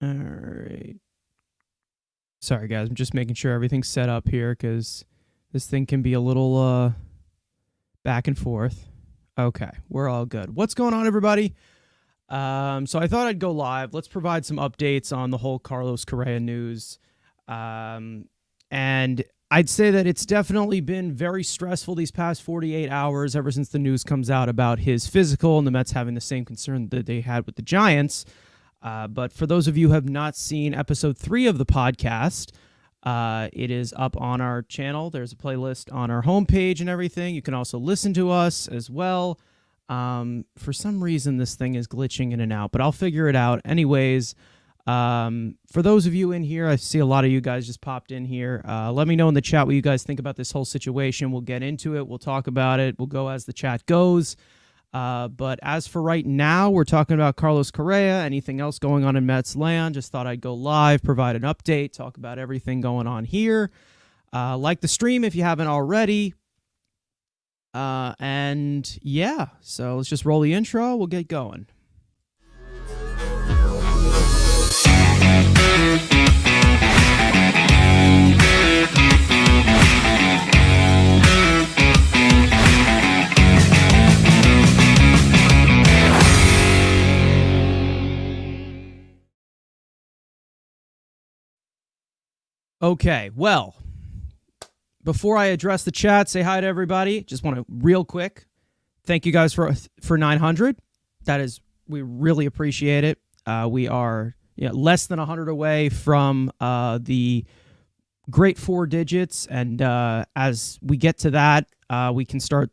All right. Sorry, guys. I'm just making sure everything's set up here because this thing can be a little back and forth. Okay, we're all good. What's going on, everybody? So I thought I'd go live. Let's provide some updates on the whole Carlos Correa news. And I'd say that it's definitely been very stressful these past 48 hours ever since the news comes out about his physical and the Mets having the same concern that they had with the Giants. But for those of you who have not seen episode 3 of the podcast, it is up on our channel. There's a playlist on our homepage and everything. You can also listen to us as well. For some reason, this thing is glitching in and out, but I'll figure it out. Anyways, for those of you in here, I see a lot of you guys just popped in here. Let me know in the chat what you guys think about this whole situation. We'll get into it. We'll talk about it. We'll go as the chat goes. But as for right now, we're talking about Carlos Correa. Anything else going on in Mets land? Just thought I'd go live, provide an update, talk about everything going on here. Like the stream if you haven't already. And yeah, so let's just roll the intro. We'll get going. Okay, well, before I address the chat, say hi to everybody. Just want to real quick thank you guys for 900. That is, we really appreciate it. We are less than 100 away from the great 4 digits, and as we get to that, we can start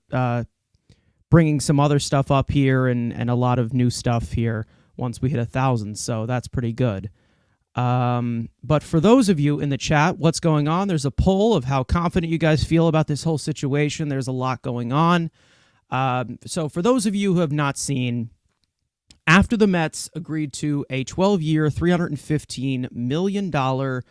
bringing some other stuff up here and a lot of new stuff here once we hit 1,000. So that's pretty good. But for those of you in the chat, what's going on? There's a poll of how confident you guys feel about this whole situation. There's a lot going on. So for those of you who have not seen, after the Mets agreed to a 12-year, $315 million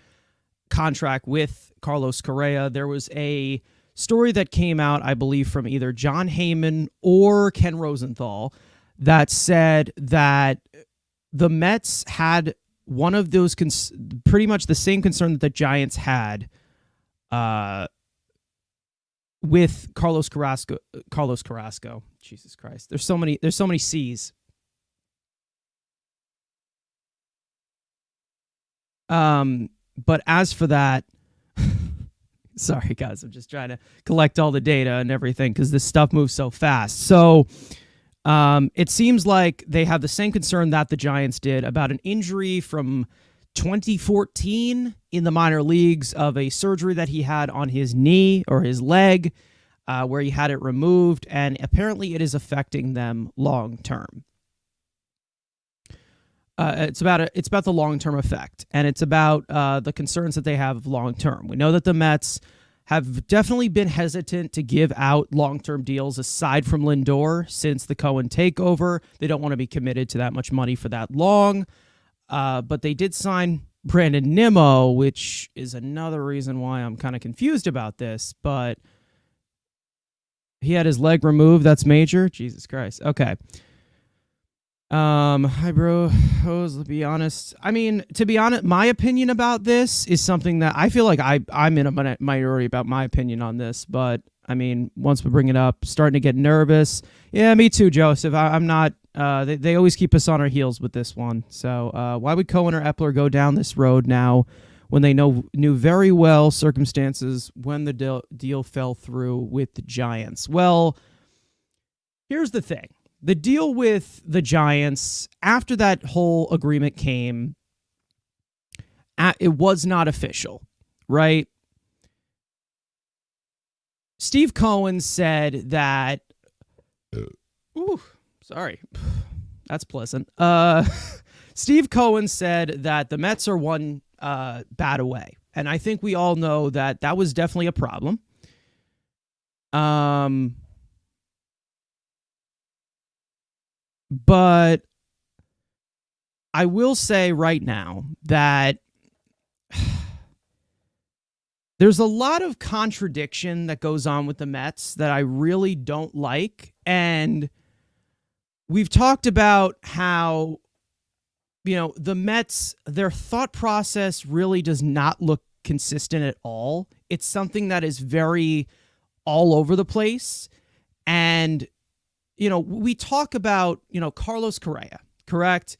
contract with Carlos Correa, there was a story that came out, I believe, from either John Heyman or Ken Rosenthal that said that the Mets had one of those pretty much the same concern that the Giants had with Carlos Carrasco. Jesus Christ. There's so many C's. But as for that, sorry guys, I'm just trying to collect all the data and everything because this stuff moves so fast. So it seems like they have the same concern that the Giants did about an injury from 2014 in the minor leagues of a surgery that he had on his knee or his leg where he had it removed, and apparently it is affecting them long term. It's about the long-term effect, and it's about the concerns that they have long term. We know that the Mets have definitely been hesitant to give out long-term deals aside from Lindor since the Cohen takeover. They don't want to be committed to that much money for that long. But they did sign Brandon Nimmo, which is another reason why I'm kind of confused about this. But he had his leg removed. That's major. Jesus Christ. Okay. Hi, bro. Let's be honest. I mean, to be honest, my opinion about this is something that I feel like I'm in a minority about my opinion on this. But, I mean, once we bring it up, starting to get nervous. Yeah, me too, Joseph. I'm not. They always keep us on our heels with this one. So why would Cohen or Epler go down this road now when they knew very well circumstances when the deal fell through with the Giants? Well, here's the thing. The deal with the Giants, after that whole agreement came, it was not official, right? Steve Cohen said that... Ooh, sorry. That's pleasant. Steve Cohen said that the Mets are one bat away. And I think we all know that that was definitely a problem. But I will say right now that there's a lot of contradiction that goes on with the Mets that I really don't like. And we've talked about how The Mets, their thought process really does not look consistent at all. It's something that is very all over the place. And, we talk about, Carlos Correa, correct?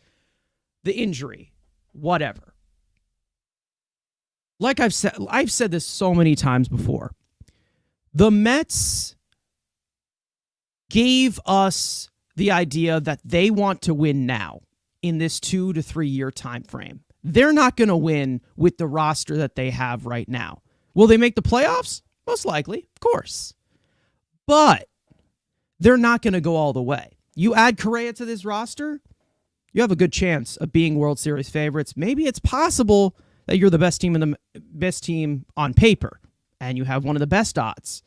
The injury, whatever. Like I've said this so many times before. The Mets gave us the idea that they want to win now in this 2 to 3 year time frame. They're not going to win with the roster that they have right now. Will they make the playoffs? Most likely, of course. But they're not going to go all the way. You add Correa to this roster, you have a good chance of being World Series favorites. Maybe it's possible that you're the best team on paper, and you have one of the best odds,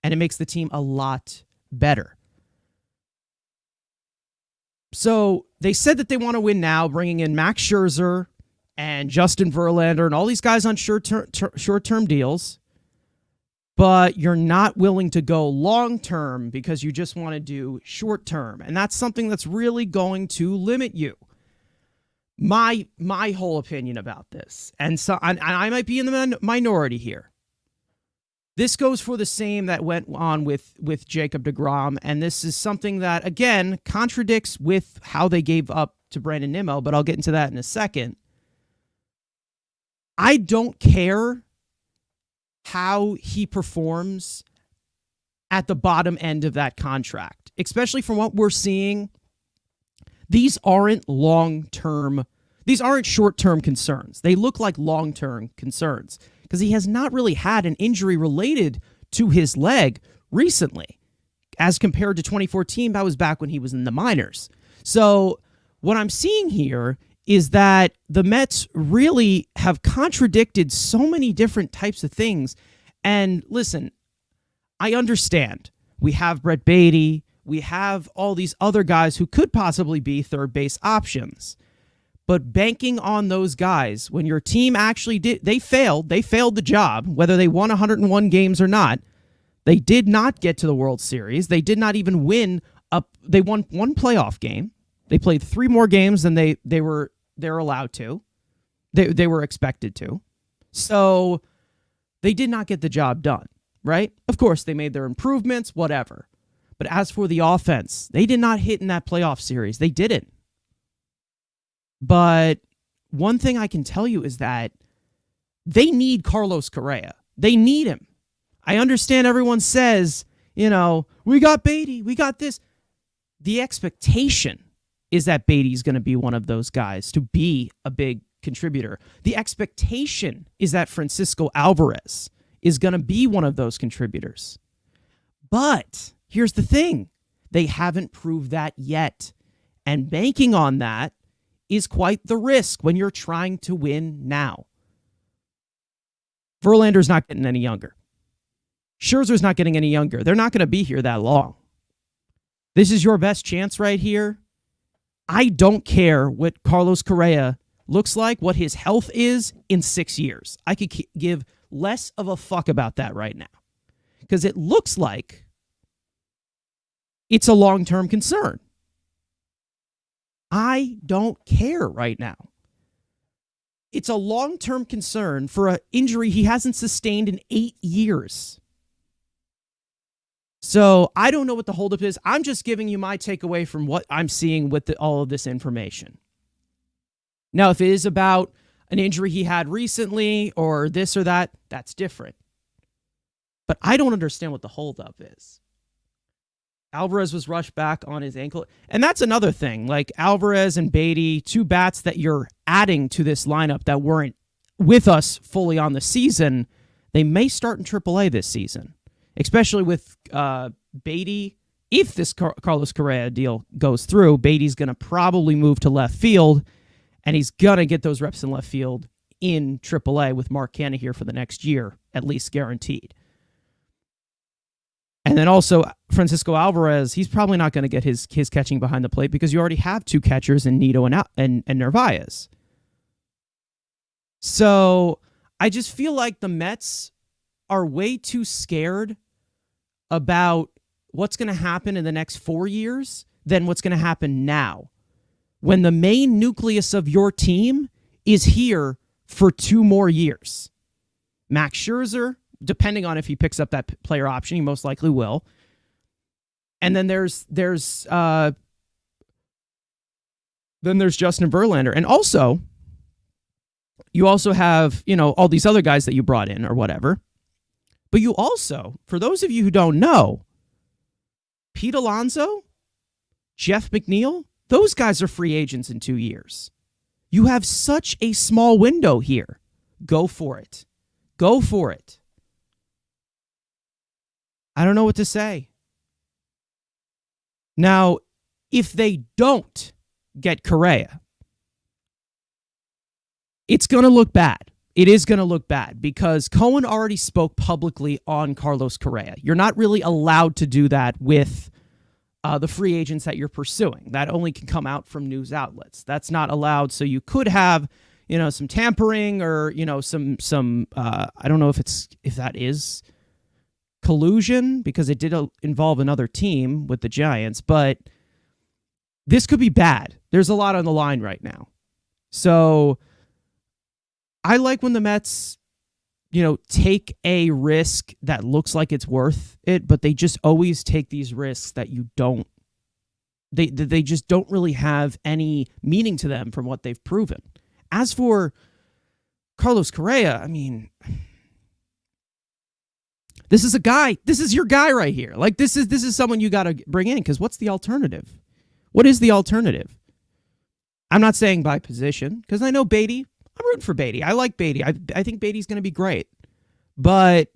and it makes the team a lot better. So they said that they want to win now, bringing in Max Scherzer and Justin Verlander and all these guys on short-term deals, but you're not willing to go long-term because you just want to do short-term, and that's something that's really going to limit you. My whole opinion about this, and I might be in the minority here. This goes for the same that went on with Jacob deGrom, and this is something that, again, contradicts with how they gave up to Brandon Nimmo, but I'll get into that in a second. I don't care how he performs at the bottom end of that contract, especially from what we're seeing. These aren't short-term concerns. They look like long-term concerns because he has not really had an injury related to his leg recently as compared to 2014. That was back when he was in the minors. So what I'm seeing here is that the Mets really have contradicted so many different types of things. And listen, I understand. We have Brett Beatty. We have all these other guys who could possibly be third base options. But banking on those guys, when your team actually they failed the job, whether they won 101 games or not. They did not get to the World Series. They did not even win they won one playoff game. They played 3 more games than they're allowed to. They were expected to. So they did not get the job done, right? Of course, they made their improvements, whatever. But as for the offense, they did not hit in that playoff series. They didn't. But one thing I can tell you is that they need Carlos Correa. They need him. I understand everyone says, we got Beatty, we got this. The expectation is that Beatty's going to be one of those guys to be a big contributor. The expectation is that Francisco Alvarez is going to be one of those contributors. But here's the thing. They haven't proved that yet. And banking on that is quite the risk when you're trying to win now. Verlander's not getting any younger. Scherzer's not getting any younger. They're not going to be here that long. This is your best chance right here. I don't care what Carlos Correa looks like, what his health is in 6 years. I could give less of a fuck about that right now because it looks like it's a long-term concern. I don't care right now. It's a long-term concern for an injury he hasn't sustained in 8 years. So I don't know what the holdup is. I'm just giving you my takeaway from what I'm seeing with all of this information. Now, if it is about an injury he had recently or this or that, that's different. But I don't understand what the holdup is. Alvarez was rushed back on his ankle. And that's another thing. Like Alvarez and Beatty, 2 bats that you're adding to this lineup that weren't with us fully on the season, they may start in AAA this season. Especially with Beatty. If this Carlos Correa deal goes through, Beatty's going to probably move to left field, and he's going to get those reps in left field in AAA with Mark Canha here for the next year, at least guaranteed. And then also Francisco Alvarez, he's probably not going to get his catching behind the plate because you already have 2 catchers in Nito and Narvaez. So I just feel like the Mets are way too scared about what's going to happen in the next 4 years than what's going to happen now. when the main nucleus of your team is here for 2 more years? Max Scherzer, depending on if he picks up that player option, he most likely will. And then there's Justin Verlander. And also, you also have, all these other guys that you brought in or whatever. But you also, for those of you who don't know, Pete Alonso, Jeff McNeil, those guys are free agents in 2 years. You have such a small window here. Go for it. Go for it. I don't know what to say. Now, if they don't get Correa, it's going to look bad. It is going to look bad because Cohen already spoke publicly on Carlos Correa. You're not really allowed to do that with the free agents that you're pursuing. That only can come out from news outlets. That's not allowed. So you could have, some tampering or, some I don't know if that is collusion because it did involve another team with the Giants, but this could be bad. There's a lot on the line right now. So I like when the Mets, take a risk that looks like it's worth it, but they just always take these risks that they just don't really have any meaning to them from what they've proven. As for Carlos Correa, this is your guy right here. Like this is someone you got to bring in because what's the alternative? What is the alternative? I'm not saying by position because I know Beatty. I'm rooting for Beatty. I like Beatty. I think Beatty's going to be great. But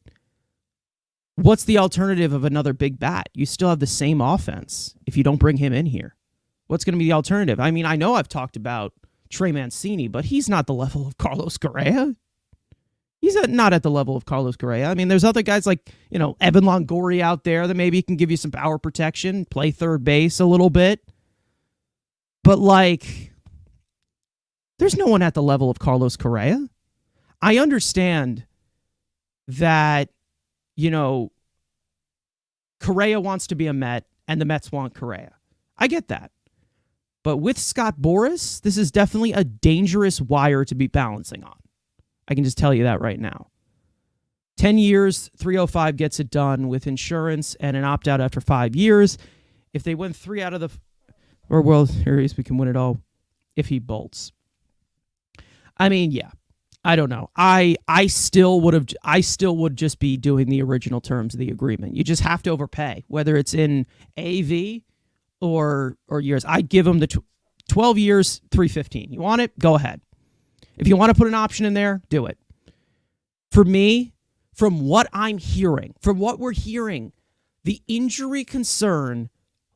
what's the alternative of another big bat? You still have the same offense if you don't bring him in here. What's going to be the alternative? I know I've talked about Trey Mancini, but he's not the level of Carlos Correa. He's not at the level of Carlos Correa. There's other guys like, Evan Longoria out there that maybe can give you some power protection, play third base a little bit. But there's no one at the level of Carlos Correa. I understand that, Correa wants to be a Met and the Mets want Correa. I get that. But with Scott Boras, this is definitely a dangerous wire to be balancing on. I can just tell you that right now. 10 years, 305 gets it done with insurance and an opt-out after 5 years. If they win 3 out of the World Series, we can win it all if he bolts. Yeah. I don't know. I still would just be doing the original terms of the agreement. You just have to overpay, whether it's in AV or years. I'd give him the 12 years, $315. You want it? Go ahead. If you want to put an option in there, do it. For me, from what I'm hearing, from what we're hearing, the injury concern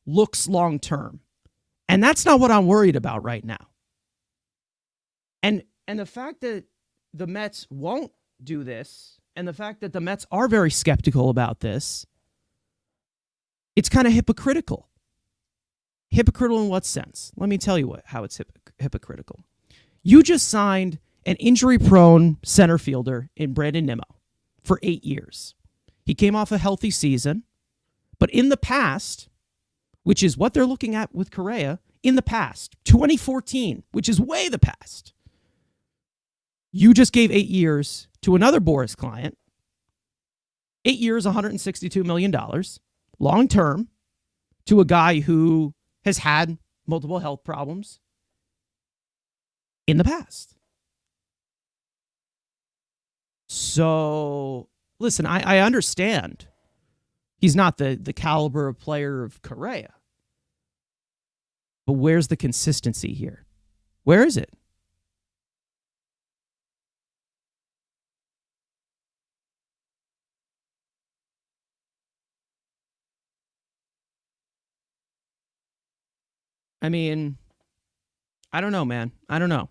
looks long-term. And that's not what I'm worried about right now. And the fact that the Mets won't do this, and the fact that the Mets are very skeptical about this, it's kind of hypocritical. Hypocritical in what sense? Let me tell you how it's hypocritical. You just signed an injury-prone center fielder in Brandon Nimmo for 8 years. He came off a healthy season, but in the past, which is what they're looking at with Correa, in the past, 2014, which is way the past, you just gave 8 years to another Boras client, 8 years, $162 million, long-term, to a guy who has had multiple health problems in the past. So, listen, I understand he's not the caliber of player of Correa. But where's the consistency here? Where is it? I don't know, man. I don't know.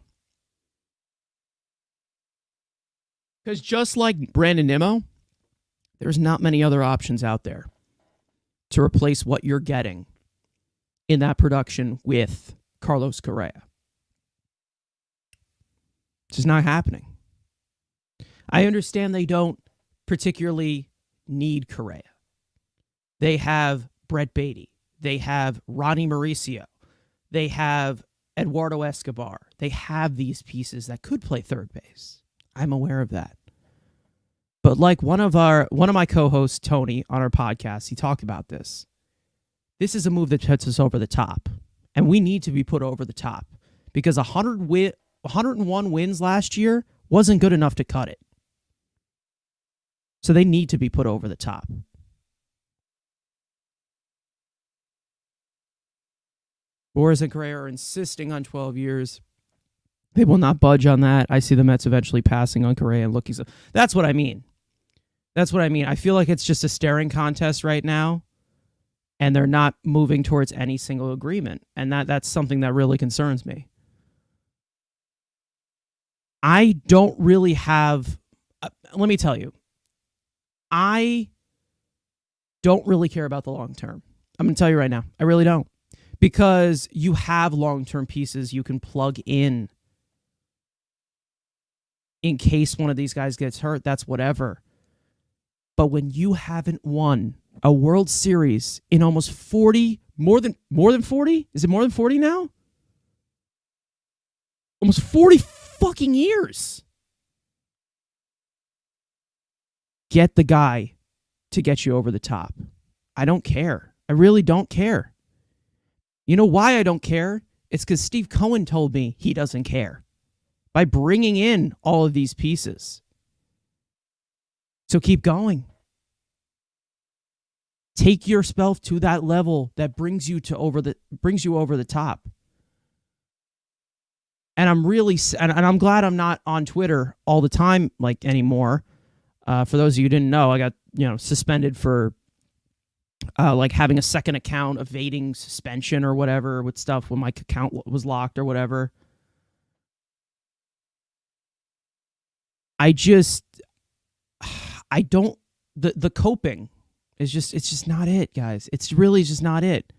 Because just like Brandon Nimmo, there's not many other options out there to replace what you're getting in that production with Carlos Correa. It's just not happening. I understand they don't particularly need Correa. They have Brett Beatty. They have Ronnie Mauricio. They have Eduardo Escobar. They have these pieces that could play third base. I'm aware of that. But like one of my co-hosts, Tony, on our podcast, he talked about this. This is a move that puts us over the top. And we need to be put over the top. Because 101 wins last year wasn't good enough to cut it. So they need to be put over the top. Boras and Correa are insisting on 12 years. They will not budge on that. I see the Mets eventually passing on Correa and looking. That's what I mean. I feel like it's just a staring contest right now, and they're not moving towards any single agreement. And that's something that really concerns me. I don't really have... let me tell you. I don't really care about the long term. I'm going to tell you right now. I really don't. Because you have long-term pieces you can plug in case one of these guys gets hurt. That's whatever. But when you haven't won a World Series in almost 40, more than 40? Is it more than 40 now? Almost 40 fucking years. Get the guy to get you over the top. I don't care. I really don't care. You know why I don't care? It's because Steve Cohen told me he doesn't care by bringing in all of these pieces. So keep going. Take yourself to that level that brings you over the top. And I'm glad I'm not on Twitter all the time anymore. For those of you who didn't know, I got suspended for having a second account, evading suspension or whatever with stuff when my account was locked or whatever. The coping is it's just not it, guys. It's really just not it.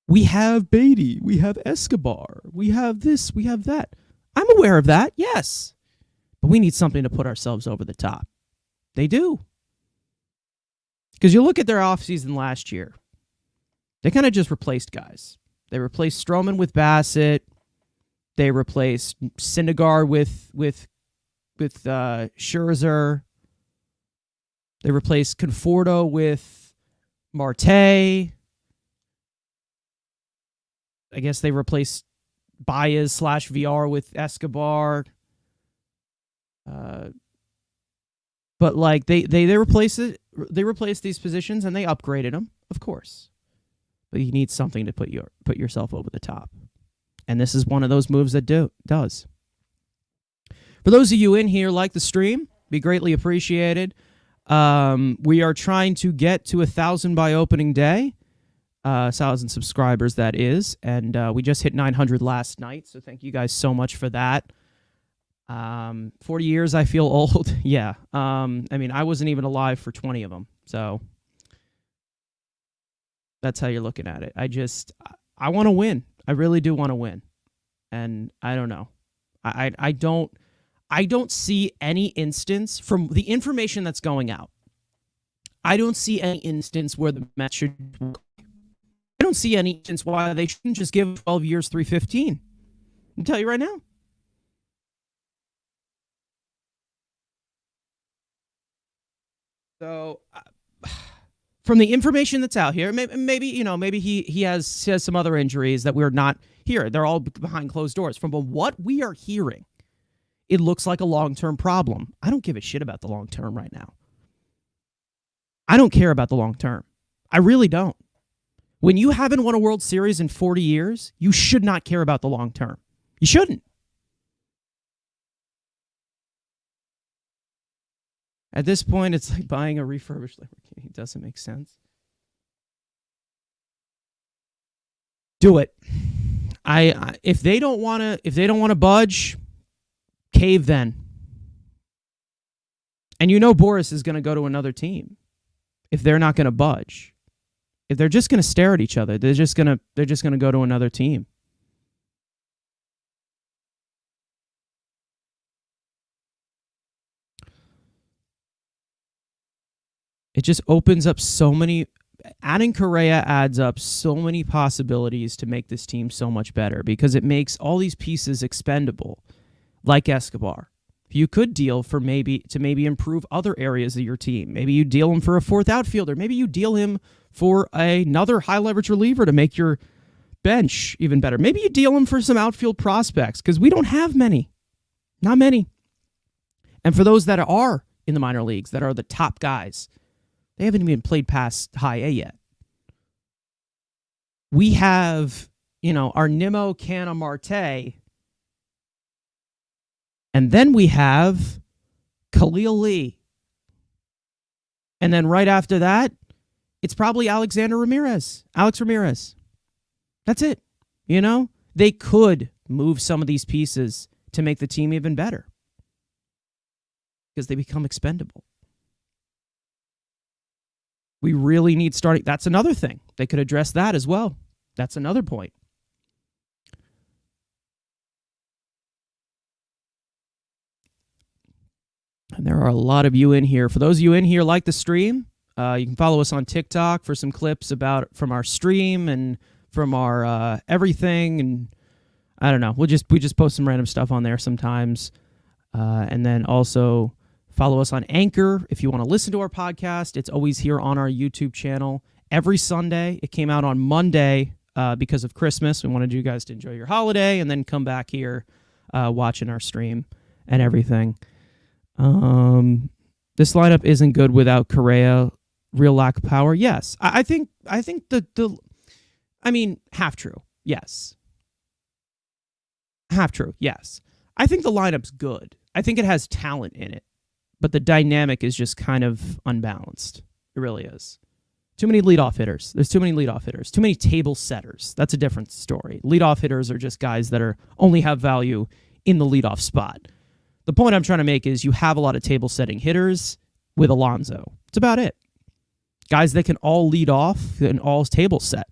We have Beatty, we have Escobar, we have this, we have that. I'm aware of that, yes. But we need something to put ourselves over the top. They do. Because you look at their offseason last year, they kind of just replaced guys. They replaced Stroman with Bassett. They replaced Syndergaard with Scherzer. They replaced Conforto with Marte. I guess they replaced Baez / VR with Escobar. But they replaced it. They replaced these positions and they upgraded them, of course. But you need something to put yourself over the top, and this is one of those moves that does. For those of you in here, like the stream, be greatly appreciated. We are trying to get to 1,000 by opening day, 1,000 subscribers that is, and we just hit 900 last night. So thank you guys so much for that. 40 years, I feel old. Yeah. I wasn't even alive for 20 of them. So that's how you're looking at it. I want to win. I really do want to win. And I don't know. I don't see any instance from the information that's going out. I don't see any instance where the Mets should. I don't see any instance why they shouldn't just give 12 years, 315. I'll tell you right now. So, from the information that's out here, maybe he has some other injuries that we're not here. They're all behind closed doors. From what we are hearing, it looks like a long-term problem. I don't give a shit about the long term right now. I don't care about the long term. I really don't. When you haven't won a World Series in 40 years, you should not care about the long term. You shouldn't. At this point, it's like buying a refurbished Lamborghini. It doesn't make sense. Do it. If they don't want to budge, cave then. And Boras is going to go to another team if they're not going to budge. If they're just going to stare at each other, they're just going to go to another team. It just opens up so many adding Correa adds up so many possibilities to make this team so much better because it makes all these pieces expendable, like Escobar. You could deal for maybe improve other areas of your team. Maybe you deal him for a fourth outfielder. Maybe you deal him for another high leverage reliever to make your bench even better. Maybe you deal him for some outfield prospects because we don't have many. Not many. And for those that are in the minor leagues, that are the top guys, they haven't even played past high A yet. We have, our Nimmo, Canna, Marte. And then we have Khalil Lee. And then right after that, it's probably Alex Ramirez. That's it. They could move some of these pieces to make the team even better because they become expendable. We really need starting. That's another thing. They could address that as well. That's another point. And there are a lot of you in here. For those of you in here, like the stream, you can follow us on TikTok for some clips from our stream and from our everything. And I don't know. We just post some random stuff on there sometimes. And then also follow us on Anchor if you want to listen to our podcast. It's always here on our YouTube channel every Sunday. It came out on Monday because of Christmas. We wanted you guys to enjoy your holiday and then come back here watching our stream and everything. This lineup isn't good without Correa. Real lack of power. Yes, I think half true. Yes, half true. Yes, I think the lineup's good. I think it has talent in it, but the dynamic is just kind of unbalanced. It really is. Too many leadoff hitters. There's too many leadoff hitters. Too many table setters. That's a different story. Leadoff hitters are just guys that only have value in the leadoff spot. The point I'm trying to make is you have a lot of table setting hitters with Alonso. It's about it. Guys that can all lead off and all table set.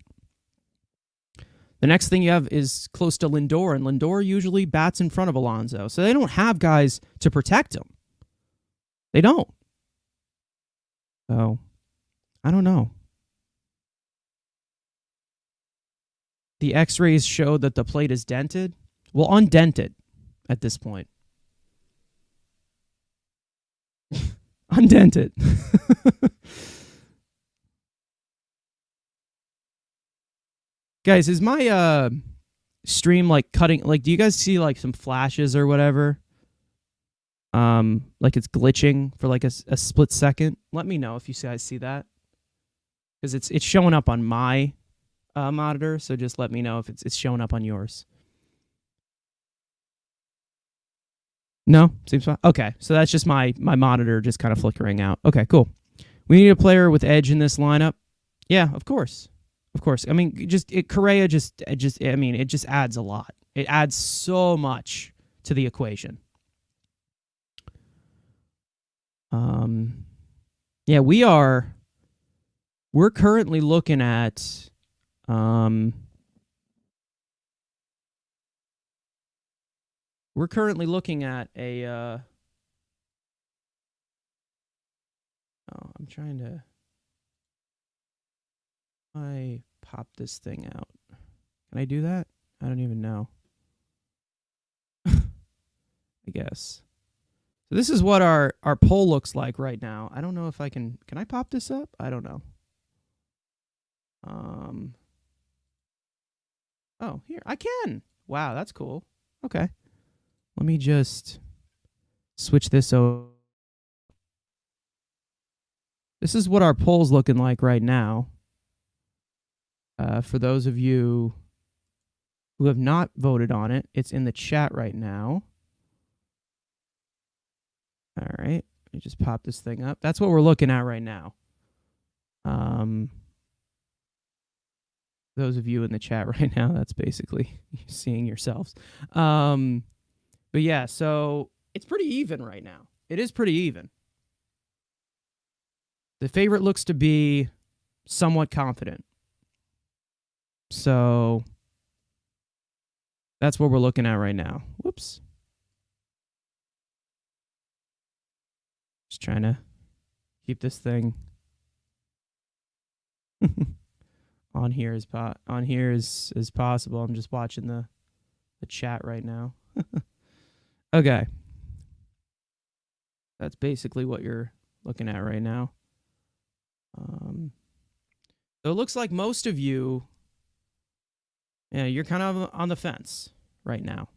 The next thing you have is close to Lindor, and Lindor usually bats in front of Alonso. So they don't have guys to protect him. They don't. So, I don't know. The x-rays show that the plate is dented. Well, undented at this point. Undented. Guys, is my stream cutting? Do you guys see some flashes or whatever? It's glitching for a split second. Let me know if you guys see that, because it's showing up on my monitor. So just let me know if it's showing up on yours. No, seems fine. Okay, so that's just my monitor just kind of flickering out. Okay, cool. We need a player with edge in this lineup. Yeah, of course. Of course. I mean, Correa it just adds a lot. It adds so much to the equation. Yeah, we're currently looking at a I'm trying to I pop this thing out. Can I do that? I don't even know. I guess. So this is what our poll looks like right now. I don't know if I can I pop this up? I don't know. Oh, here. I can. Wow, that's cool. Okay. Let me just switch this over. This is what our poll's looking like right now. For those of you who have not voted on it, it's in the chat right now. All right. Let me just pop this thing up. That's what we're looking at right now. Those of you in the chat right now, that's basically seeing yourselves. But yeah, so it's pretty even right now. It is pretty even. The favorite looks to be somewhat confident. So that's what we're looking at right now. Whoops. Just trying to keep this thing. on here as possible. I'm just watching the chat right now. Okay. That's basically what you're looking at right now. So it looks like most of you, you're kind of on the fence right now.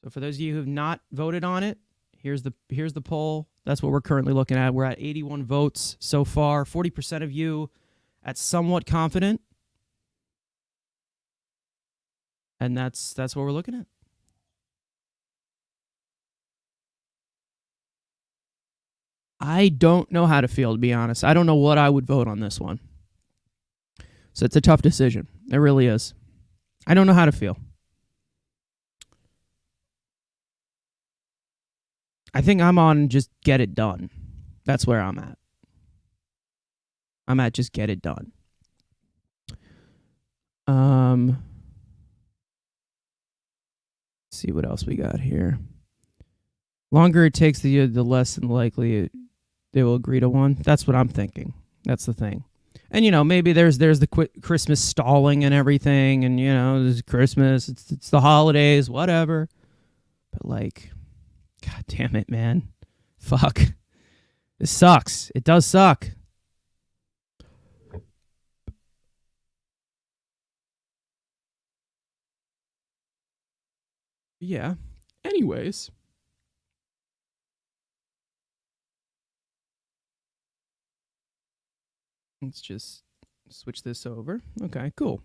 So for those of you who have not voted on it, here's the poll. That's what we're currently looking at. We're at 81 votes so far. 40% of you at somewhat confident. And that's what we're looking at. I don't know how to feel, to be honest. I don't know what I would vote on this one. So it's a tough decision. It really is. I don't know how to feel. I think I'm on just get it done. That's where I'm at. I'm at just get it done. Let's see what else we got here. Longer it takes, the less than likely they will agree to one. That's what I'm thinking. That's the thing. And, maybe there's the Christmas stalling and everything. And, there's Christmas. It's the holidays, whatever. But, God damn it, man. Fuck. This sucks. It does suck. Yeah. Anyways. Let's just switch this over. Okay, cool.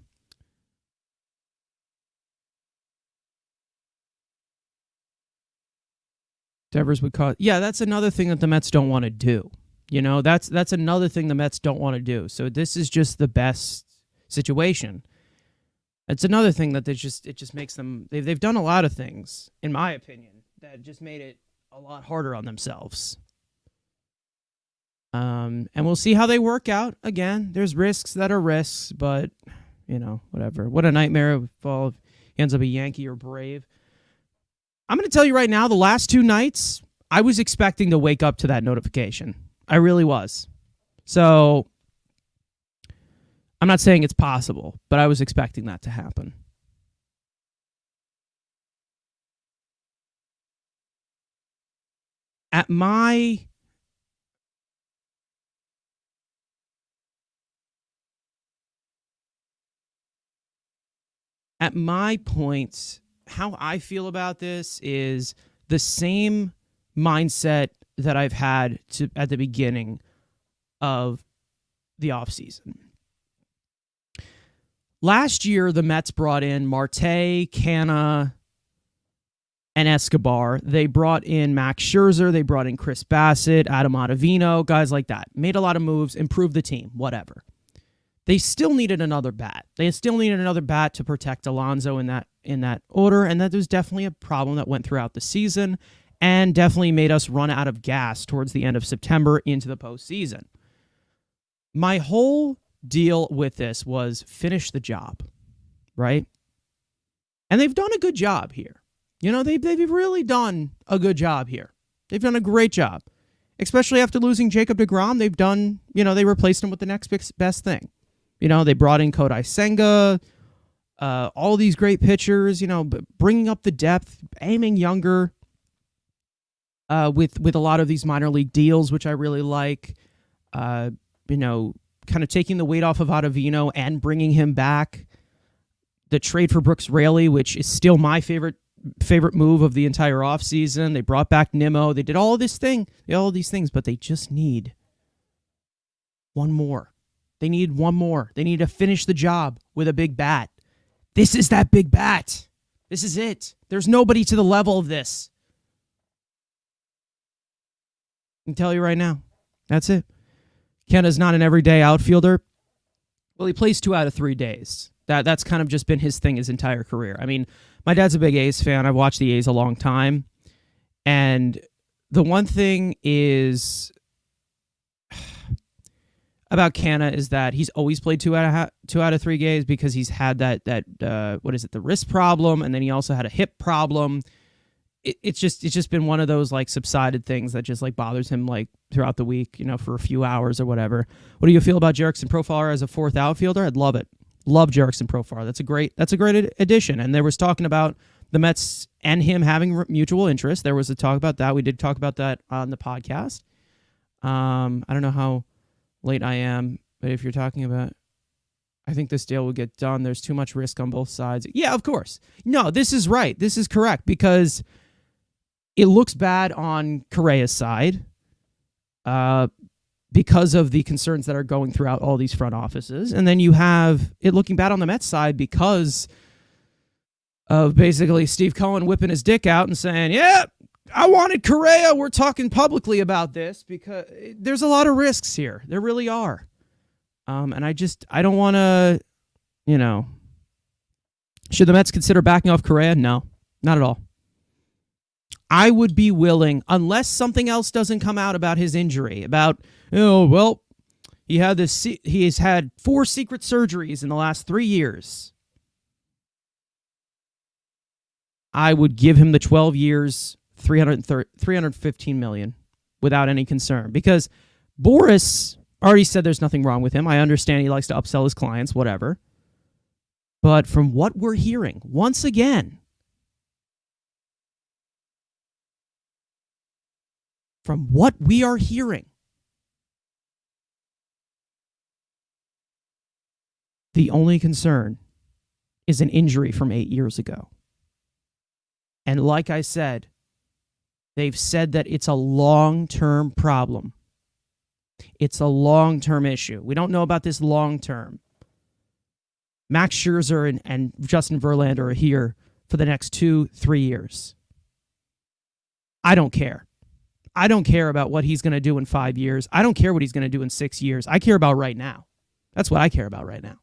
Devers would cause... Yeah, that's another thing that the Mets don't want to do. That's another thing the Mets don't want to do. So this is just the best situation. It's another thing that it just makes them... They've done a lot of things, in my opinion, that just made it a lot harder on themselves. And we'll see how they work out. Again, there's risks that are risks, but, whatever. What a nightmare if he ends up a Yankee or Brave. I'm going to tell you right now, the last 2 nights, I was expecting to wake up to that notification. I really was. So, I'm not saying it's possible, but I was expecting that to happen. At my point, how I feel about this is the same mindset that I've had at the beginning of the offseason. Last year, the Mets brought in Marte, Canna, and Escobar. They brought in Max Scherzer. They brought in Chris Bassett, Adam Ottavino, guys like that. Made a lot of moves, improved the team, whatever. They still needed another bat. They still needed another bat to protect Alonso in that order, and that was definitely a problem that went throughout the season and definitely made us run out of gas towards the end of September into the postseason. My whole deal with this was finish the job, right? And they've done a good job here. They've really done a good job here. They've done a great job, especially after losing Jacob deGrom. They've done, they replaced him with the next best thing. They brought in Kodai Senga, all these great pitchers, bringing up the depth, aiming younger with a lot of these minor league deals, which I really like, kind of taking the weight off of Ottavino and bringing him back. The trade for Brooks Raley, which is still my favorite move of the entire offseason. They brought back Nimmo. They did all these things, but they just need one more. They need one more. They need to finish the job with a big bat. This is that big bat. This is it. There's nobody to the level of this. I can tell you right now. That's it. Kenna's not an everyday outfielder. Well, he plays 2 out of 3 days. That's kind of just been his thing his entire career. I mean, my dad's a big A's fan. I've watched the A's a long time. And the one thing is about Canna is that he's always played 2 out of 3 games because he's had that the wrist problem, and then he also had a hip problem. it's just been one of those like subsided things that just like bothers him like throughout the week, for a few hours or whatever. What do you feel about Jerickson Profar as a fourth outfielder? I'd love it. Love Jerickson Profar. That's a great addition. And there was talking about the Mets and him having mutual interest. There was a talk about that. We did talk about that on the podcast. I don't know how late I am, but if you're talking about, I think this deal will get done. There's too much risk on both sides. Yeah, of course. No, this is right. This is correct because it looks bad on Correa's side because of the concerns that are going throughout all these front offices. And then you have it looking bad on the Mets side because of basically Steve Cohen whipping his dick out and saying, yeah, I wanted Correa. We're talking publicly about this because there's a lot of risks here. There really are. And I don't want to, should the Mets consider backing off Correa? No, not at all. I would be willing, unless something else doesn't come out about his injury, he has had 4 secret surgeries in the last 3 years. I would give him the 12 years, $315 million without any concern because Boris already said there's nothing wrong with him. I understand he likes to upsell his clients, whatever. But from what we're hearing, once again, from what we are hearing, the only concern is an injury from 8 years ago. And like I said, they've said that it's a long-term problem. It's a long-term issue. We don't know about this long-term. Max Scherzer and Justin Verlander are here for the next 2-3 years. I don't care. I don't care about what he's going to do in 5 years. I don't care what he's going to do in 6 years. I care about right now. That's what I care about right now.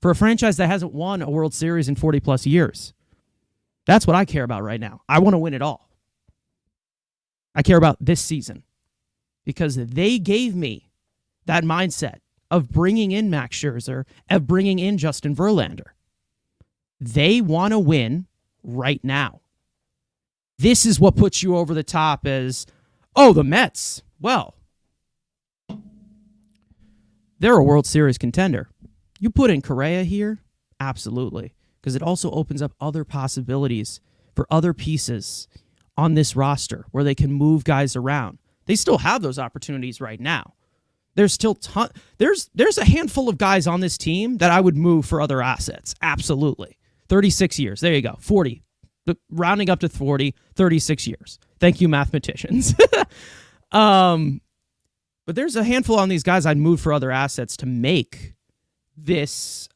For a franchise that hasn't won a World Series in 40-plus years, that's what I care about right now. I want to win it all. I care about this season because they gave me that mindset of bringing in Max Scherzer, of bringing in Justin Verlander. They want to win right now. This is what puts you over the top as, the Mets. Well, they're a World Series contender. You put in Correa here? Absolutely. Because it also opens up other possibilities for other pieces on this roster where they can move guys around. They still have those opportunities right now. There's still there's a handful of guys on this team that I would move for other assets. Absolutely. 36 years. There you go. 40. Rounding up to 40, 36 years. Thank you, mathematicians. But there's a handful on these guys I'd move for other assets to make this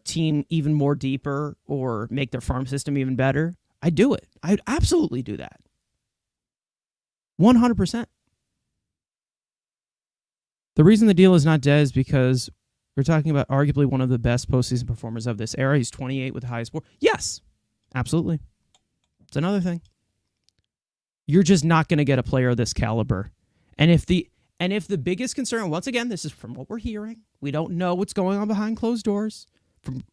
team even more deeper or make their farm system even better. I'd do it. I'd absolutely do that. 100%. The reason the deal is not dead is because we're talking about arguably one of the best postseason performers of this era. He's 28 with the highest WAR. Yes, absolutely. It's another thing. You're just not going to get a player of this caliber. And if the biggest concern, once again, this is from what we're hearing. We don't know what's going on behind closed doors.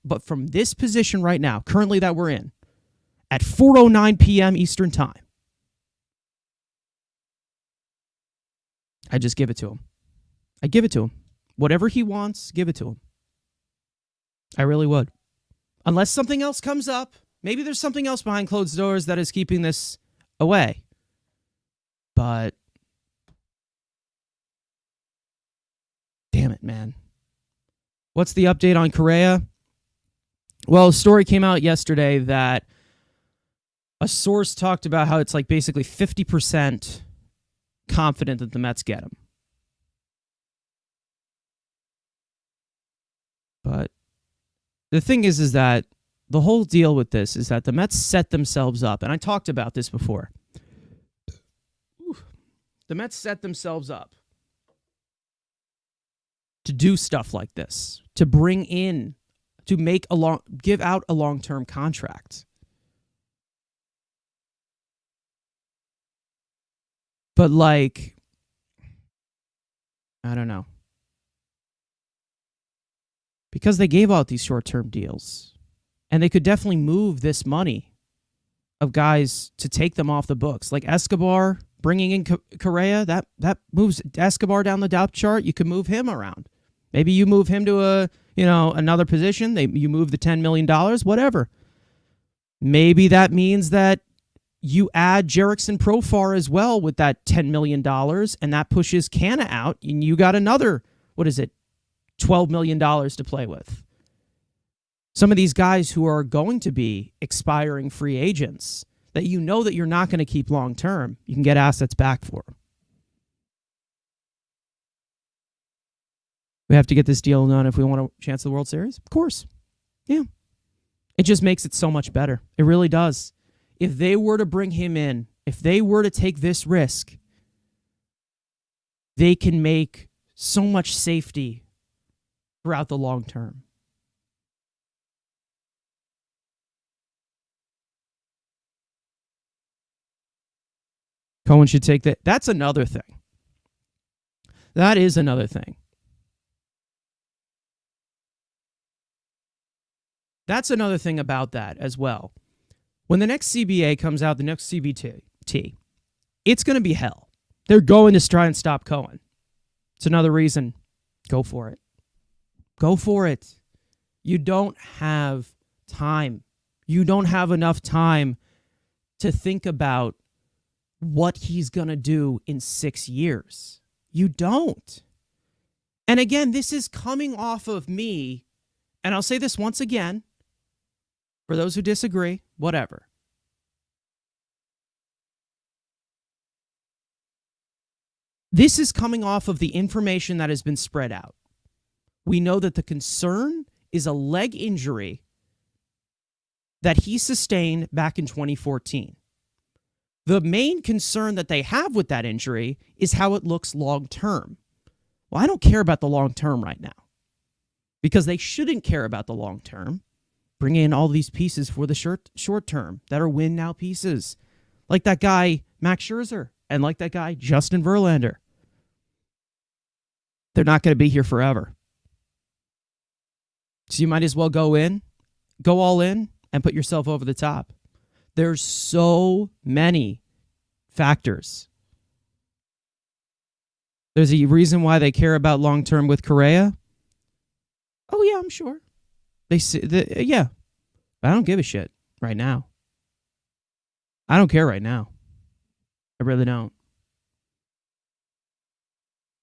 But from this position right now, currently that we're in, at 4:09 p.m. Eastern Time, I just give it to him. I give it to him. Whatever he wants, give it to him. I really would. Unless something else comes up. Maybe there's something else behind closed doors that is keeping this away. But damn it, man. What's the update on Correa? Well, a story came out yesterday that a source talked about how it's like basically 50% confident that the Mets get him. But the thing is that the whole deal with this is that the Mets set themselves up, and I talked about this before. The Mets set themselves up to do stuff like this, to bring in, to give out a long-term contract. But like, I don't know. Because they gave out these short-term deals, and they could definitely move this money of guys to take them off the books. Like Escobar, bringing in Correa, that moves Escobar down the depth chart. You can move him around. Maybe you move him to another position. You move the $10 million, whatever. Maybe that means that you add Jerickson Profar as well with that $10 million, and that pushes Canna out, and you got another, $12 million to play with. Some of these guys who are going to be expiring free agents that you know that you're not going to keep long term, you can get assets back for. We have to get this deal done if we want a chance at the World Series? Of course. Yeah. It just makes it so much better. It really does. If they were to bring him in, if they were to take this risk, they can make so much safety throughout the long term. Cohen should take that. That's another thing. That is another thing. That's another thing about that as well. When the next CBA comes out, the next CBT, it's going to be hell. They're going to try and stop Cohen. It's another reason. Go for it. Go for it. You don't have time. You don't have enough time to think about what he's going to do in 6 years. You don't. And again, this is coming off of me, and I'll say this once again, for those who disagree, whatever. This is coming off of the information that has been spread out. We know that the concern is a leg injury that he sustained back in 2014. The main concern that they have with that injury is how it looks long term. Well, I don't care about the long term right now because they shouldn't care about the long term. Bring in all these pieces for the short term that are win now pieces, like that guy Max Scherzer and like that guy Justin Verlander. They're not going to be here forever. So you might as well go all in, and put yourself over the top. There's so many factors. There's a reason why they care about long-term with Correa. Oh, yeah, I'm sure. Yeah. But I don't give a shit right now. I don't care right now. I really don't.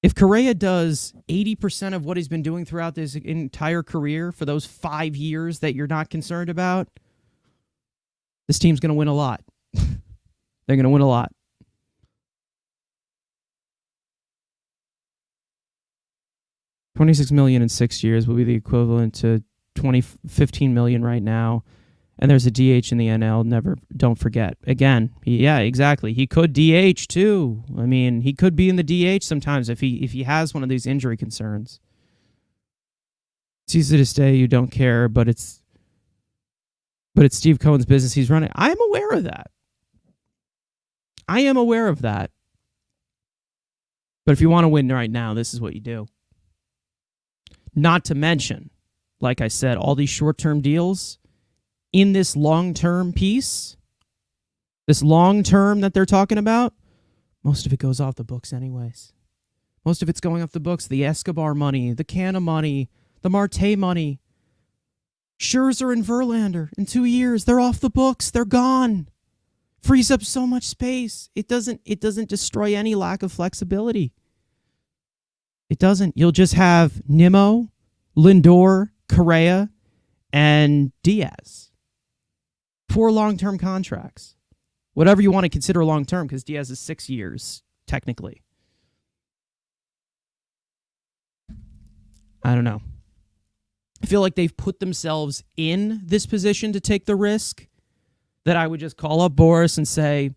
If Correa does 80% of what he's been doing throughout his entire career for those 5 years that you're not concerned about, this team's going to win a lot. They're going to win a lot. $26 million in 6 years will be the equivalent to $15 million right now. And there's a DH in the NL. Don't forget. Again, exactly. He could DH too. I mean, he could be in the DH sometimes if he has one of these injury concerns. It's easy to say you don't care, but it's Steve Cohen's business he's running. I am aware of that. But if you want to win right now, this is what you do. Not to mention, like I said, all these short-term deals in this long-term piece, this long-term that they're talking about, most of it goes off the books anyways. Most of it's going off the books. The Escobar money, the Canna money, the Marte money. Scherzer and Verlander, in 2 years, they're off the books. They're gone. Frees up so much space. It doesn't destroy any lack of flexibility. It doesn't. You'll just have Nimmo, Lindor, Correa, and Diaz. 4 long-term contracts. Whatever you want to consider long-term, because Diaz is 6 years, technically. I don't know. I feel like they've put themselves in this position to take the risk that I would just call up Boris and say,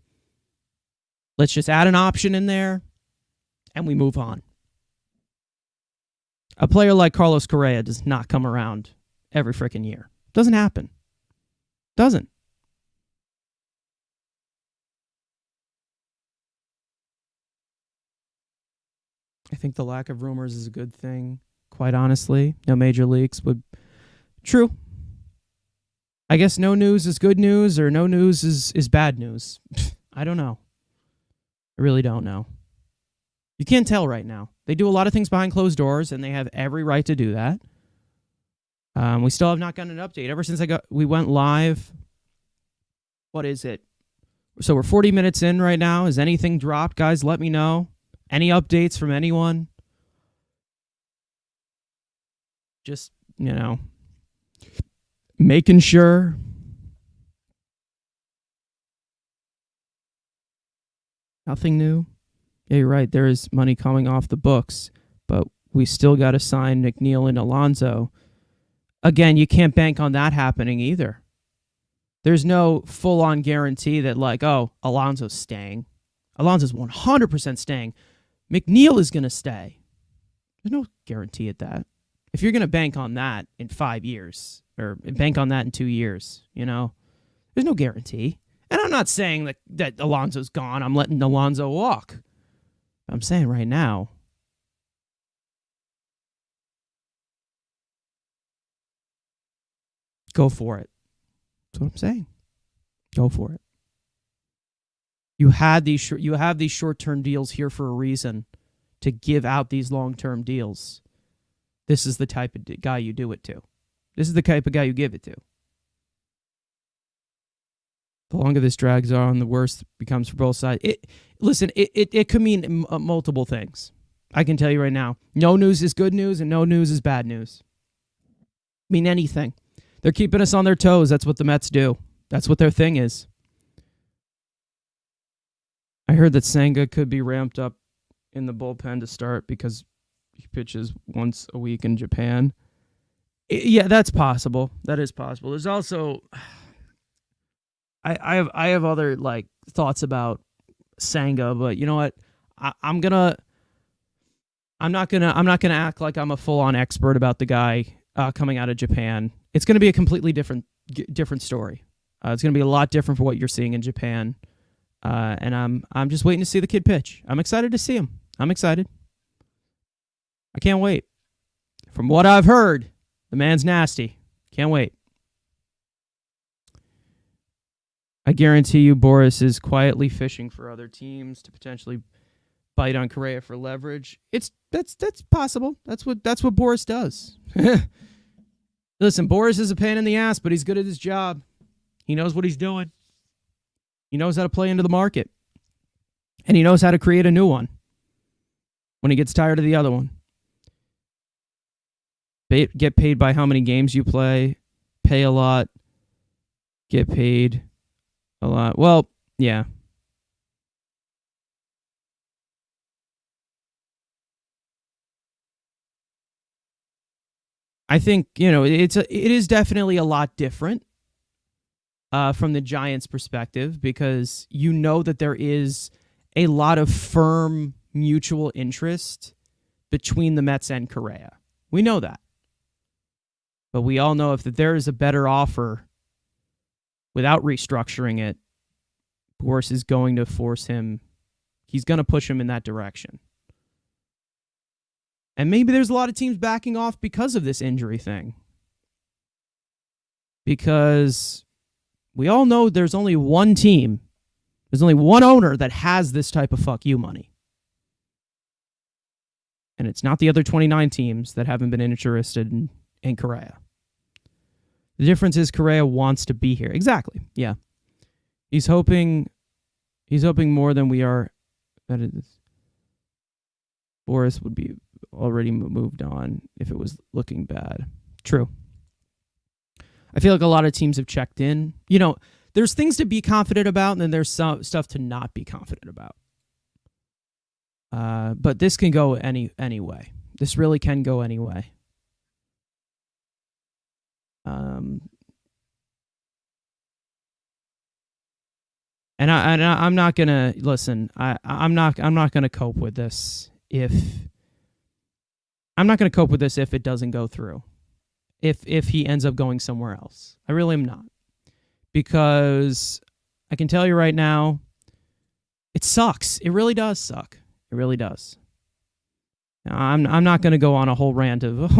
let's just add an option in there, and we move on. A player like Carlos Correa does not come around every freaking year. Doesn't happen. Doesn't. I think the lack of rumors is a good thing, quite honestly. No major leaks would... True. I guess no news is good news, or no news is bad news. I don't know. I really don't know. You can't tell right now. They do a lot of things behind closed doors, and they have every right to do that. We still have not gotten an update. Ever since we went live, what is it? So we're 40 minutes in right now. Has anything dropped? Guys, let me know. Any updates from anyone? Just, making sure. Nothing new. Yeah, you're right. There is money coming off the books, but we still got to sign McNeil and Alonso. Again, you can't bank on that happening either. There's no full-on guarantee that, Alonso's staying. Alonso's 100% staying. McNeil is going to stay. There's no guarantee at that. If you're going to bank on that in 5 years, or bank on that in 2 years, there's no guarantee. And I'm not saying that Alonso's gone. I'm letting Alonso walk. I'm saying right now, go for it. That's what I'm saying. Go for it. You have these short-term deals here for a reason, to give out these long-term deals. This is the type of guy you do it to. This is the type of guy you give it to. The longer this drags on, the worse it becomes for both sides. It could mean multiple things. I can tell you right now. No news is good news, and no news is bad news. Mean anything. They're keeping us on their toes. That's what the Mets do. That's what their thing is. I heard that Senga could be ramped up in the bullpen to start because he pitches once a week in Japan. Yeah, that's possible. That is possible. There's also, I have other thoughts about Senga, but you know what? I'm not gonna act like I'm a full-on expert about the guy coming out of Japan. It's gonna be a completely different story. It's gonna be a lot different for what you're seeing in Japan, and I'm just waiting to see the kid pitch. I'm excited to see him. I'm excited. I can't wait. From what I've heard, the man's nasty. Can't wait. I guarantee you Boris is quietly fishing for other teams to potentially bite on Correa for leverage. That's possible. That's what Boris does. Listen, Boris is a pain in the ass, but he's good at his job. He knows what he's doing. He knows how to play into the market. And he knows how to create a new one when he gets tired of the other one. Get paid by how many games you play. Pay a lot. Get paid a lot. Well, yeah. I think, it is definitely a lot different from the Giants' perspective, because that there is a lot of firm mutual interest between the Mets and Correa. We know that. But we all know if there is a better offer without restructuring it, Boris is going to force him. He's going to push him in that direction. And maybe there's a lot of teams backing off because of this injury thing. Because we all know there's only one team, there's only one owner that has this type of fuck you money. And it's not the other 29 teams that haven't been interested in Correa. The difference is Correa wants to be here. Exactly. Yeah. He's hoping more than we are. That is, Boris would be already moved on if it was looking bad. True. I feel like a lot of teams have checked in. There's things to be confident about, and then there's some stuff to not be confident about. But this can go any way. This really can go any way. And I'm not gonna listen. I'm not gonna cope with this if it doesn't go through. If he ends up going somewhere else, I really am not, because I can tell you right now, it sucks. It really does suck. It really does. Now, I'm not gonna go on a whole rant of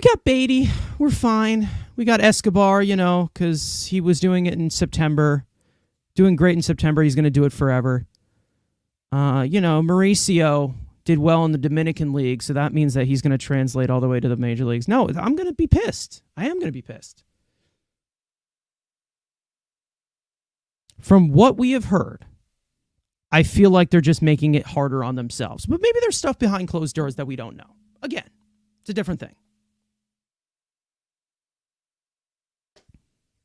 we got Beatty. We're fine. we got Escobar, because he was doing it in September. Doing great in September. He's going to do it forever. Mauricio did well in the Dominican League, so that means that he's going to translate all the way to the major leagues. No, I'm going to be pissed. I am going to be pissed. From what we have heard, I feel like they're just making it harder on themselves. But maybe there's stuff behind closed doors that we don't know. Again, it's a different thing.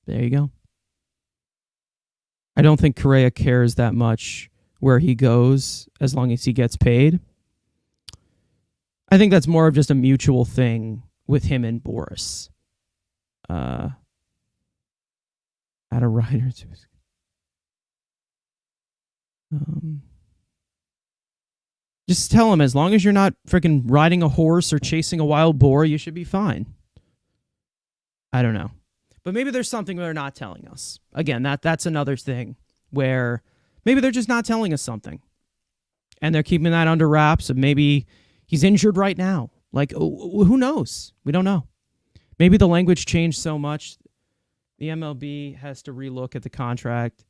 There you go. I don't think Correa cares that much where he goes as long as he gets paid. I think that's more of just a mutual thing with him and Boris. At a rider too. Just tell him, as long as you're not freaking riding a horse or chasing a wild boar, you should be fine. I don't know. But maybe there's something they're not telling us. Again, that's another thing where maybe they're just not telling us something. And they're keeping that under wraps. And maybe he's injured right now. Like, who knows? We don't know. Maybe the language changed so much. The MLB has to relook at the contract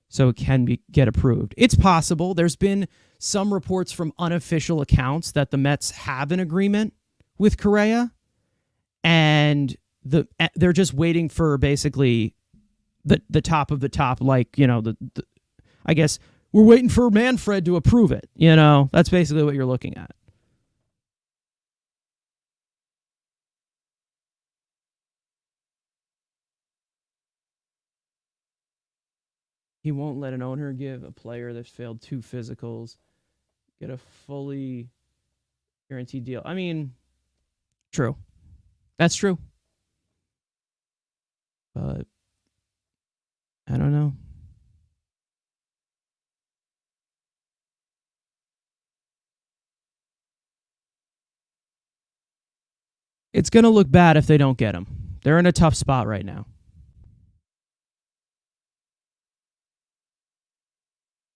so it can get approved. It's possible. There's been some reports from unofficial accounts that the Mets have an agreement with Correa, and they're just waiting for basically the top of the top, like, I guess we're waiting for Manfred to approve it. That's basically what you're looking at. He won't let an owner give a player that's failed 2 physicals get a fully guaranteed deal. I mean, true. That's true. But I don't know. It's going to look bad if they don't get him. They're in a tough spot right now.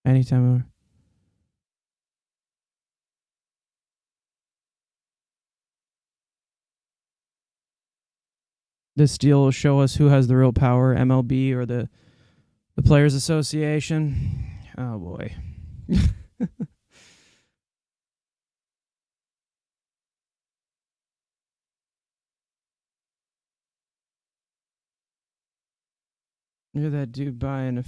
Anytime over. This deal will show us who has the real power, MLB or the Players Association. Oh, boy. Look at that dude buying a...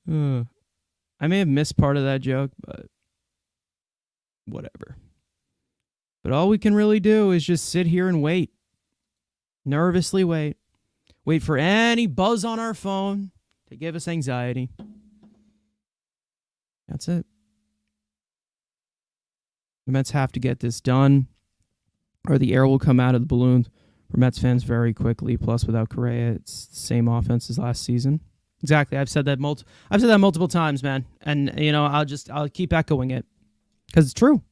I may have missed part of that joke, but whatever. But all we can really do is just sit here and wait. Nervously wait. Wait for any buzz on our phone to give us anxiety. That's it. The Mets have to get this done, or the air will come out of the balloon for Mets fans very quickly. Plus, without Correa, it's the same offense as last season. Exactly. I've said that multiple times, man. And I'll keep echoing it because it's true.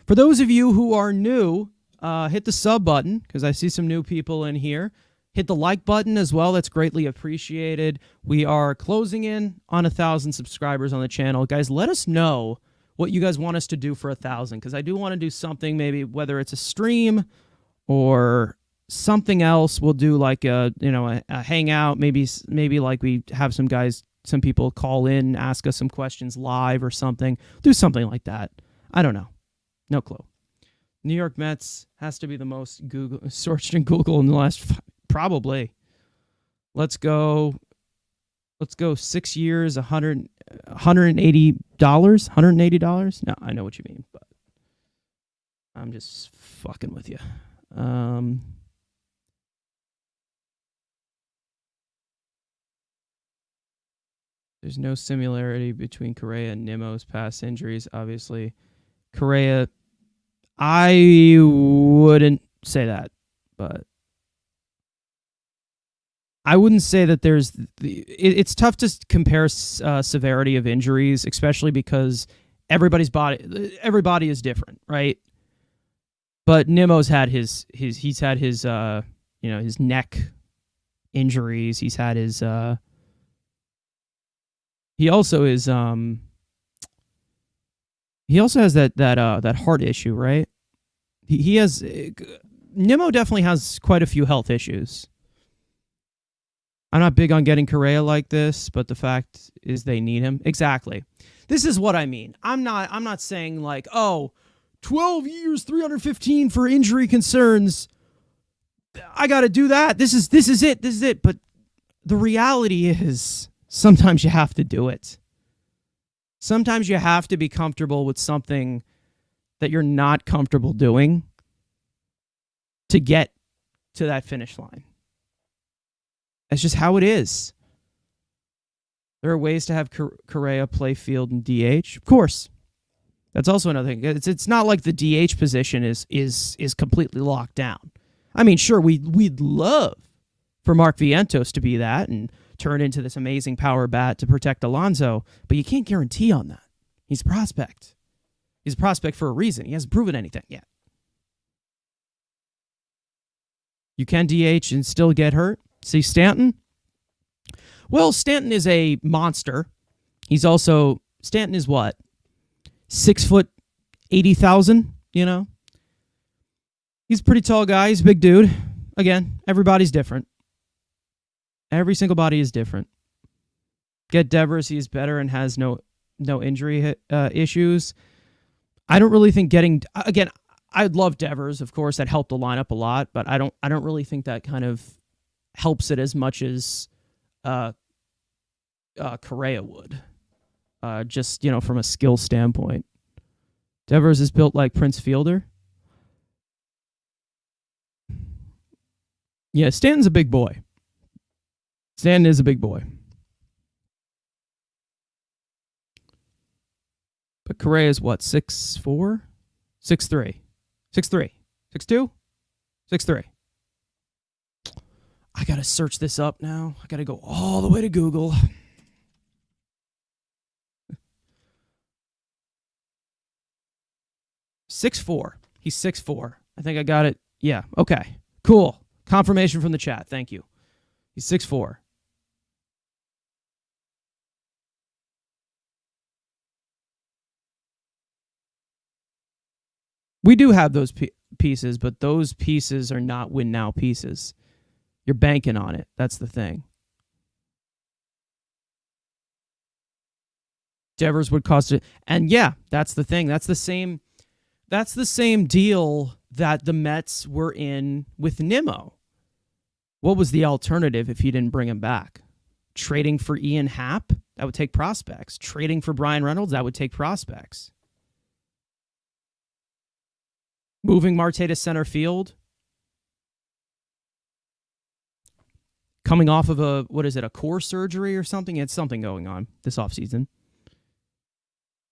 For those of you who are new, hit the sub button because I see some new people in here. Hit the like button as well. That's greatly appreciated. We are closing in on 1,000 subscribers on the channel. Guys, let us know what you guys want us to do for 1,000 because I do want to do something, maybe whether it's a stream or something else. We'll do like a hangout, maybe like we have some people call in, ask us some questions live or something. Do something like that. I don't know. No clue. New York Mets has to be the most searched in Google in the last probably. Let's go 6 years, $180. $180? No, I know what you mean, but I'm just fucking with you. There's no similarity between Correa and Nimmo's past injuries. Obviously, Correa, I wouldn't say that, but I wouldn't say that it's tough to compare severity of injuries, especially because everybody is different, right? But Nimmo's had his neck injuries. He's had his he also has that heart issue, right? He has Nimmo definitely has quite a few health issues. I'm not big on getting Correa like this, but the fact is they need him. Exactly. This is what I mean. I'm not saying like, oh, 12 years, 315 for injury concerns. I got to do that. This is it. But the reality is sometimes you have to do it. Sometimes you have to be comfortable with something that you're not comfortable doing to get to that finish line. That's just how it is. There are ways to have Correa play field and DH. Of course. That's also another thing. It's not like the DH position is completely locked down. I mean, sure, we'd love for Mark Vientos to be that and turn into this amazing power bat to protect Alonso, but you can't guarantee on that. He's a prospect. He's a prospect for a reason. He hasn't proven anything yet. You can DH and still get hurt. See Stanton? Well, Stanton is a monster. Stanton is what? 6 foot, 80,000, you know? He's a pretty tall guy. He's a big dude. Again, everybody's different. Every single body is different. Get Devers, he's better and has no injury issues. I don't really think again, I'd love Devers, of course, that helped the lineup a lot, but I don't really think that kind of helps it as much as Correa would. Just, from a skill standpoint. Devers is built like Prince Fielder. Yeah, Stanton's a big boy. Stanton is a big boy. But Correa is what, 6'4"? 6'3". 6'3". 6'2"? 6'3". I got to search this up now. I got to go all the way to Google. .6'4". He's 6'4". I think I got it. Yeah, okay. Cool. Confirmation from the chat. Thank you. He's 6'4". We do have those pieces, but those pieces are not win-now pieces. You're banking on it. That's the thing. Devers would cost it. And yeah, that's the thing. That's the same deal that the Mets were in with Nimmo. What was the alternative if you didn't bring him back? Trading for Ian Happ? That would take prospects. Trading for Brian Reynolds? That would take prospects. Moving Marte to center field? Coming off of a core surgery or something? It's something going on this offseason.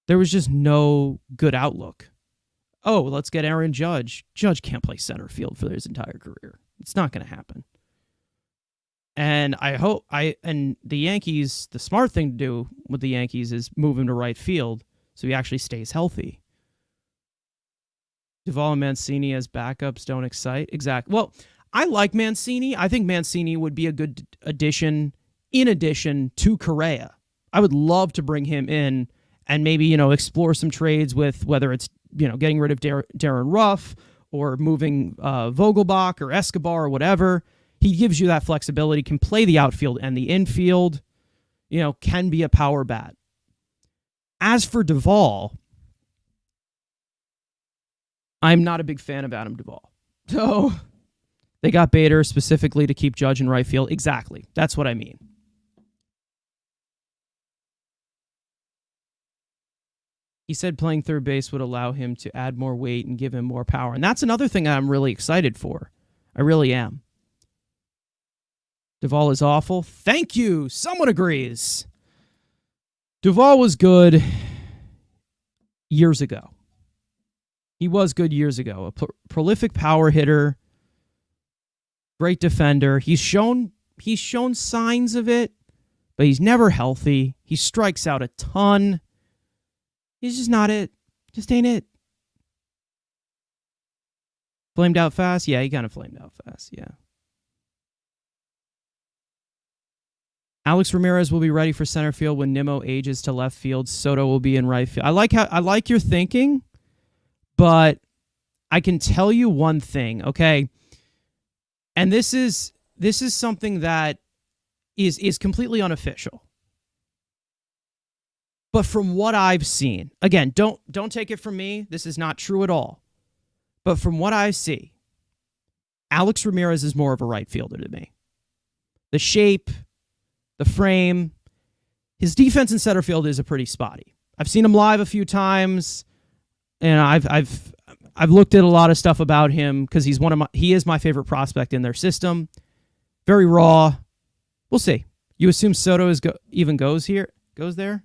There was just no good outlook. Oh, let's get Aaron Judge. Judge can't play center field for his entire career. It's not going to happen. And the Yankees, the smart thing to do with the Yankees is move him to right field so he actually stays healthy. Duvall and Mancini as backups don't excite. Exactly. Well, I like Mancini. I think Mancini would be a good addition in addition to Correa. I would love to bring him in and maybe, explore some trades with whether it's, getting rid of Darren Ruff or moving Vogelbach or Escobar or whatever. He gives you that flexibility, can play the outfield and the infield, can be a power bat. As for Duvall, I'm not a big fan of Adam Duvall. So they got Bader specifically to keep Judge in right field. Exactly. That's what I mean. He said playing third base would allow him to add more weight and give him more power. And that's another thing I'm really excited for. I really am. Duvall is awful. Thank you. Someone agrees. Duvall was good years ago. He was good years ago. A prolific power hitter. Great defender. He's shown signs of it, but he's never healthy. He strikes out a ton. He's just not it. Just ain't it. Flamed out fast? Yeah, he kind of flamed out fast, yeah. Alex Ramirez will be ready for center field when Nimmo ages to left field. Soto will be in right field. I like your thinking, but I can tell you one thing, okay? And this is something that is completely unofficial. But from what I've seen, again, don't take it from me. This is not true at all. But from what I see, Alex Ramirez is more of a right fielder to me. The shape, the frame, his defense in center field is a pretty spotty. I've seen him live a few times, and I've looked at a lot of stuff about him because he is my favorite prospect in their system. Very raw. We'll see. You assume Soto even goes there?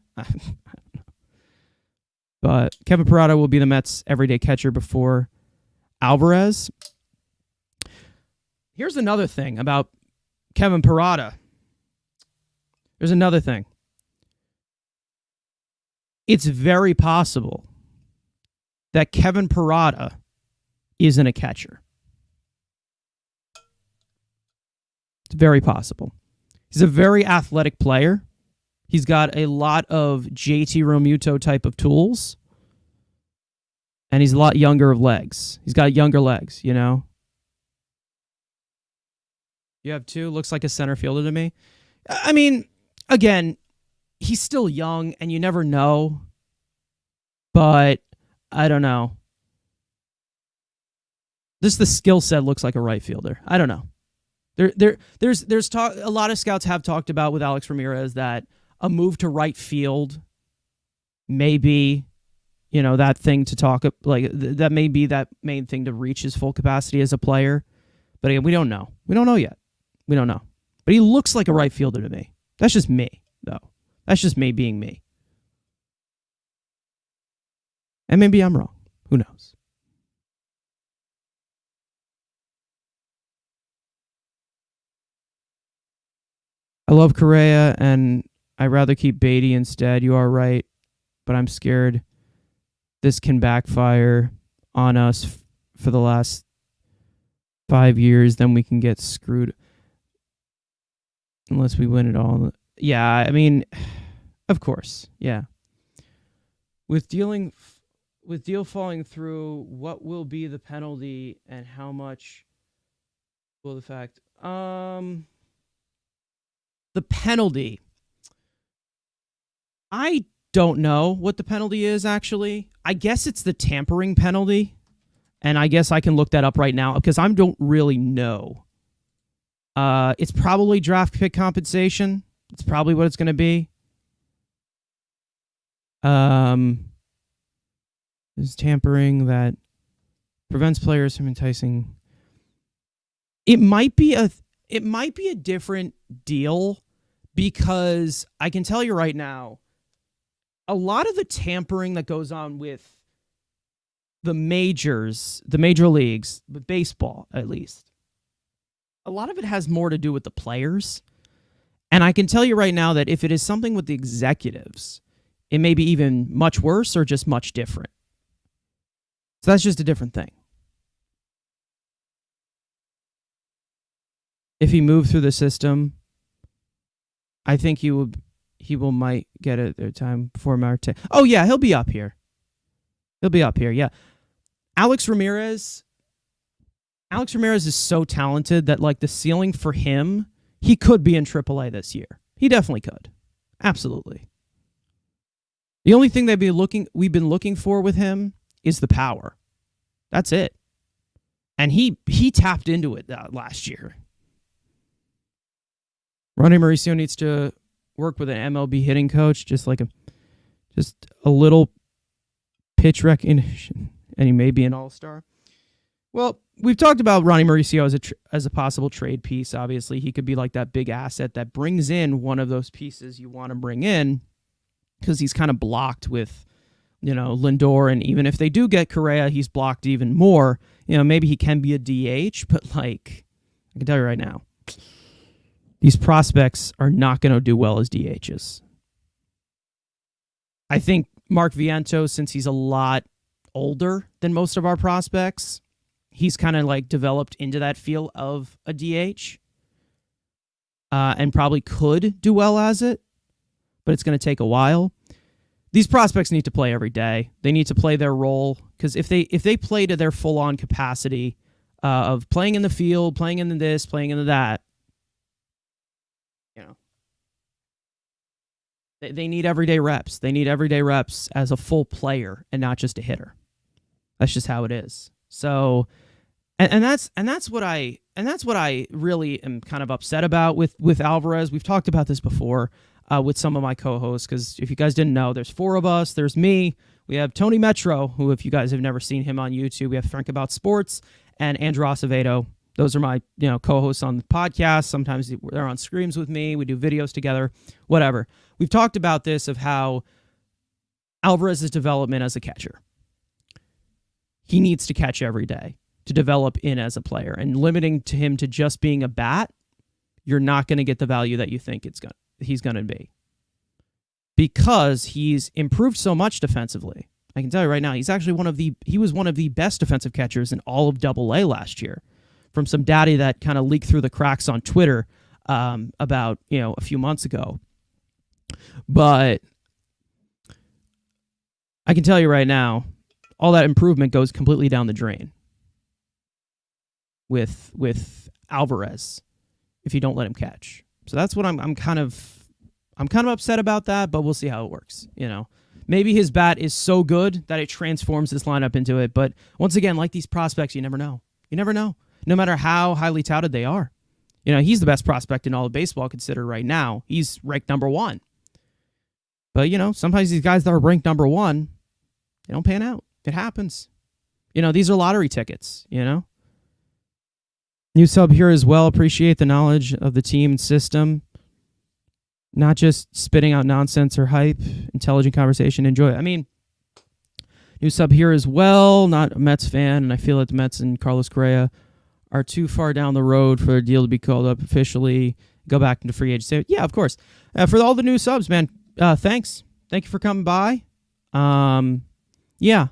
But Kevin Parada will be the Mets' everyday catcher before Alvarez. Here's another thing about Kevin Parada. There's another thing. It's very possible that Kevin Parada isn't a catcher. It's very possible. He's a very athletic player. He's got a lot of JT Realmuto type of tools. And he's a lot younger of legs. He's got younger legs, you know? You have two. Looks like a center fielder to me. I mean, again, he's still young, and you never know. But I don't know. The skill set looks like a right fielder. I don't know. There's talk. A lot of scouts have talked about with Alex Ramirez that a move to right field may be, you know, that thing to talk like that may be that main thing to reach his full capacity as a player. But again, we don't know. We don't know yet. We don't know. But he looks like a right fielder to me. That's just me, though. That's just me being me. And maybe I'm wrong. Who knows? I love Correa, and I'd rather keep Beatty instead. You are right, but I'm scared this can backfire on us for the last 5 years. Then we can get screwed unless we win it all. Yeah, I mean, of course, yeah. With deal falling through, what will be the penalty and how much will the fact? The penalty. I don't know what the penalty is, actually. I guess it's the tampering penalty. And I guess I can look that up right now because I don't really know. It's probably draft pick compensation. It's probably what it's going to be. There's tampering that prevents players from enticing. It might be a different deal because I can tell you right now, a lot of the tampering that goes on with the majors, the major leagues, but baseball at least, a lot of it has more to do with the players. And I can tell you right now that if it is something with the executives, it may be even much worse or just much different. So that's just a different thing. If he moved through the system, I think he will might get it their time before Marte. Oh yeah, he'll be up here. He'll be up here, yeah. Alex Ramirez is so talented that like the ceiling for him, he could be in AAA this year. He definitely could. Absolutely. The only thing we've been looking for with him is the power. That's it. And he tapped into it last year. Ronnie Mauricio needs to work with an MLB hitting coach, just a little pitch recognition, and he may be an all-star. Well, we've talked about Ronnie Mauricio as a possible trade piece. Obviously, he could be like that big asset that brings in one of those pieces you want to bring in because he's kind of blocked with, you know, Lindor, and even if they do get Correa, he's blocked even more. You know, maybe he can be a DH, but like I can tell you right now, these prospects are not going to do well as DHs. I think Mark Vientos, since he's a lot older than most of our prospects, he's kind of like developed into that feel of a DH and probably could do well as it, but it's going to take a while. These prospects need to play every day. They need to play their role because if they play to their full-on capacity, of playing in the field, playing in this, playing in that. You know, they need everyday reps. They need everyday reps as a full player and not just a hitter. That's just how it is. So, and that's what I really am kind of upset about with Alvarez. We've talked about this before with some of my co-hosts, because if you guys didn't know, there's 4 of us. There's me. We have Tony Metro, who, if you guys have never seen him on YouTube, we have Frank About Sports, and Andrew Acevedo. Those are my co-hosts on the podcast. Sometimes they're on streams with me. We do videos together, whatever. We've talked about this, of how Alvarez's development as a catcher. He needs to catch every day to develop in as a player, and limiting to him to just being a bat, you're not going to get the value that you think he's going to be, because he's improved so much defensively. I can tell you right now, he was one of the best defensive catchers in all of Double-A last year, from some data that kind of leaked through the cracks on Twitter about a few months ago. But I can tell you right now, all that improvement goes completely down the drain with Alvarez if you don't let him catch. So that's what I'm kind of upset about that, but we'll see how it works. Maybe his bat is so good that it transforms this lineup into it. But once again, like these prospects, you never know. You never know, no matter how highly touted they are. He's the best prospect in all of baseball considered right now. He's ranked number 1. But, sometimes these guys that are ranked number 1, they don't pan out. It happens. These are lottery tickets, New sub here as well. Appreciate the knowledge of the team and system. Not just spitting out nonsense or hype. Intelligent conversation. Enjoy it. New sub here as well. Not a Mets fan, and I feel that the Mets and Carlos Correa are too far down the road for a deal to be called up officially. Go back into free agency. Yeah, of course. For all the new subs, man, thanks. Thank you for coming by. Yeah.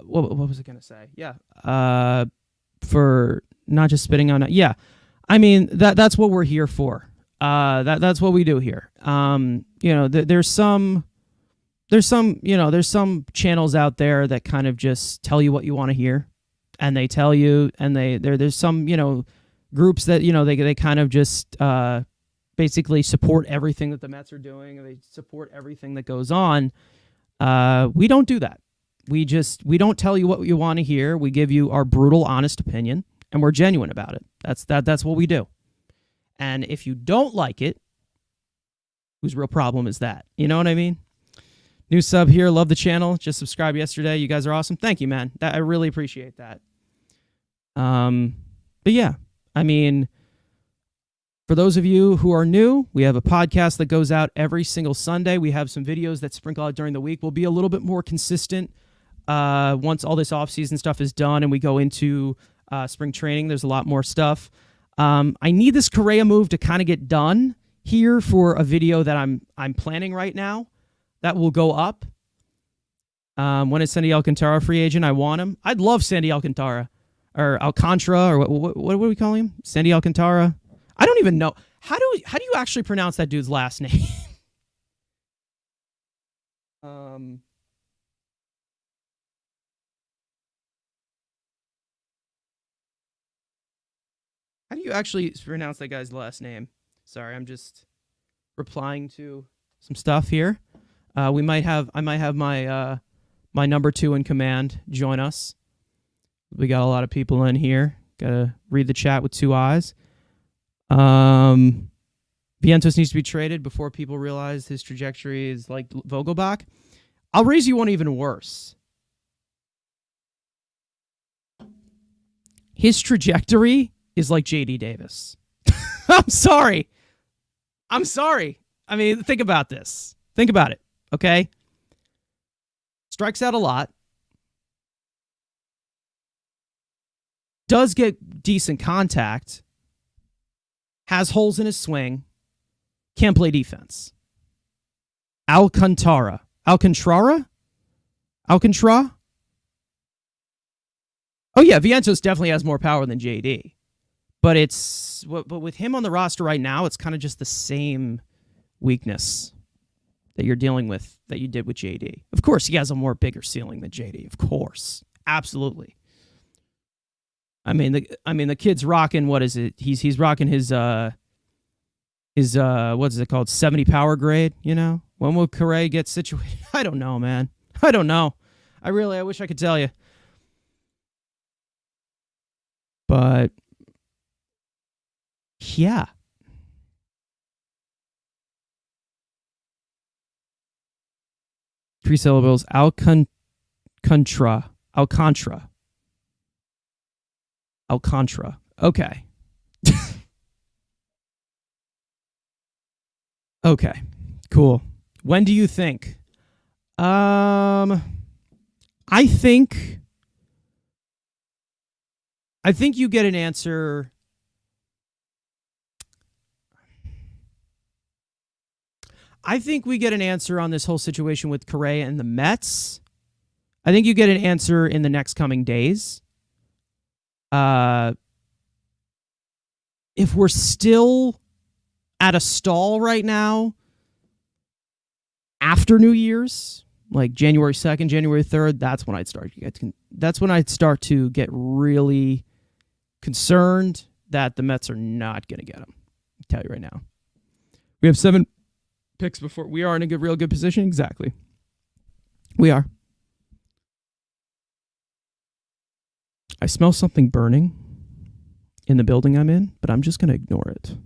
What was I going to say? Yeah. For not just spitting on it. Yeah. That's what we're here for. That's what we do here. There's some channels out there that kind of just tell you what you want to hear, and they tell you, and there's some, groups that, they kind of just, basically support everything that the Mets are doing, and they support everything that goes on. We don't do that. We don't tell you what you want to hear. We give you our brutal, honest opinion, and we're genuine about it. That's what we do. And if you don't like it, whose real problem is that? You know what I mean? New sub here. Love the channel. Just subscribed yesterday. You guys are awesome. Thank you, man. I really appreciate that. But yeah, for those of you who are new, we have a podcast that goes out every single Sunday. We have some videos that sprinkle out during the week. We'll be a little bit more consistent once all this offseason stuff is done and we go into spring training. There's a lot more stuff. I need this Correa move to kind of get done here for a video that I'm planning right now that will go up. When is Sandy Alcantara free agent? I want him. I'd love Sandy Alcantara or Alcantara, or what do we call him? Sandy Alcantara. I don't even know. How do you actually pronounce that dude's last name? How do you actually pronounce that guy's last name? Sorry, I'm just replying to some stuff here. I might have my my number 2 in command join us. We got a lot of people in here. Gotta read the chat with 2 eyes. Vientos needs to be traded before people realize his trajectory is like Vogelbach. I'll raise you one even worse. His trajectory is like JD Davis. I'm sorry. Think about this. Think about it, okay? Strikes out a lot. Does get decent contact. Has holes in his swing. Can't play defense. Alcantara. Oh yeah, Vientos definitely has more power than JD. But with him on the roster right now, it's kind of just the same weakness that you're dealing with that you did with JD. Of course, he has a more bigger ceiling than JD. Of course. Absolutely. I mean the kid's rocking. What is it? He's rocking his what's it called? 70 power grade. You know, when will Correa get situated? I don't know, man. I don't know. I wish I could tell you, but yeah. Three syllables. Alcantara. Okay. Okay. Cool. When do you think? I think you get an answer. I think we get an answer on this whole situation with Correa and the Mets. I think you get an answer in the next coming days. If we're still at a stall right now, after New Year's, like January 2nd, January 3rd, that's when I'd start to get really concerned that the Mets are not going to get him. I'll tell you right now. We have 7 picks before we are in a real good position. Exactly. We are. I smell something burning in the building I'm in, but I'm just going to ignore it.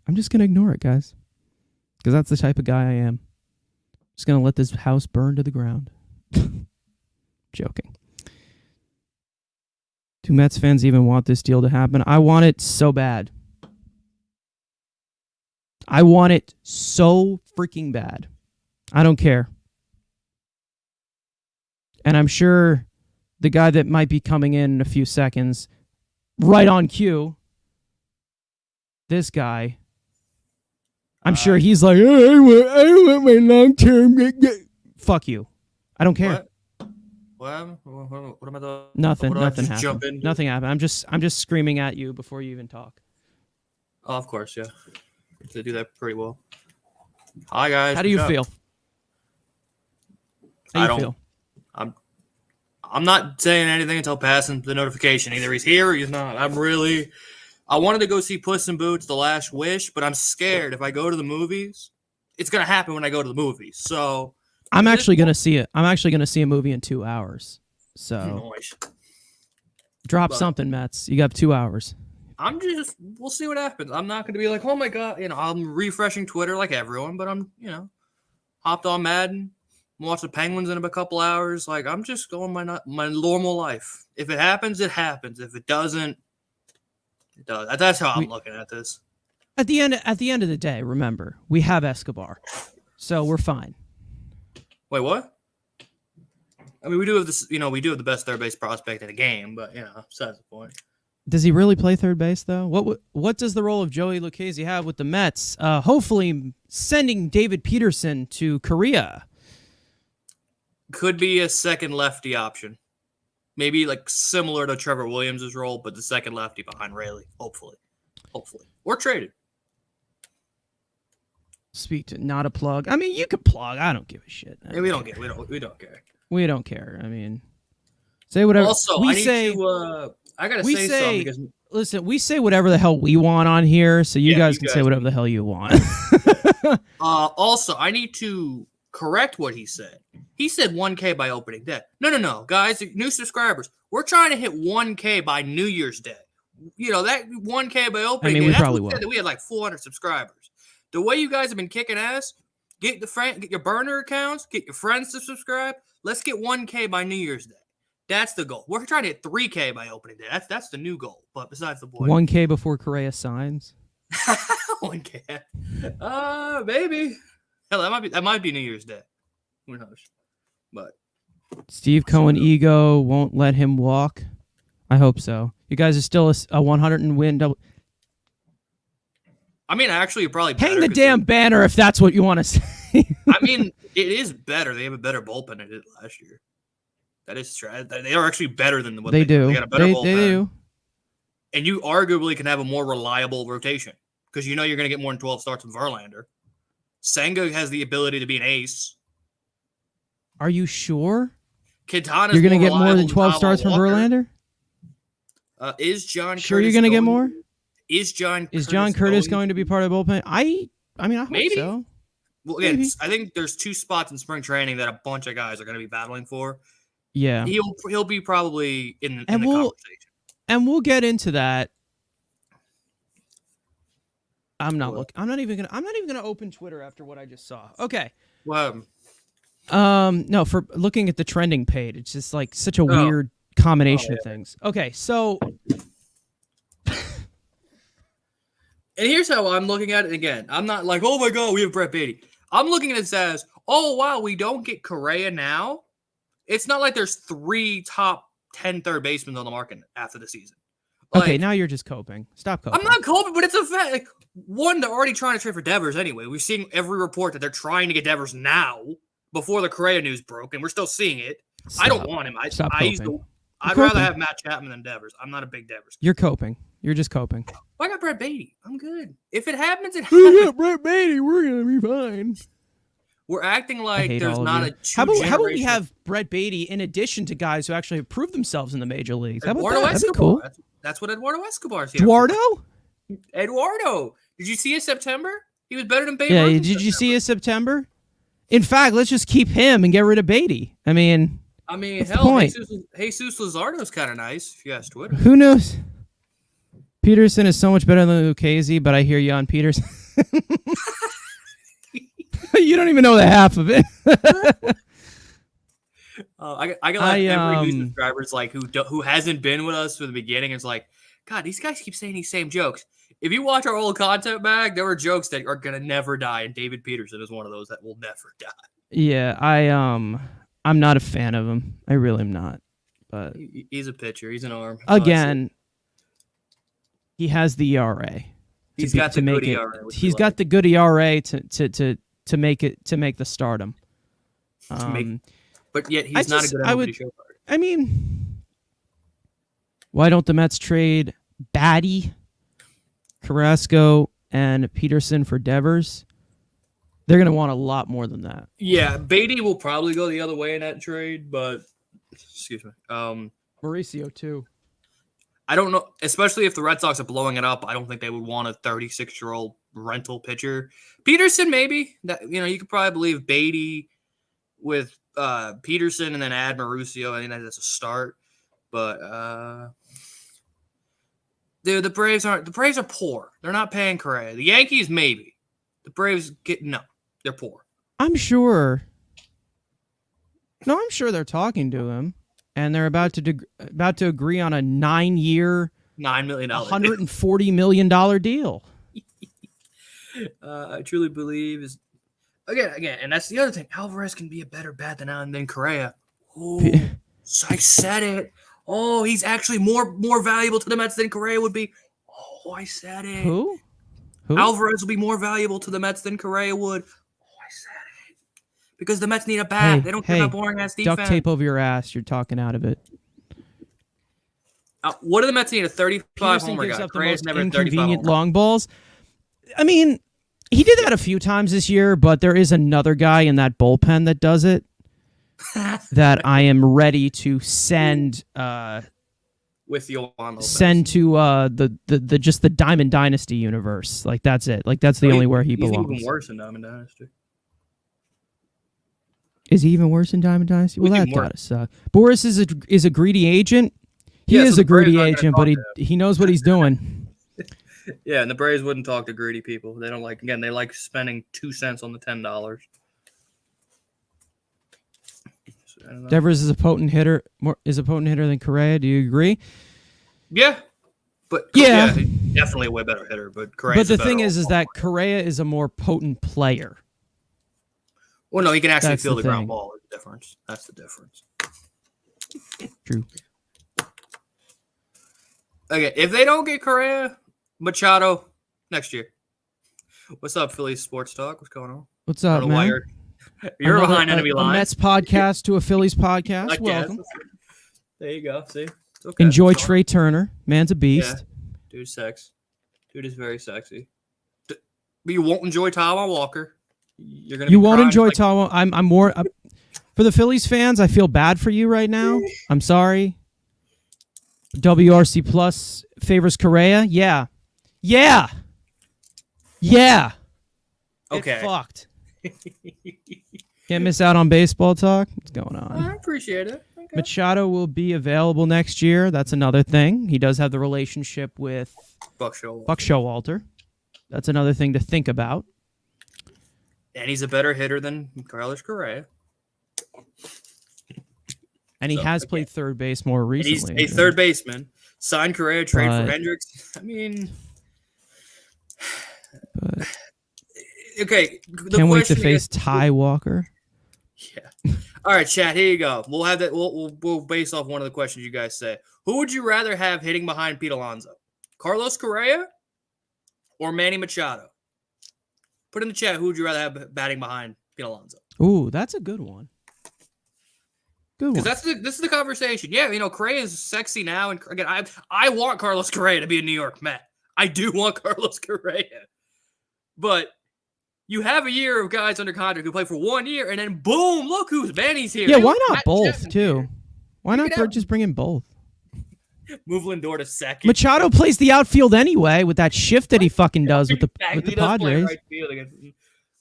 I'm just going to ignore it, guys. Because that's the type of guy I am. Just going to let this house burn to the ground. Joking. Do Mets fans even want this deal to happen? I want it so bad. I want it so freaking bad. I don't care. And I'm sure the guy that might be coming in a few seconds, right on cue, this guy, I'm sure he's like, oh, I want my long-term. Fuck you. I don't care. What am I doing? Nothing happened. Nothing happened. I'm just screaming at you before you even talk. Oh, of course, yeah. They do that pretty well. Hi, guys. How do you feel? How do you feel? I'm not saying anything until passing the notification. Either he's here or he's not. I wanted to go see Puss in Boots: The Last Wish, but I'm scared if I go to the movies, it's going to happen when I go to the movies. So I'm actually going to see it. I'm actually going to see a movie in 2 hours. So drop something, Mets. You got 2 hours. We'll see what happens. I'm not going to be like, oh my God, I'm refreshing Twitter like everyone, but I'm, hopped on Madden, watch the Penguins in a couple hours. Like, I'm just going my normal life. If it happens, it happens. If it doesn't, it does. That's how I'm looking at this. At the end of the day, remember, we have Escobar, so we're fine. Wait, what? I mean, we do have this. We do have the best third base prospect in the game, but besides the point. Does he really play third base, though? What does the role of Joey Lucchesi have with the Mets? Hopefully sending David Peterson to Korea. Could be a second lefty option. Maybe like similar to Trevor Williams' role, but the second lefty behind Rayleigh. Hopefully. Or traded. Speak to not a plug. I mean, you could plug. I don't give a shit. We don't care. We don't care. I mean, say whatever. Also, I gotta say something because listen, we say whatever the hell we want on here, so you guys can say whatever the hell you want. Also, I need to correct what he said. He said 1K by opening day. No, guys, new subscribers. We're trying to hit 1K by New Year's Day. That 1K by opening day. We probably will. We had like 400 subscribers. The way you guys have been kicking ass, get your burner accounts, get your friends to subscribe. Let's get 1K by New Year's Day. That's the goal. We're trying to hit 3K by opening day. That's the new goal. But besides the point, 1K before Correa signs. 1K. Maybe. Hell, that might be New Year's Day. Who knows? But Steve Cohen ego won't let him walk. I hope so. You guys are still a 100 and win double. I mean, actually, you're probably hang the damn banner if that's what you want to say. I mean, it is better. They have a better bullpen than they did last year. That is true. They are actually better than what they do. They got a better bullpen. They do. And you arguably can have a more reliable rotation because you're going to get more than 12 starts with Verlander. Senga has the ability to be an ace. Are you sure? Quintana's You're gonna get more reliable than 12 Taijuan starts from Walker. Verlander? Is John Sure, Curtis you're gonna get going- more? Is John Curtis going to be part of the bullpen? I mean, I hope Maybe. so. Well, again, Maybe. I think there's 2 spots in spring training that a bunch of guys are going to be battling for. Yeah. He'll be probably in the we'll, conversation. And we'll get into that. I'm not even gonna open Twitter after what I just saw. Okay. Well, no, for looking at the trending page, it's just like such a weird combination of things. Okay, so and here's how I'm looking at it. Again, I'm not like, oh my god, we have Brett Beatty. I'm looking at it as, oh wow, we don't get Correa now. It's not like there's 3 top 10 third basemen on the market after the season. Okay, now you're just coping. Stop coping. I'm not coping, but it's a fact. Like, one, they're already trying to trade for Devers anyway. We've seen every report that they're trying to get Devers now before the Correa news broke, and we're still seeing it. I don't want him. I'd rather have Matt Chapman than Devers. I'm not a big Devers guy. You're coping. You're just coping. I got Brett Beatty. I'm good. If it happens, it We happens. got Brett Beatty. We're gonna be fine. We're acting like there's not a how about we have Brett Beatty in addition to guys who actually have proved themselves in the major leagues? How about that? That'd be cool. That's what Eduardo Escobar's here. Eduardo. Did you see his September? He was better than Babe Ruth. Yeah, did you see his September? In fact, let's just keep him and get rid of Beatty. I mean, hell, Jesus Luzardo's kind of nice, if you ask Twitter. Who knows? Peterson is so much better than Lucchesi, but I hear you on Peterson. You don't even know the half of it. I got like every news subscriber's like who hasn't been with us from the beginning is like, God, these guys keep saying these same jokes. If you watch our old content back, there were jokes that are gonna never die, and David Peterson is one of those that will never die. Yeah, I'm not a fan of him. I really am not. But he's a pitcher. He's an arm. Again, he has the ERA. He's got the good ERA. He's got the good ERA to make the stardom. But yet he's not a good MLB show card. I mean, why don't the Mets trade Batty, Carrasco, and Peterson for Devers? They're going to want a lot more than that. Yeah, Beatty will probably go the other way in that trade, but excuse me. Mauricio too. I don't know, especially if the Red Sox are blowing it up. I don't think they would want a 36-year-old rental pitcher. Peterson, maybe. You could probably believe Beatty with Peterson and then add Mauricio. I think that's a start. But dude, the Braves are poor. They're not paying Correa. The Yankees, maybe. The Braves they're poor. I'm sure they're talking to him, and they're about to agree on a 9-year, $9 million, $140 million deal. I truly believe is again, and that's the other thing. Alvarez can be a better bat than Correa. Oh, I said it. Oh, he's actually more valuable to the Mets than Correa would be. Oh, I said it. Who? Alvarez will be more valuable to the Mets than Correa would. Oh, I said it. Because the Mets need a bat. They don't care about boring ass defense. Duct tape over your ass. You're talking out of it. What do the Mets need? A 35 Peterson homer gives guy. up the Correa's most never inconvenient long balls. I mean, he did that a few times this year, but there is another guy in that bullpen that does it. That I am ready to send with you on send to the just the Diamond Dynasty universe. Like that's it. Like that's the only where he belongs. He's even worse in Diamond Dynasty. Is he even worse in Diamond Dynasty? Well, that gotta suck. Boris is a greedy agent. He is a greedy agent, but he knows what he's doing. Yeah, and the Braves wouldn't talk to greedy people. They don't like. Again, they like spending 2 cents on the $10. Devers is a potent hitter. Is a potent hitter than Correa. Do you agree? Yeah, but definitely a way better hitter. But Correa. But the thing is that Correa is a more potent player. Well, no, he can actually feel the ground ball. Is the difference. That's the difference. True. Okay, if they don't get Correa, Machado next year. What's up, Phillies Sports Talk? What's going on? What's up, man? You're behind enemy line. A Mets podcast to a Phillies podcast. Welcome. There you go. See? It's okay. Enjoy Trey Turner. Man's a beast. Yeah. Dude's sex. Dude is very sexy. But you won't enjoy Taijuan Walker. You won't enjoy Taijuan. I'm more. For the Phillies fans, I feel bad for you right now. I'm sorry. WRC Plus favors Correa. Yeah. Yeah. Yeah. Okay. Get fucked. Can't miss out on baseball talk. What's going on? I appreciate it. Okay. Machado will be available next year. That's another thing. He does have the relationship with Buck Showalter. That's another thing to think about. And he's a better hitter than Carlos Correa. And he has played third base more recently. And he's a third baseman. Signed Correa, trade for Hendricks. I mean, okay. Can't wait to face Ty Walker. Yeah. All right, chat. Here you go. We'll have that. We'll base off one of the questions you guys say. Who would you rather have hitting behind Pete Alonso, Carlos Correa, or Manny Machado? Put in the chat. Who would you rather have batting behind Pete Alonso? Ooh, that's a good one. Good one. Because this is the conversation. Yeah, Correa is sexy now, and again, I want Carlos Correa to be a New York Met. I do want Carlos Correa, but you have a year of guys under contract who play for 1 year, and then boom, look who's Manny's here. Yeah, why not both too? Why not just bring in both? Move Lindor to second. Machado plays the outfield anyway with that shift that he fucking does with the Padres. Right field against,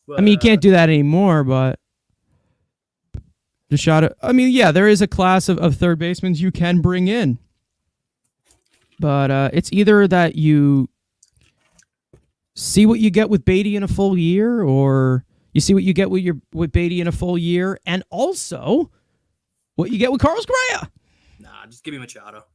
but, I mean, you can't do that anymore, but Machado. I mean, yeah, there is a class of third basemen you can bring in, but it's either that you see what you get with Beatty in a full year, or you see what you get with Beatty in a full year, and also what you get with Carlos Correa. Nah, just give me Machado.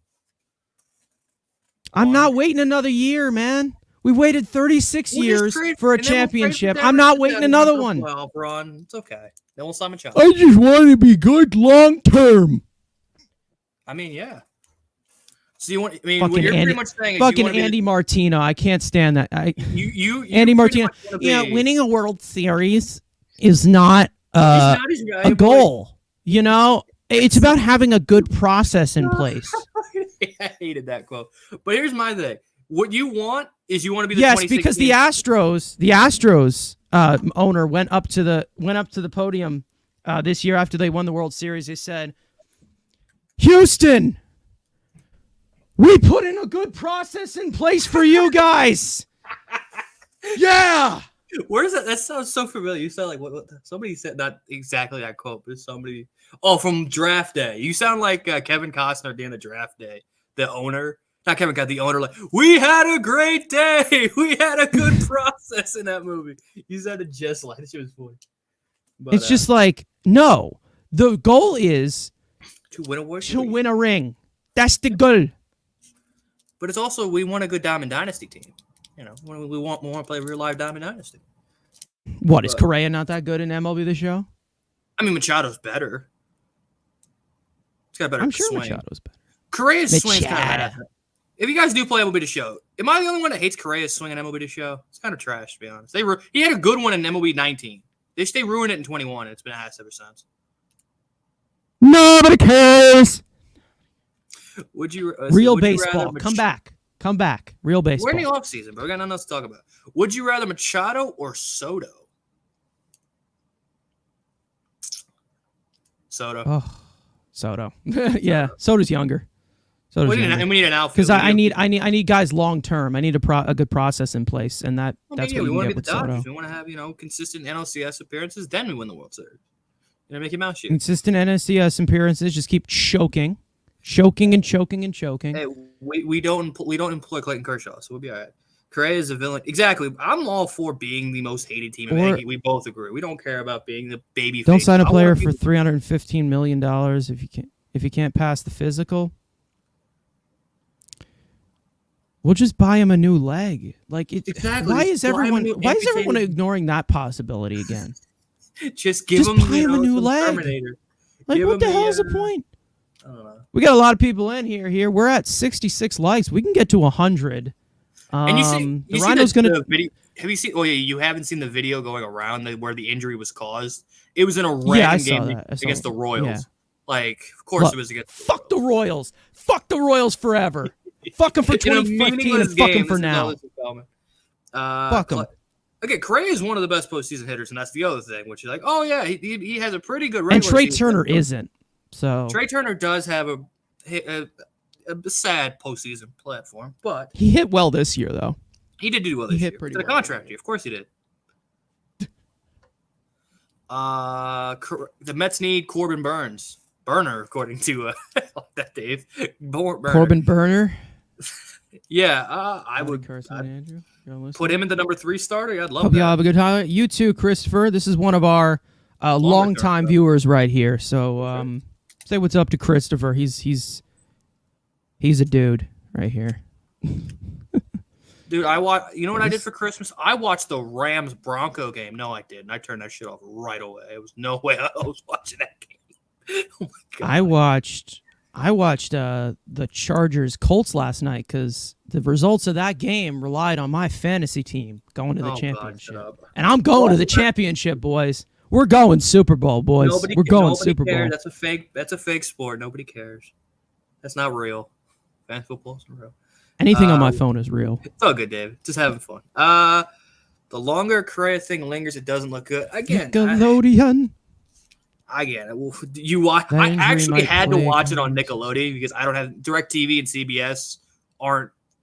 I'm not waiting another year, man. We waited 36 years for a championship. I'm not waiting another one. Well, Braun, it's okay. Then we'll sign Machado. I just want to be good long term. I mean, yeah. So you want? I mean, fucking what you're Andy, pretty much saying is fucking Andy Martino. I can't stand that. Andy Martino. Yeah, winning a World Series is not a goal. It's about having a good process in place. I hated that quote. But here's my thing. What you want is you want to be the yes, because the Astros owner went up to the podium this year after they won the World Series. They said, "Houston, we put in a good process in place for you guys." Yeah. Where is that? That sounds so familiar. You sound like what somebody said, not exactly that quote, but somebody. Oh, from Draft Day. You sound like Kevin Costner at the end of Draft Day. The owner, not Kevin Costner, the owner. Like, we had a great day. We had a good process in that movie. You sounded just like this. Shit was funny. But, it's just like, no. The goal is to win a World Series. To win a ring. That's the goal. But it's also we want a good Diamond Dynasty team. We want to play a real live Diamond Dynasty. What, is Correa not that good in MLB The Show? I mean, Machado's better. He's got a better I'm sure swing. Machado's better. Correa's swing is kind of bad. If you guys do play MLB The Show, am I the only one that hates Correa's swing in MLB The Show? It's kind of trash, to be honest. He had a good one in MLB 19. They ruined it in 21, and it's been ass ever since. Nobody cares. Would you baseball? Come back. Real baseball. We're in the offseason, but we got nothing else to talk about. Would you rather Machado or Soto? Soto. Oh, Soto. Yeah, Soto's younger. And we need an outfield. Because I need guys long term. I need a good process in place, and that's what you get with Soto. We want to have consistent NLCS appearances. Then we win the World Series. Make your mouth shoot. Consistent NLCS appearances. Just keep choking. And choking. Hey, we don't employ Clayton Kershaw, so we'll be all right. Correa is a villain. Exactly. I'm all for being the most hated team in Yankee. We both agree. We don't care about being the baby. Don't sign a player for $315 million if you can't pass the physical. We'll just buy him a new leg. Exactly. Why is everyone ignoring that possibility again? Just buy him a new leg. Terminator. What the hell is the point? I don't know. We got a lot of people in here. We're at 66 likes. We can get to 100. And you Rhino's going to. Have you seen? Oh yeah, you haven't seen the video going around where the injury was caused. It was in a random game against the Royals. Yeah. Of course it was against. Fuck the Royals. Fuck the Royals forever. Fuck them for 2015 and fuck them for now. Fuck them. again, Correa is one of the best postseason hitters, and that's the other thing, which is like, oh yeah, he has a pretty good regular And Trey season. Turner isn't. So Trey Turner does have a sad postseason platform, but he hit well this year, though. he did do well He this hit year. pretty To the well. contract year, of course he did. The Mets need Corbin Burner, according to that Dave. Burner. Corbin Burner. Yeah, I would Andrew. put him in the number 3 starter. I'd love Hope that. y'all have a good time. You too, Christopher. This is one of our long-time viewers right here. So say what's up to Christopher. He's a dude right here. Dude, you know what I did for Christmas? I watched the Rams Bronco game. No, I didn't. I turned that shit off right away. It was no way I was watching that game. Oh my God. I watched the Chargers Colts last night because the results of that game relied on my fantasy team going to the championship. God, and I'm going to the championship, boys. We're going Super Bowl, boys. We're going Super Bowl. That's a fake sport. Nobody cares. That's not real. Fan football isn't real. Anything on my phone is real. It's all good, David. Just having fun. The longer Correa thing lingers, it doesn't look good. Again, Nickelodeon. I get it. Well, I actually had to watch it on Nickelodeon because I don't have DirecTV and CBS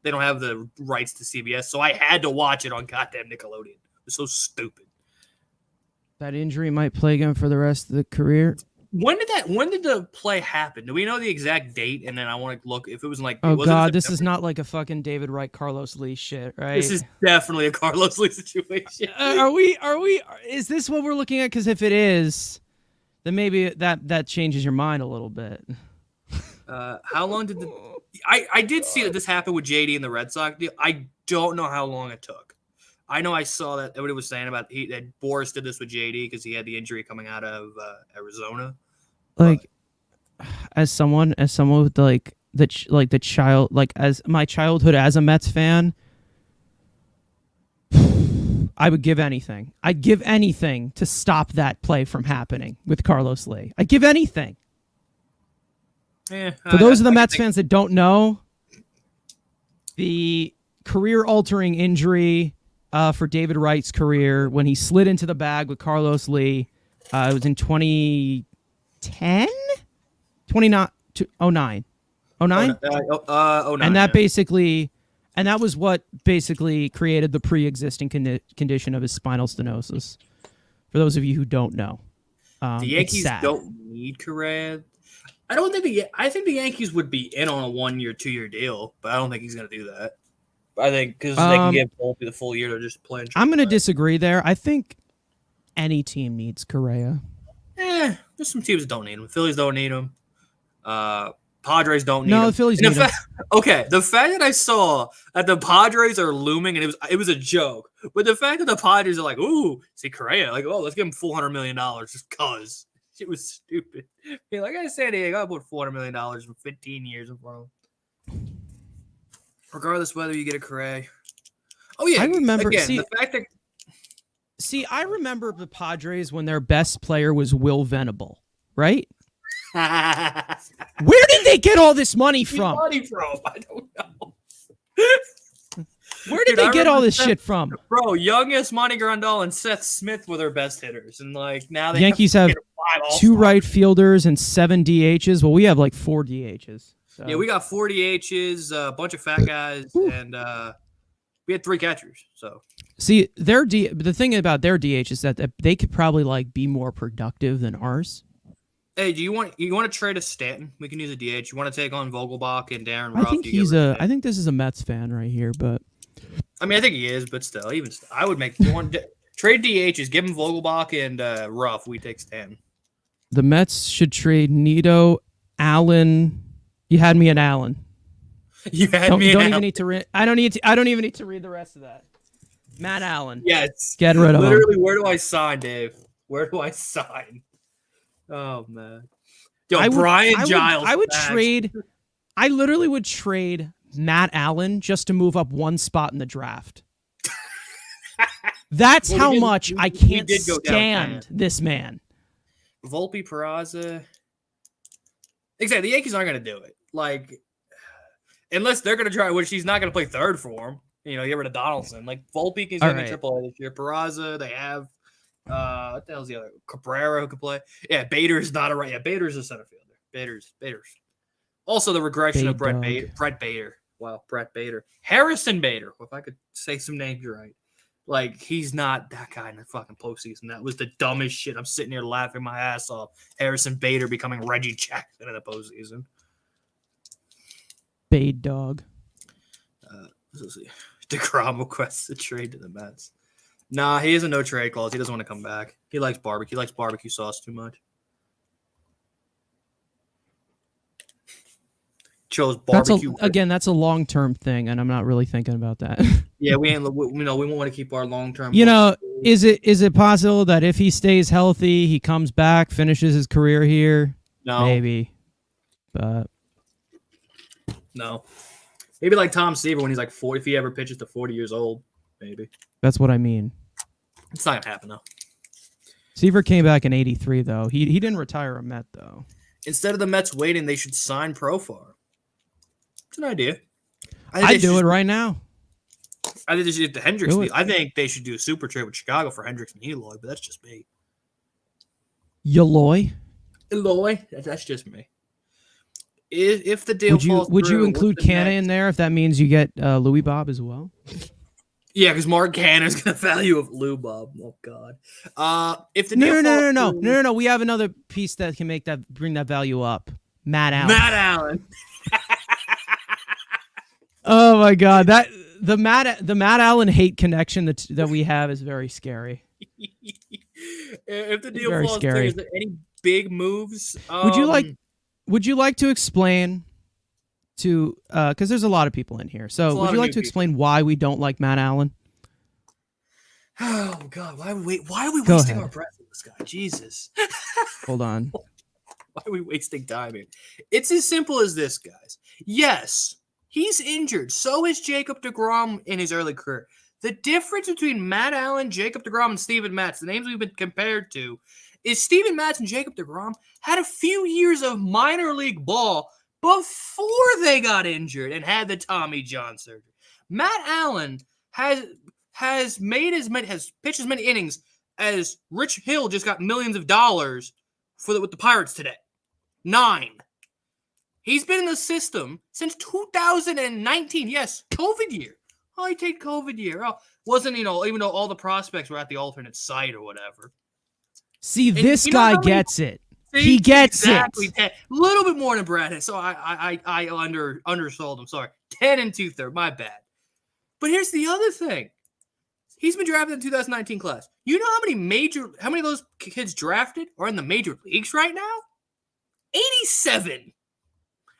they don't have the rights to CBS, so I had to watch it on goddamn Nickelodeon. It was so stupid. That injury might plague him for the rest of the career. When did the play happen? Do we know the exact date? And then I want to look if it was like. Oh God, this is not like a fucking David Wright, Carlos Lee shit, right? This is definitely a Carlos Lee situation. Are we? Is this what we're looking at? Because if it is, then maybe that changes your mind a little bit. How long did I did see that this happened with JD and the Red Sox deal. I don't know how long it took. I know I saw that what it was saying about that Boris did this with JD because he had the injury coming out of Arizona. Like, as someone with the child, like as my childhood as a Mets fan, I would give anything. I'd give anything to stop that play from happening with Carlos Lee. I'd give anything. For those of the Mets fans that don't know, the career-altering injury for David Wright's career when he slid into the bag with Carlos Lee, it was in 2010? 09? 09? 09? And that was what basically created the pre-existing condition of his spinal stenosis. For those of you who don't know. The Yankees don't need Correa. I think the Yankees would be in on a 1-year, 2-year deal, but I don't think he's going to do that. I think because they can give Volpe the full year, they're just playing. I'm going to disagree there. I think any team needs Correa. There's some teams that don't need him. Phillies don't need him. Padres don't need him. No, the Phillies need him. Okay, the fact that I saw that the Padres are looming, and it was a joke, but the fact that the Padres are like, ooh, see Correa, like, oh, let's give him $400 million just cause. It was stupid. Like I said, I got to put $400 million for 15 years in front of him. Regardless whether you get a Correa. Oh, yeah. I remember. Again, the fact that. I remember the Padres when their best player was Will Venable, right? Where did they get all this money from? I don't know. Where did they get all this shit from? Bro, youngest Monty Grandal and Seth Smith were their best hitters. And like now the Yankees have 2 right fielders and 7 DHs. Well, we have like 4 DHs. So. Yeah, we got 4 DHs, a bunch of fat guys, and we had 3 catchers. So see, the thing about their DH is that they could probably like be more productive than ours. Hey, do you want to trade a Stanton? We can use a DH. You want to take on Vogelbach and Darren Ruff? I think this is a Mets fan right here, but I mean, I think he is, but still, I would make trade DHs. Give him Vogelbach and Ruff. We take Stanton. The Mets should trade Nido, Allen. You had me at Allen. You had me. Don't even need to read. I don't even need to read the rest of that. Matt Allen. Yes. Get rid of him. Literally, where do I sign, Dave? Where do I sign? Oh man. Yo, Brian Giles. I literally would trade Matt Allen just to move up 1 spot in the draft. That's how much I can't stand this man. Volpe, Peraza. Exactly. The Yankees aren't going to do it. Like, unless they're going to try, which he's not going to play third for him. Get rid of Donaldson. Like Volpe is All in right. AAA this year. Peraza, they have what the hell's the other? Cabrera who could play. Yeah, Bader's not a right. Yeah, Bader's a center fielder. Bader's. Also the regression of Brett Bader. Wow, Brett Bader. Harrison Bader. If I could say some names right. Like, he's not that guy in the fucking postseason. That was the dumbest shit. I'm sitting here laughing my ass off. Harrison Bader becoming Reggie Jackson in the postseason. Bade dog. Let's see. DeGrom requests a trade to the Mets. Nah, he has a no trade clause. He doesn't want to come back. He likes barbecue. He likes barbecue sauce too much. Chose barbecue. That's a long-term thing, and I'm not really thinking about that. Yeah, we won't want to keep our long-term. Is it possible that if he stays healthy, he comes back, finishes his career here? No, maybe, but no. Maybe like Tom Seaver when he's like 40. If he ever pitches to 40 years old, maybe. That's what I mean. It's not gonna happen though. Seaver came back in '83 though. He didn't retire a Met though. Instead of the Mets waiting, they should sign Profar. It's an idea. I'd do it right now. I think they should do the Hendricks deal. I think they should do a super trade with Chicago for Hendricks and Eloy, but that's just me. Eloy? That's just me. If the deal falls would through, you include Canna in there if that means you get Louis Bob as well? Yeah, because Mark Canna's going to value of Lou Bob. Oh God. If the deal no. We have another piece that can bring that value up. Matt Allen. Oh my God, the Matt Allen hate connection that we have is very scary. If the deal falls through, is there any big moves? Would you like to explain to because there's a lot of people in here. So would you like to explain why we don't like Matt Allen? Oh God, why are we wasting our breath with this guy? Jesus. Hold on. Why are we wasting time here? It's as simple as this, guys. Yes, he's injured. So is Jacob deGrom in his early career. The difference between Matt Allen, Jacob deGrom, and Steven Matz, the names we've been compared to, is Steven Matz and Jacob deGrom had a few years of minor league ball before they got injured and had the Tommy John surgery. Matt Allen has pitched as many innings as Rich Hill just got millions of dollars with the Pirates today. 9. He's been in the system since 2019. Yes, COVID year. I take COVID year. Oh, wasn't, even though all the prospects were at the alternate site or whatever. See, this guy gets it. He gets exactly it. A little bit more than Brad. So I undersold him. Sorry. 10 2/3. My bad. But here's the other thing. He's been drafted in the 2019 class. You know how many of those kids drafted are in the major leagues right now? 87.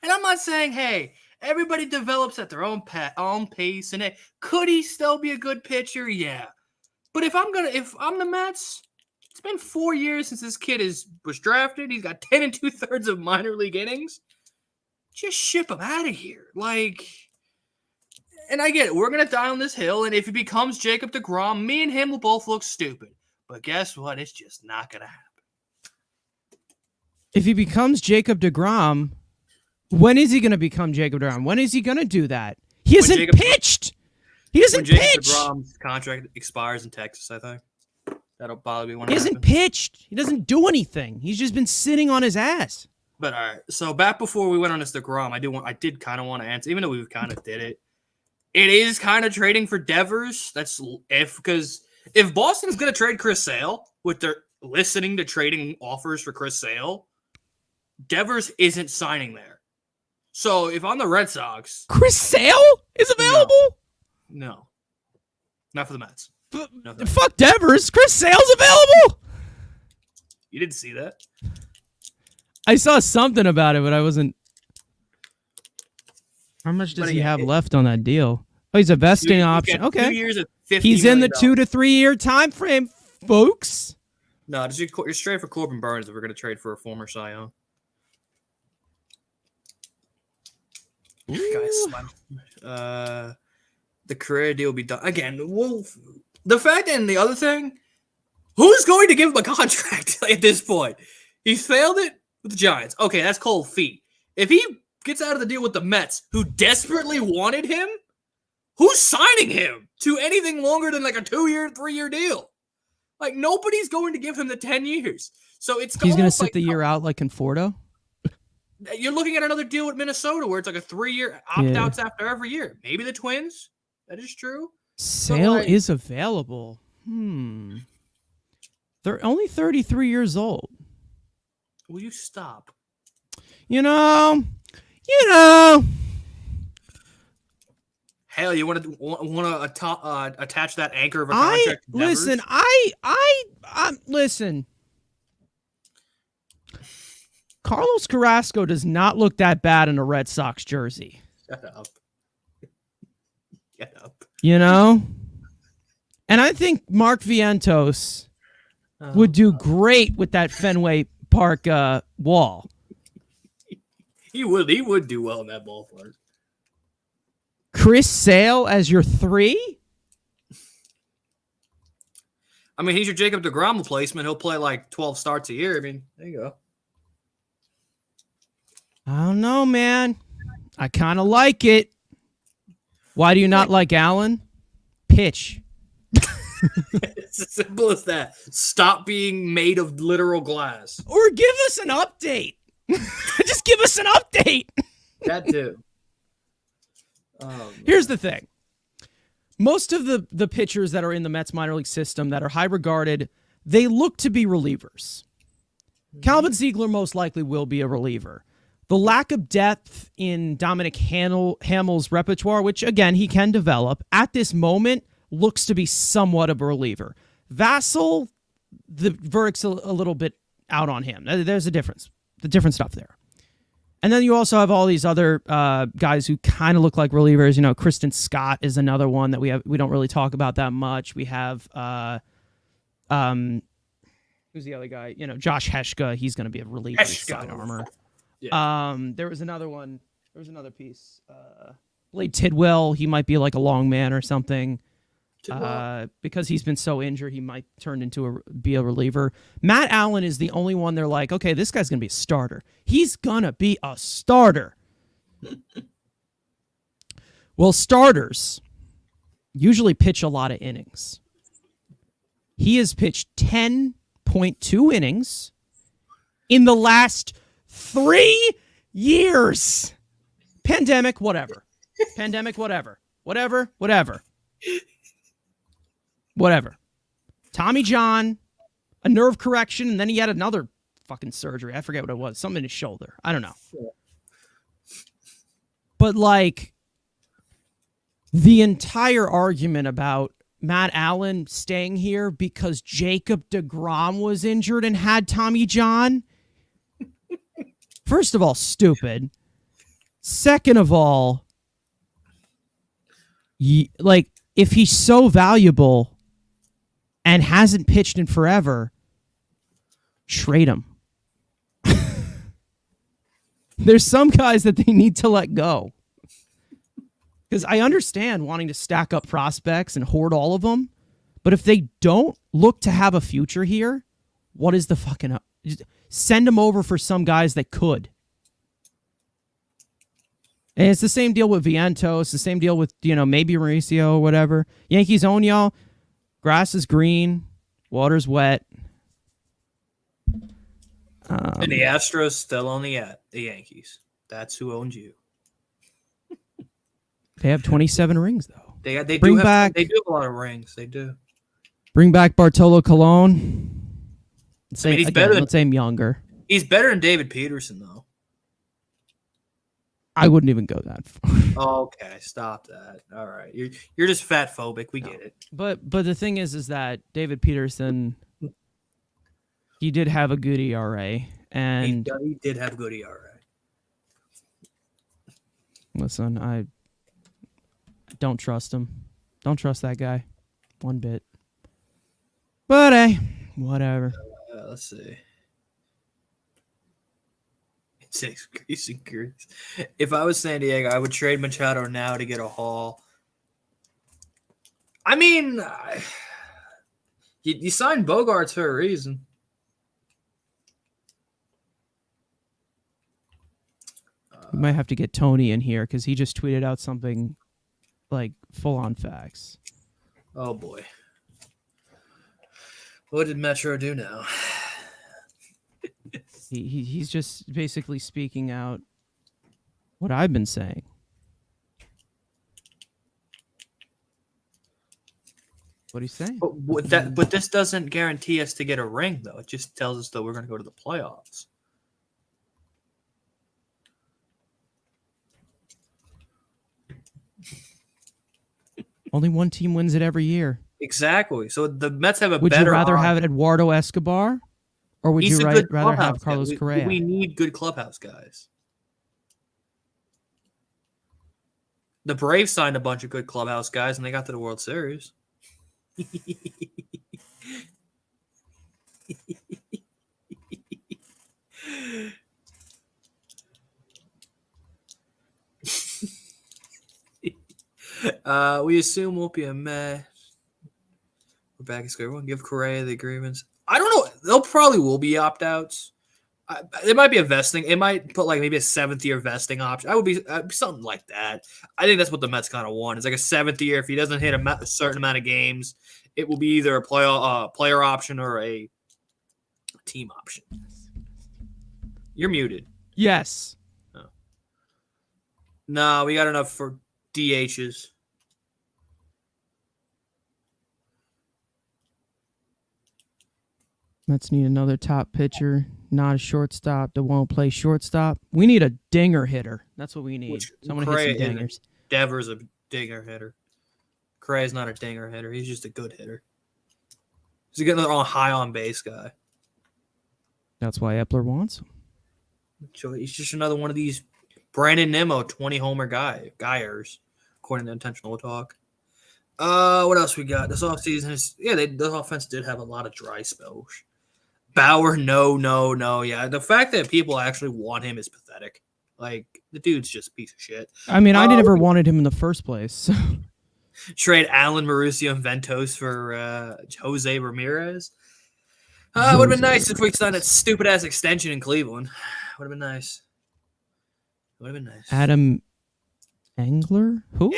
And I'm not saying, hey, everybody develops at their own pace. And could he still be a good pitcher? Yeah. But if I'm the Mets, it's been 4 years since this kid was drafted. He's got 10 2/3 of minor league innings. Just ship him out of here. And I get it. We're going to die on this hill. And if he becomes Jacob deGrom, me and him will both look stupid. But guess what? It's just not going to happen. If he becomes Jacob deGrom, when is he going to become Jacob deGrom? When is he going to do that? He hasn't pitched. He doesn't pitch. Jacob deGrom's contract expires in Texas, I think. That'll probably be one. He hasn't pitched. He doesn't do anything. He's just been sitting on his ass. But all right. So back before we went on this deGrom, I did kind of want to answer, even though we kind of did it. It is kind of trading for Devers. Because if Boston's going to trade Chris Sale, with their listening to trading offers for Chris Sale, Devers isn't signing there. So if I'm the Red Sox, Chris Sale is available? No. Not for the Mets. Fuck Devers. Chris Sale's available. You didn't see that? I saw something about it, but I wasn't. How much does he have left on that deal? Oh, he's a vesting option. Okay. 2 years at $50 he's in the million. 2 to 3 year time frame, folks. No, you're straight for Corbin Burns if we're going to trade for a former Cy Young. Guys, the Correa deal will be done again. The fact and the other thing, who's going to give him a contract at this point? He's failed it with the Giants. Okay, that's cold feet. If he gets out of the deal with the Mets, who desperately wanted him, Who's signing him to anything longer than like a 2-year, 3-year deal? Like, nobody's going to give him the 10 years. So it's He's going to sit like the year out like Conforto? you're looking at another deal with Minnesota where it's like a 3-year opt-outs after every year. Maybe the Twins. That is true. Sale is available. They're only 33 years old. Will you stop? You know. Hell, you want to attach that anchor of a contract? Listen. Listen. Carlos Carrasco does not look that bad in a Red Sox jersey. Shut up. Get up. You know? And I think Mark Vientos would do great with that Fenway Park wall. He would do well in that ballpark. Chris Sale as your 3? I mean, he's your Jacob deGrom replacement. He'll play like 12 starts a year. I mean, there you go. I don't know, man. I kind of like it. Why do you not like Allen? Pitch. It's as simple as that. Stop being made of literal glass. Or give us an update. Just give us an update. That too. Here's the thing. Most of the pitchers that are in the Mets minor league system that are high regarded, they look to be relievers. Calvin Ziegler most likely will be a reliever. The lack of depth in Dominic Hamill's repertoire, which, again, he can develop, at this moment looks to be somewhat of a reliever. Vassell, the verdict's a little bit out on him. There's a difference. The different stuff there. And then you also have all these other guys who kind of look like relievers. You know, Kristen Scott is another one that we don't really talk about that much. We have who's the other guy? You know, Josh Heshka. He's going to be a reliever side armor. Yeah. There was another one. There was another piece. Blade Tidwell. He might be like a long man or something. Because he's been so injured, he might turn into be a reliever. Matt Allen is the only one they're like, okay, this guy's going to be a starter. He's going to be a starter. Well, starters usually pitch a lot of innings. He has pitched 10.2 innings in the last 3 years. Pandemic, whatever. Whatever. Tommy John, a nerve correction, and then he had another fucking surgery. I forget what it was. Something in his shoulder. I don't know. But, like, the entire argument about Matt Allen staying here because Jacob deGrom was injured and had Tommy John, first of all, stupid. Second of all, like, if he's so valuable and hasn't pitched in forever, trade him. There's some guys that they need to let go. Because I understand wanting to stack up prospects and hoard all of them, but if they don't look to have a future here, what is the fucking... Send them over for some guys that could. And it's the same deal with Vientos, the same deal with, maybe Mauricio or whatever. Yankees own y'all. Grass is green, water's wet. And the Astros still own the Yankees. That's who owns you. They have 27 rings, though. They do have a lot of rings. They do. Bring back Bartolo Colon. He's better than, let's say him younger. He's better than David Peterson, though. I wouldn't even go that far. Okay, stop that. All right, you're just fat phobic. We get it. But the thing is that David Peterson, he did have a good ERA, and he did have good ERA. Listen, I don't trust him. Don't trust that guy, one bit. But hey, whatever. Let's see. If I was San Diego, I would trade Machado now to get a haul. I mean, you signed Bogarts for a reason. We might have to get Tony in here because he just tweeted out something like full on facts. Oh boy. What did Metro do now? He's just basically speaking out what I've been saying. What he's saying. But this doesn't guarantee us to get a ring, though. It just tells us that we're going to go to the playoffs. Only one team wins it every year. Exactly. So the Mets have a would better. Would you rather have Eduardo Escobar, or would you rather have Carlos Correa? We need good clubhouse guys. The Braves signed a bunch of good clubhouse guys, and they got to the World Series. We assume won't be a mess. We're back at square one. Give Correa the agreements. I don't know. They'll probably will be opt-outs. It might be a vesting. It might put like maybe a 7th-year vesting option. I would be something like that. I think that's what the Mets kind of want. It's like a 7th year. If he doesn't hit a certain amount of games, it will be either a player option or a team option. You're muted. Yes. Oh. No, we got enough for DHs. Mets need another top pitcher, not a shortstop that won't play shortstop. We need a dinger hitter. That's what we need. Someone to hit some dingers. Devers a dinger hitter. Correa's not a dinger hitter. He's just a good hitter. He's getting another high on base guy. That's why Epler wants him. So he's just another one of these Brandon Nimmo 20 homer guyers, according to Intentional Talk. What else we got? This offseason is the offense did have a lot of dry spells. Bauer, no. Yeah, the fact that people actually want him is pathetic. Like, the dude's just a piece of shit. I mean, I never wanted him in the first place. Trade Alan Mauricio and Ventos for Jose Ramirez. Would have been nice if we signed that stupid-ass extension in Cleveland. Would have been nice. Adam Engler? Who?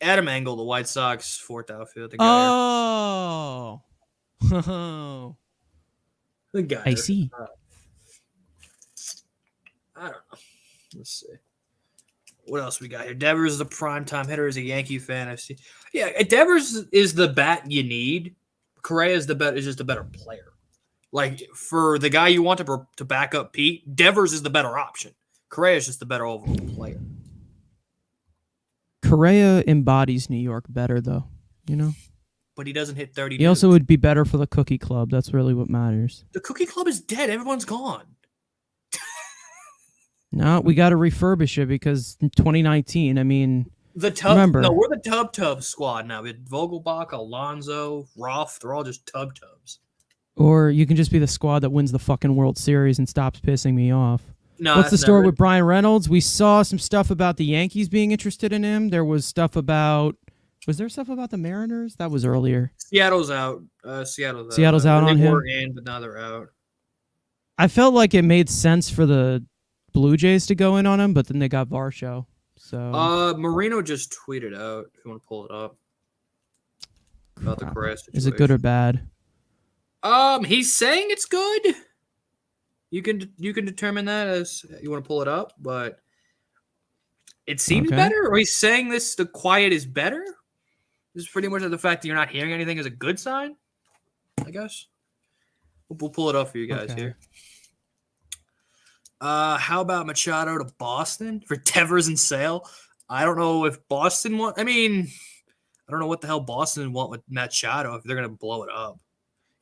Adam Engel, the White Sox fourth outfield. Oh. The guy. I see. I don't know. Let's see. What else we got here? Devers is a primetime hitter. As a Yankee fan, I see. Yeah, Devers is the bat you need. Correa is just a better player. Like, for the guy you want to back up Pete, Devers is the better option. Correa is just the better overall player. Correa embodies New York better, though. You know? But he doesn't hit 30. He also would be better for the Cookie Club. That's really what matters. The Cookie Club is dead. Everyone's gone. No, we got to refurbish it because in 2019, I mean, remember. No, we're the Tub squad now. We had Vogelbach, Alonso, Roth. They're all just Tubs. Or you can just be the squad that wins the fucking World Series and stops pissing me off. No, what's the story with Brian Reynolds? We saw some stuff about the Yankees being interested in him. There was stuff about... Was there stuff about the Mariners? That was earlier. Seattle's out. Seattle's out on him. They were in, but now they're out. I felt like it made sense for the Blue Jays to go in on him, but then they got Varsho. So Marino just tweeted out, if you want to pull it up, about the Correa situation. Is it good or bad? He's saying it's good. You can determine that as you want to pull it up, but it seems better. Or he's saying the quiet is better. This is pretty much the fact that you're not hearing anything is a good sign, I guess. We'll pull it up for you guys here. How about Machado to Boston for Devers and Sale? I don't know if Boston want. I mean, I don't know what the hell Boston want with Machado if they're gonna blow it up.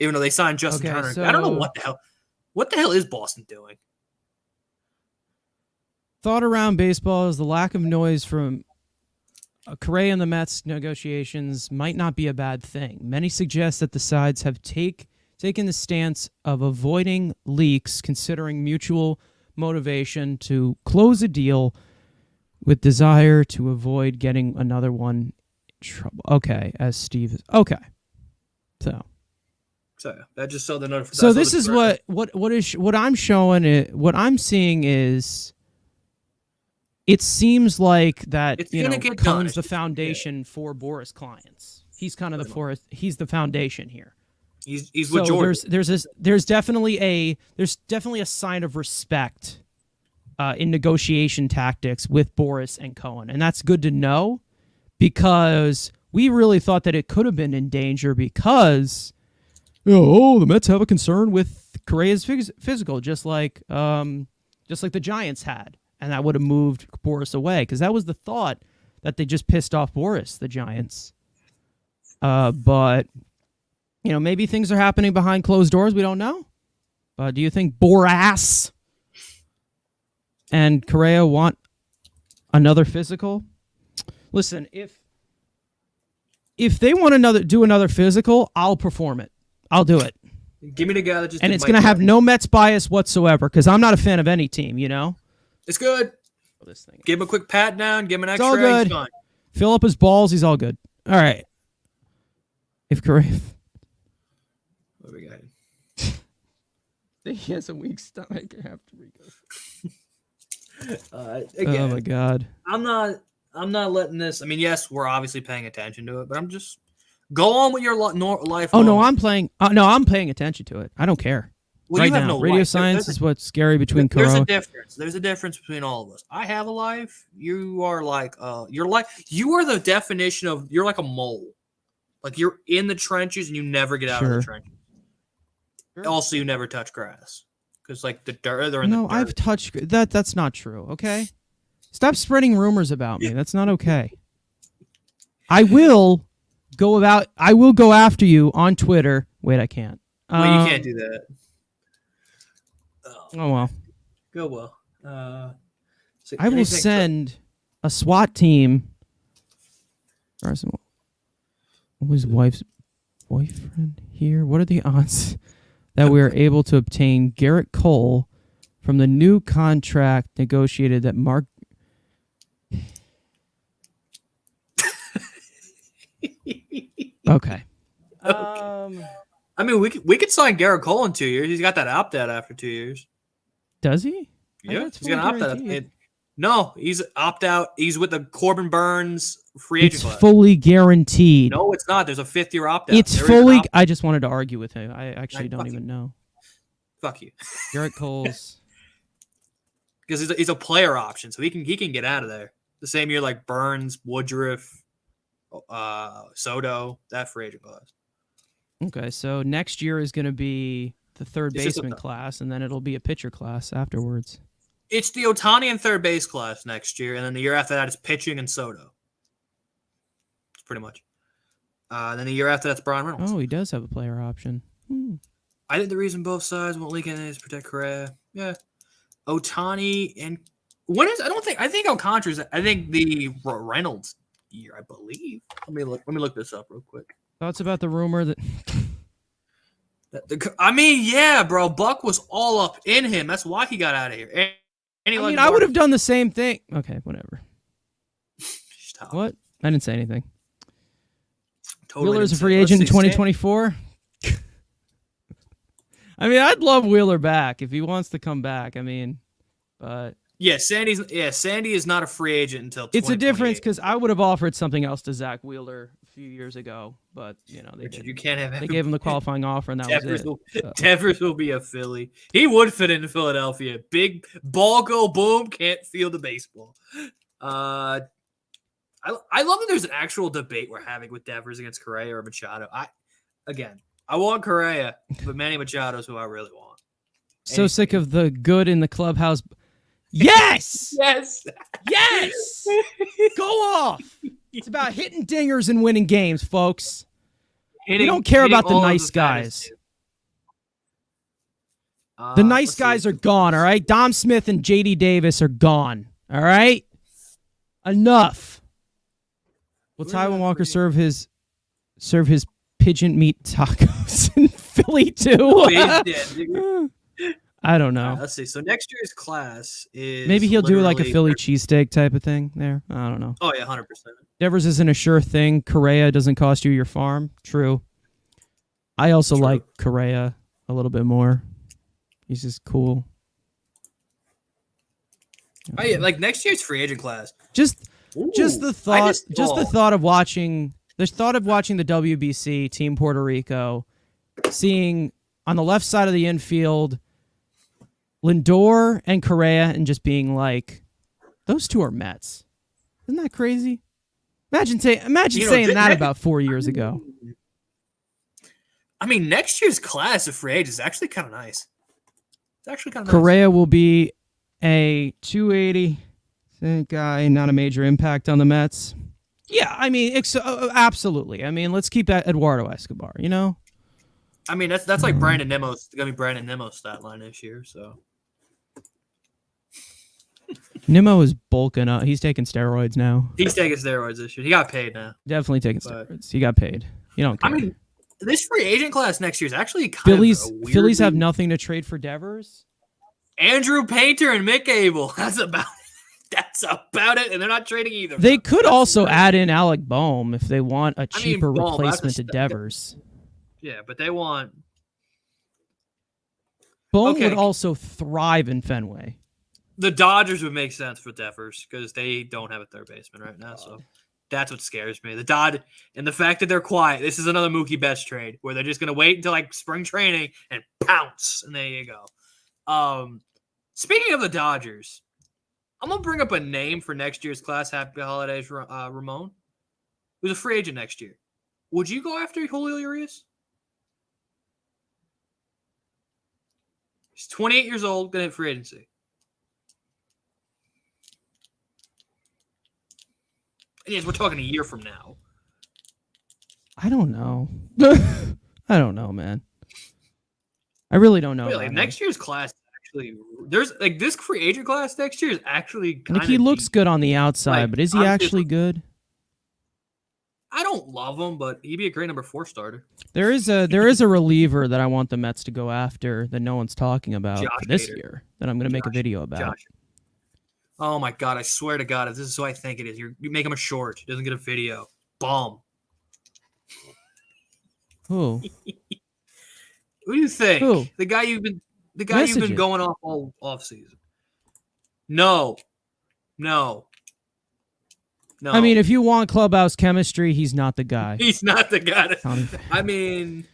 Even though they signed Justin Turner, I don't know what the hell. What the hell is Boston doing? Thought around baseball is the lack of noise from Correa and the Mets negotiations might not be a bad thing. Many suggest that the sides have taken the stance of avoiding leaks, considering mutual motivation to close a deal with desire to avoid getting another one in trouble. Okay, as Steve is. Okay. So that just saw the notification. So this is what I'm showing it. What I'm seeing is it seems like that, It's you gonna know, get done. Cohen's It's the just- foundation for Boris clients. He's kind of the forest. He's the foundation here. He's So with George. there's definitely a sign of respect in negotiation tactics with Boris and Cohen, and that's good to know because we really thought that it could have been in danger because the Mets have a concern with Correa's physical, just like the Giants had, and that would have moved Boris away because that was the thought that they just pissed off Boris, the Giants. But you know, maybe things are happening behind closed doors. We don't know. Do you think Boras and Correa want another physical? Listen, if they want do another physical, I'll perform it. I'll do it. Give me the guy that just. And it's going to have no Mets bias whatsoever because I'm not a fan of any team, It's good. This thing. Give him a quick pat down. Give him an It's extra. all good. He's fine. Fill up his balls. He's all good. All right. If Correa... What do we got? He has a weak stomach after we go. Again, Oh, my God. I'm not letting this. I mean, yes, we're obviously paying attention to it, but I'm just go on with your life. Oh, no, I'm paying attention to it. I don't care. Well, right you have now, no radio life. science is what's scary between There's Correa. a difference. There's a difference between all of us. I have a life. You are like you are the definition of you're like a mole. Like you're in the trenches and you never get out of the trenches. Sure. Also, you never touch grass because like the dirt. They're in the dirt. I've touched that. That's not true. Okay, stop spreading rumors about me. That's not okay. I will go after you on Twitter. Wait, I can't. Well, you can't do that. Oh well. Go well. So I will send a SWAT team. Was his wife's boyfriend here? What are the odds that we are able to obtain Garrett Cole from the new contract negotiated that Mark... Okay. I mean, we could sign Garrett Cole in 2 years. He's got that opt-out after 2 years. Does he? Yeah, he's going to opt out. No, he's opt-out. He's with the Corbin Burns free agent class. It's fully guaranteed. No, it's not. There's a 5th-year opt-out. It's fully... I just wanted to argue with him. I actually don't even know. Fuck you. Garrett Cole's... Because he's a player option, so he can get out of there. The same year like Burns, Woodruff, Soto, that free agent class. Okay, so next year is going to be the third baseman class, and then it'll be a pitcher class afterwards. It's the Ohtani and third base class next year, and then the year after that is pitching and Soto. It's pretty much. Then the year after that's Brian Reynolds. Oh, he does have a player option. I think the reason both sides won't leak anything is to protect Correa. Yeah. Ohtani and I think Alcantara's the Reynolds year, I believe. Let me look this up real quick. Thoughts about the rumor that I mean, yeah, bro. Buck was all up in him. That's why he got out of here. I would have done the same thing. Okay, whatever. Stop. What? I didn't say anything. Totally Wheeler's a free agent in 2024. I mean, I'd love Wheeler back if he wants to come back. I mean, but Sandy is not a free agent until 2028. It's a difference because I would have offered something else to Zach Wheeler a few years ago, but they didn't. You can't have. They gave him the qualifying offer, and that was it. Devers will be a Philly. He would fit into Philadelphia. Big ball go boom. Can't field the baseball. I love that there's an actual debate we're having with Devers against Correa or Machado. I want Correa, but Manny Machado is who I really want. So sick of the good in the clubhouse. Yes! Yes! Yes! Go off! It's about hitting dingers and winning games, folks. We don't care about the nice guys. The nice guys are gone, all right? Dom Smith and J.D. Davis are gone, all right? Enough. Will Taiwan Walker serve his pigeon meat tacos in Philly too? Oh, he's dead. I don't know. Let's see. So next year's class is maybe he'll do like a Philly cheesesteak type of thing there. I don't know. Oh yeah, 100%. Devers isn't a sure thing. Correa doesn't cost you your farm. True. I also like Correa a little bit more. He's just cool. Like next year's free agent class. Just the thought of watching the WBC Team Puerto Rico, seeing on the left side of the infield Lindor and Correa, and just being like, those two are Mets. Isn't that crazy? Imagine saying that about 4 years ago. I mean, next year's class of free agents is actually kind of nice. It's actually kind of Correa will be a 280 guy, not a major impact on the Mets. Yeah, I mean, absolutely. I mean, let's keep that Eduardo Escobar, you know? I mean, that's like Brandon Nimmo's going to be Brandon Nimmo's stat line this year, so. Nimmo is bulking up. He's taking steroids now. He's taking steroids this year. He got paid now. Definitely taking steroids. He got paid. You don't care. I mean, this free agent class next year is actually kind of a weird Phillies have nothing to trade for Devers. Andrew Painter and Mick Abel. That's about it, and they're not trading either. They could also add in Alec Boehm if they want a cheaper replacement to Devers. Yeah, but they want... Boehm would also thrive in Fenway. The Dodgers would make sense for Devers because they don't have a third baseman right now, so that's what scares me. And the fact that they're quiet. This is another Mookie Betts trade where they're just going to wait until like spring training and pounce, and there you go. Speaking of the Dodgers, I'm going to bring up a name for next year's class. Happy holidays, Ramon. Who's a free agent next year. Would you go after Julio Urias? He's 28 years old, going to hit free agency. Yes, we're talking a year from now. I don't know. I don't know, man. I really don't know. Really, next year's class actually, there's like this free agent class next year is actually kind of. He looks good on the outside, but is he actually good? I don't love him, but he'd be a great number 4 starter. There is a reliever that I want the Mets to go after that no one's talking about this year that I'm going to make a video about. Oh my God! I swear to God, if this is who I think it is, you make him a short. He doesn't get a video. Bomb. Who? Who do you think? Who? The guy you've been going off all offseason. No. I mean, if you want clubhouse chemistry, he's not the guy. He's not the guy. I mean,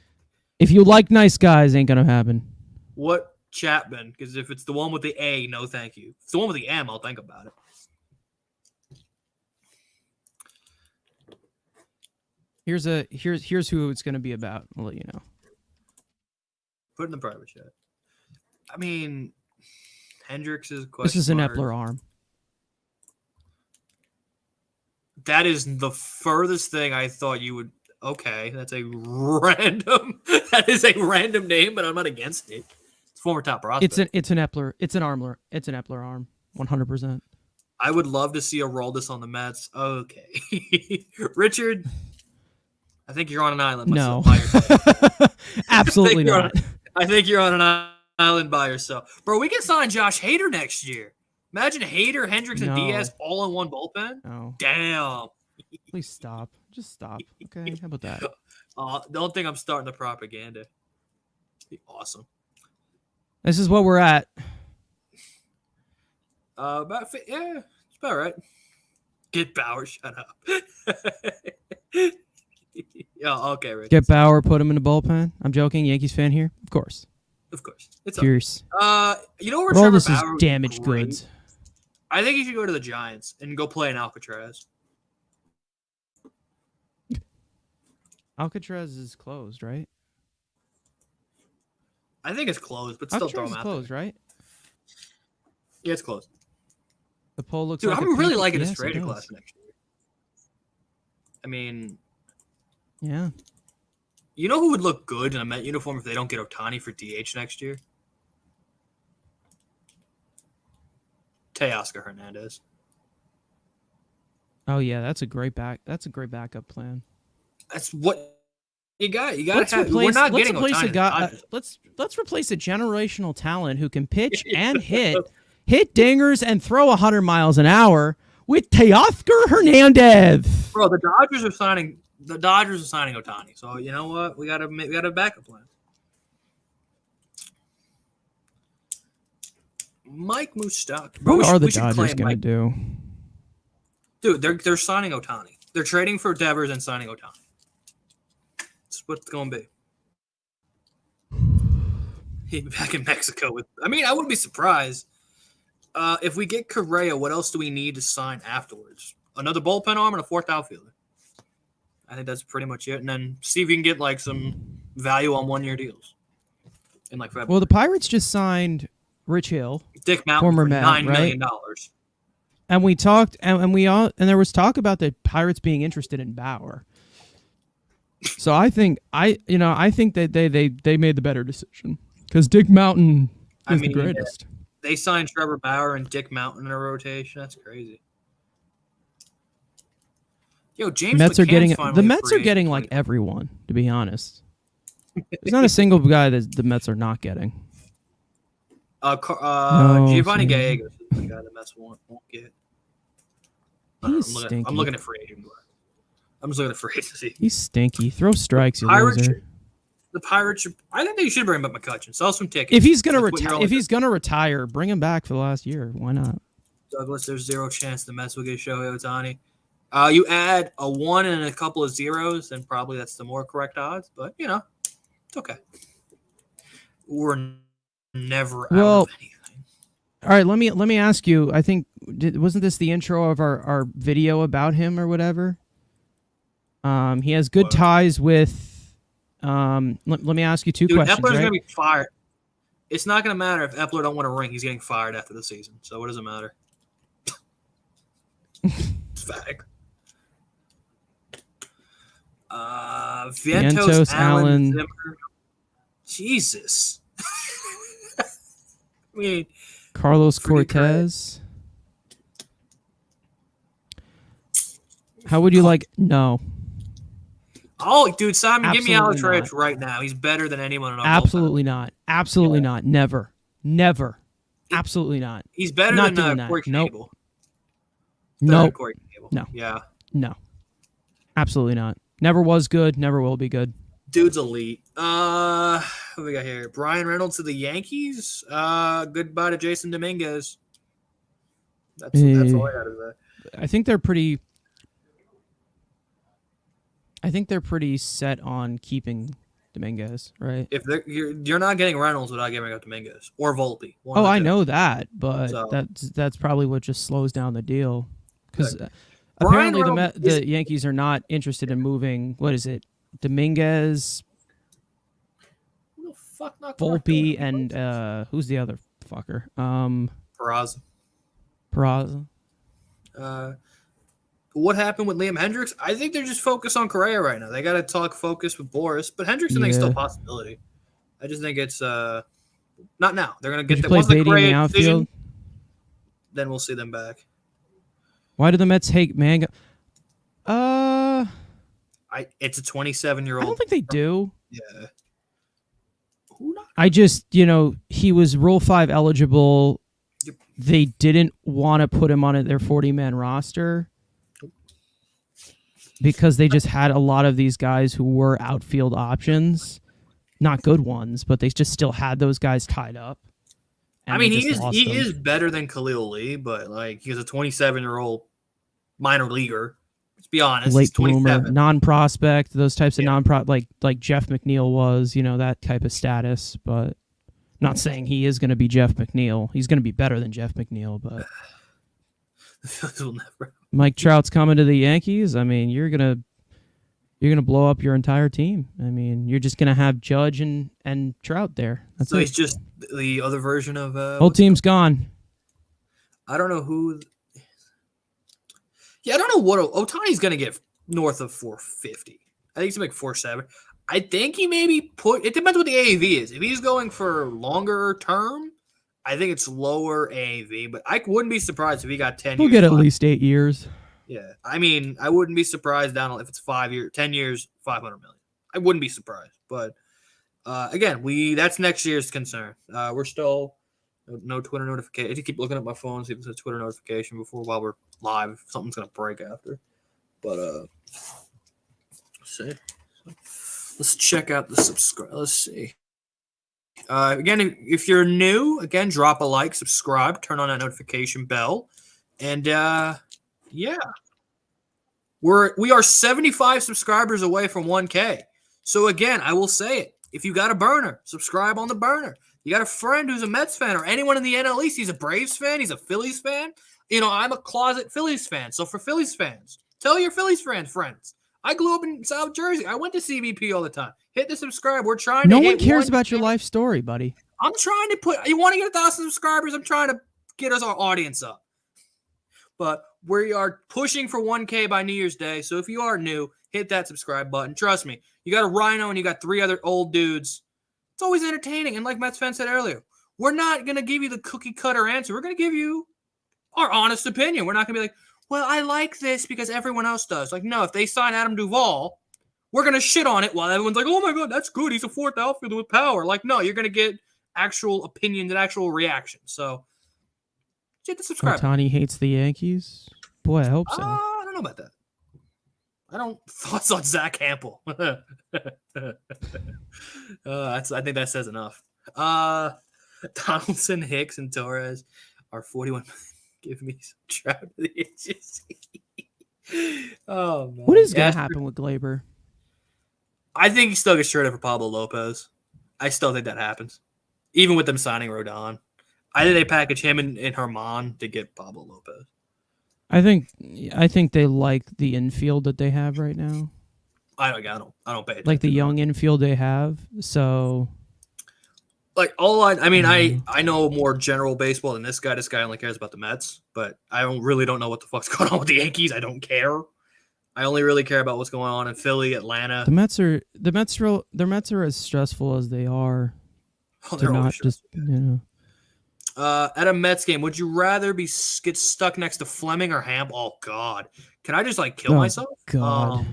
if you like nice guys, ain't gonna happen. What? Chapman, because if it's the one with the A, no thank you. If it's the one with the M, I'll think about it. Here's who it's going to be about. I'll let you know. Put it in the private chat. I mean, Hendricks is a question. This is an Epler arm. That is the furthest thing I thought you would. Okay, that's a random. That is a random name, but I'm not against it. Former top prospect. It's an Epler. It's an Epler arm. 100%. I would love to see a Roldis on the Mets. Okay. Richard, I think you're on an island. No. Absolutely not. I think you're on an island by yourself. Bro, we can sign Josh Hader next year. Imagine Hader, Hendricks, and Diaz all in one bullpen. No. Damn. Please stop. Just stop. Okay, how about that? Don't think I'm starting the propaganda. Be awesome. This is what we're at. Yeah, it's about right. Get Bauer, shut up. Yeah, okay, Rich. Get Bauer, put him in the bullpen. I'm joking. Yankees fan here, of course. It's fierce. You know where Trevor Bauer is damaged goods. I think you should go to the Giants and go play in Alcatraz. Alcatraz is closed, right? I think it's closed, but still throw them out. Closed, right? Yeah, it's closed. The poll looks. Dude, like I'm really liking this trading class next year. I mean, yeah. You know who would look good in a Met uniform if they don't get Ohtani for DH next year? Teoscar Hernandez. Oh yeah, that's a great backup plan. That's what you got. You got to have. We're not getting Ohtani. Let's replace a generational talent who can pitch and hit dingers and throw 100 miles an hour with Teoscar Hernandez. Bro, the Dodgers are signing Ohtani. So you know what? We got a backup plan. Mike Moustakas. What are the Dodgers going to do? Dude, they're signing Ohtani. They're trading for Devers and signing Ohtani. That's what it's going to be. He'll be back in Mexico with. I mean, I wouldn't be surprised. If we get Correa, what else do we need to sign afterwards? Another bullpen arm and a fourth outfielder. I think that's pretty much it. And then see if you can get like some value on 1-year deals. In like February. Well, the Pirates just signed Rich Hill, Dick Mountain former for Met, $9 right? million. And we talked, and there was talk about the Pirates being interested in Bauer. So I think that they made the better decision because Dick Mountain is the greatest. They signed Trevor Bauer and Dick Mountain in a rotation. That's crazy. Yo, James Mets are getting the Mets are getting like everyone, to be honest. There's not a single guy that the Mets are not getting. Giovanni Gallegos is the guy the Mets won't get. He's stinky. I'm looking at free agent. I'm just looking at free agency. He's stinky. Throw strikes, you loser. The Pirates. I think they should bring back McCutchen. Sell some tickets. If he's gonna retire, bring him back for the last year. Why not? Douglas, there's zero chance the Mets will get Shohei Ohtani. You add a 1 and a couple of zeros, and probably that's the more correct odds. But it's okay. We're never out of anything. All right, let me ask you. I think wasn't this the intro of our video about him or whatever? He has good ties with. Let me ask you two questions. Epler's right? gonna be fired. It's not gonna matter if Epler don't win a ring. He's getting fired after the season. So what does it matter? It's fact. Vientos, Allen, Zimmer. Jesus. I mean, Carlos Cortez. How would you like? No. Oh, dude, Simon, Absolutely give me Alex not. Reyes right now. He's better than anyone in our Absolutely bullpen. not. Absolutely not. Never. Absolutely not. He's better Not than doing that. Corey Nope. Cable. Nope. Corey Cable. No. Yeah. No. Absolutely not. Never was good. Never will be good. Dude's elite. What do we got here? Brian Reynolds to the Yankees. Goodbye to Jason Dominguez. That's all I got to say. I think they're pretty set on keeping Dominguez, right? If you're not getting Reynolds without giving up Dominguez or Volpe. I know that, but that's probably what just slows down the deal. Because apparently the Yankees are not interested in moving. What is it? Dominguez, Volpe, and who's the other fucker? Peraza. What happened with Liam Hendricks? I think they're just focused on Correa right now. They got to talk focus with Boris, but Hendricks I think is still a possibility. I just think it's not now. They're going to get that once the Correa decision, then we'll see them back. Why do the Mets hate Manga? It's a 27-year-old. I don't think they do. Yeah. I just, he was Rule 5 eligible. Yep. They didn't want to put him on their 40-man roster because they just had a lot of these guys who were outfield options. Not good ones, but they just still had those guys tied up. I mean, he is better than Khalil Lee, but he's a 27-year-old minor leaguer. Let's be honest. Late bloomer, non-prospect, those types of like Jeff McNeil was, that type of status. But not saying he is going to be Jeff McNeil. He's going to be better than Jeff McNeil, but Mike Trout's coming to the Yankees. I mean, you're gonna blow up your entire team. I mean, you're just gonna have Judge and Trout there. That's so it. He's just the other version of whole team's gone. I don't know who. Yeah, I don't know what Ohtani's gonna get north of 450. I think he's gonna make 4.7. I think he maybe it depends what the AAV is. If he's going for longer term, I think it's lower AAV, but I wouldn't be surprised if he got 10 years. We'll get at least 8 years. Yeah. I mean, I wouldn't be surprised if it's 10 years, 500 million. I wouldn't be surprised. But again, that's next year's concern. We're still no Twitter notification. I keep looking at my phone, see if there's a Twitter notification while we're live. Something's gonna break after. But let's see. Let's check out the subscribe. Let's see. Again, if you're new, again, drop a like, subscribe, turn on that notification bell, and yeah, we are 75 subscribers away from 1K. So again, I will say it: if you got a burner, subscribe on the burner. You got a friend who's a Mets fan or anyone in the NL East, he's a Braves fan, he's a Phillies fan. I'm a closet Phillies fan. So for Phillies fans, tell your Phillies friends. I grew up in South Jersey. I went to CBP all the time. Hit the subscribe. We're trying to No hit one cares 1K. about your life story, buddy. I'm trying to put. You want to get 1,000 subscribers? I'm trying to get our audience up. But we are pushing for 1K by New Year's Day. So if you are new, hit that subscribe button. Trust me, you got a Rhino and you got 3 other old dudes. It's always entertaining. And like Mets fan said earlier, we're not going to give you the cookie cutter answer. We're going to give you our honest opinion. We're not going to be like, well, I like this because everyone else does. Like, no, if they sign Adam Duvall, we're going to shit on it while everyone's like, oh my God, that's good. He's a 4th outfielder with power. Like, no, you're going to get actual opinions and actual reactions. So, hit the subscribe. Ohtani hates the Yankees? Boy, I hope so. I don't know about that. I don't thoughts on Zach Hampel. I think that says enough. Donaldson, Hicks, and Torres are 41. Give me some trout to the edges. Oh man. What is going to happen with Glaber? I think he still gets traded for Pablo Lopez. I still think that happens. Even with them signing Rodon. I think they package him and Herman to get Pablo Lopez. I think they like the infield that they have right now. I don't pay attention. Like the young infield they have. So like I know more general baseball than this guy. This guy only cares about the Mets, but I don't know what the fuck's going on with the Yankees. I don't care. I only really care about what's going on in Philly, Atlanta. The Mets are as stressful as they are. Oh, they're not just at a Mets game, would you rather get stuck next to Fleming or Hamp? Oh God, can I just kill myself? God,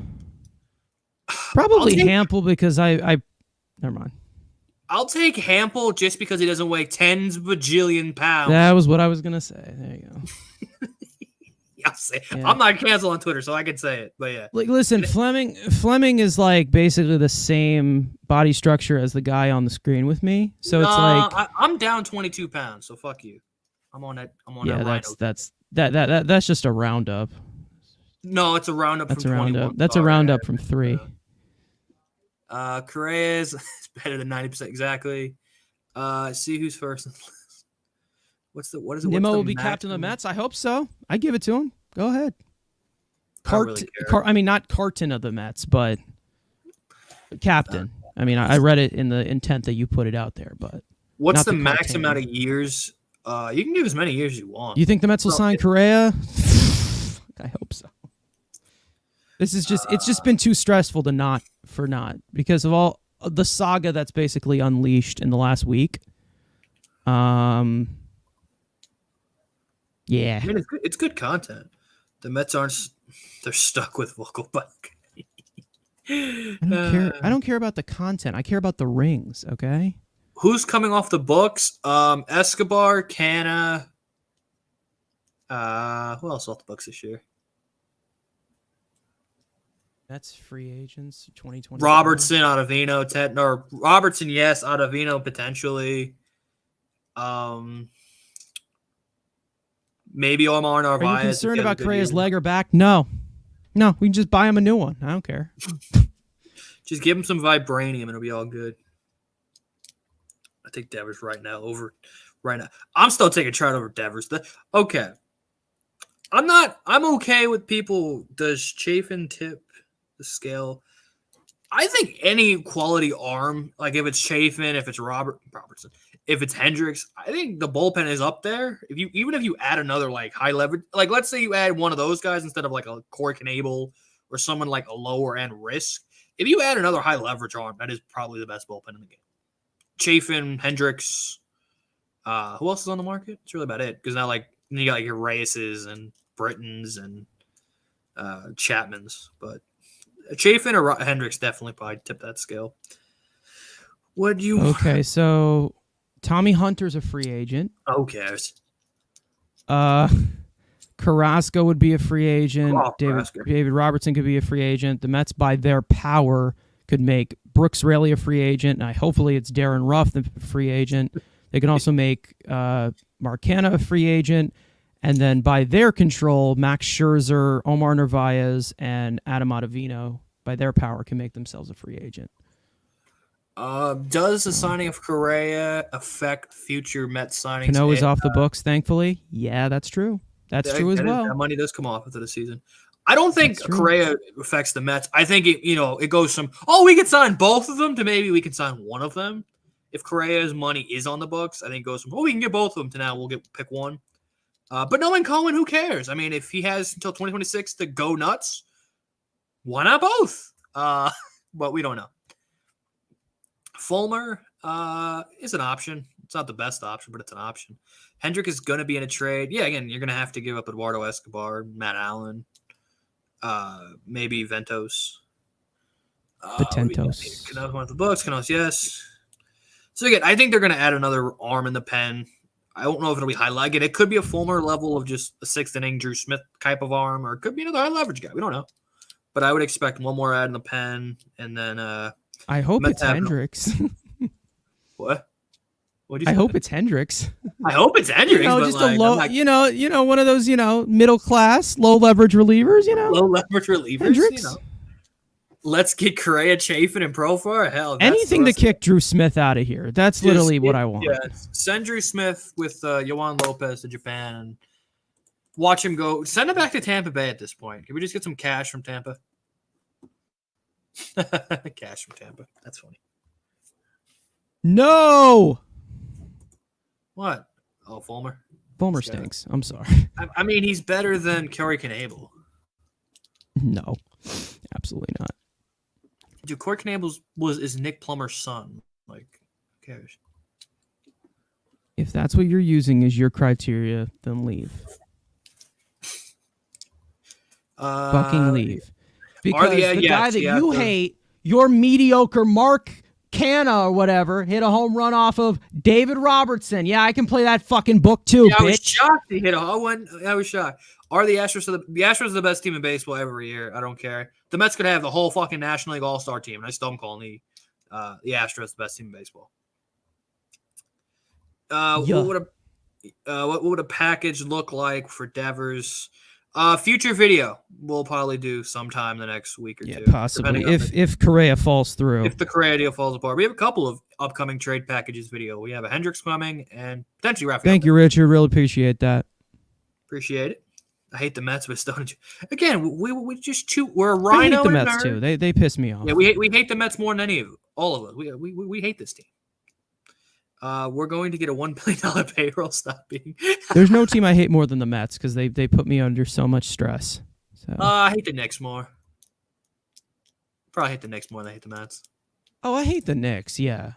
probably Hampel because I never mind. I'll take Hampel just because he doesn't weigh tens bajillion pounds. That was what I was gonna say. There you go. I'll say. Yeah. I'm not canceled on Twitter, so I can say it. But yeah, listen, Fleming is basically the same body structure as the guy on the screen with me. So it's I'm down 22 pounds. So fuck you. I'm on that. That's just a roundup. No, it's a roundup. That's from a roundup. 21. That's a roundup from 3. Correa is better than 90% exactly. See who's first. What is it? Nimmo will be captain of the Mets. I hope so. I give it to him. Go ahead. Not Carton of the Mets, but captain. I read it in the intent that you put it out there, but what's the max amount of years? You can give as many years as you want. You think the Mets will sign Correa? I hope so. This is it's just been too stressful to not because of all the saga that's basically unleashed in the last week. Yeah. It's good content. The Mets they're stuck with Vogelbach. I don't care about the content. I care about the rings, okay? Who's coming off the books? Escobar, Canna. Who else off the books this year? That's free agents, 2020. Robertson, Ottavino, Robertson, yes. Ottavino, potentially. Maybe Omar Narvaez. Are you concerned about Correa's leg or back? No. We can just buy him a new one. I don't care. Just give him some vibranium and it'll be all good. I take Devers right now. I'm still taking Trout over Devers. Okay. I'm okay with people. Does Chafin tip the scale? I think any quality arm, like if it's Chafin, if it's Robertson, if it's Hendricks, I think the bullpen is up there. Even if you add another high leverage, let's say you add one of those guys instead of a Corey Knebel or someone a lower end risk. If you add another high leverage arm, that is probably the best bullpen in the game. Chafin, Hendricks, who else is on the market? It's really about it because now you got your Reyeses and Brittons and Chapmans, but Chafin or Hendricks definitely probably tip that scale. What do you? Okay, so Tommy Hunter's a free agent. Who cares? Carrasco would be a free agent. Oh, David Robertson could be a free agent. The Mets, by their power, could make Brooks Raley a free agent, and hopefully it's Darren Ruff the free agent. They can also make Mark Canha a free agent, and then by their control, Max Scherzer, Omar Narvaez, and Adam Ottavino, by their power, can make themselves a free agent. Does the signing of Correa affect future Mets signings? Cano is off the books, thankfully. Yeah, that's true. That's true as well. That money does come off after the season. I don't think Correa affects the Mets. I think it goes from, we can sign both of them to maybe we can sign one of them. If Correa's money is on the books, I think it goes from, we can get both of them to now we'll pick one. But knowing Cohen, who cares? I mean, if he has until 2026 to go nuts, why not both? But we don't know. Fulmer is an option. It's not the best option, but it's an option. Hendrick is going to be in a trade. Yeah, again, you're going to have to give up Eduardo Escobar, Matt Allen, maybe Ventos. Ventos. Cano's one of the books. Cano's, yes. So again, I think they're going to add another arm in the pen. I don't know if it'll be high legged. It could be a Fulmer level of just a sixth inning Drew Smith type of arm, or it could be another high leverage guy. We don't know. But I would expect one more ad in the pen, and then I hope it's Hendricks. What? I hope it's Hendricks. I hope it's Hendricks. Just a low, one of those, middle class, low leverage relievers. Low leverage relievers. Hendricks. Let's get Correa, Chafin, and Profar. Hell, anything to kick Drew Smith out of here. That's literally what I want. Yeah, send Drew Smith with Yohan Lopez to Japan and watch him go. Send him back to Tampa Bay at this point. Can we just get some cash from Tampa? Cash from Tampa. That's funny. No. What? Oh, Fulmer. Fulmer stinks. I'm sorry. I mean, he's better than Corey Knebel. No, absolutely not. Dude, Corey Knebel is Nick Plummer's son. Like, who cares? If that's what you're using as your criteria, then leave. Fucking leave. Because the guy that you hate, your mediocre Mark Canha or whatever, hit a home run off of David Robertson. Yeah, I can play that fucking book too, bitch. I was shocked he hit I was shocked. Are the Astros the Astros are the best team in baseball every year? I don't care. The Mets could have the whole fucking National League All-Star team, and I still am calling the Astros the best team in baseball. What would a package look like for Devers? Future video we'll probably do sometime the next week or two. Possibly. If Correa falls through. If the Correa deal falls apart. We have a couple of upcoming trade packages video. We have a Hendricks coming and potentially Rafael. Thank you, Richard. Really appreciate that. Appreciate it. I hate the Mets, but don't you? Again, we just we're a rhino. I hate the Mets too. They piss me off. Yeah, we hate the Mets more than any of all of us. We hate this team. We're going to get a $1 billion payroll. Stop being. There's no team I hate more than the Mets because they put me under so much stress. So. I hate the Knicks more. Probably hate the Knicks more than I hate the Mets. Oh, I hate the Knicks. Yeah.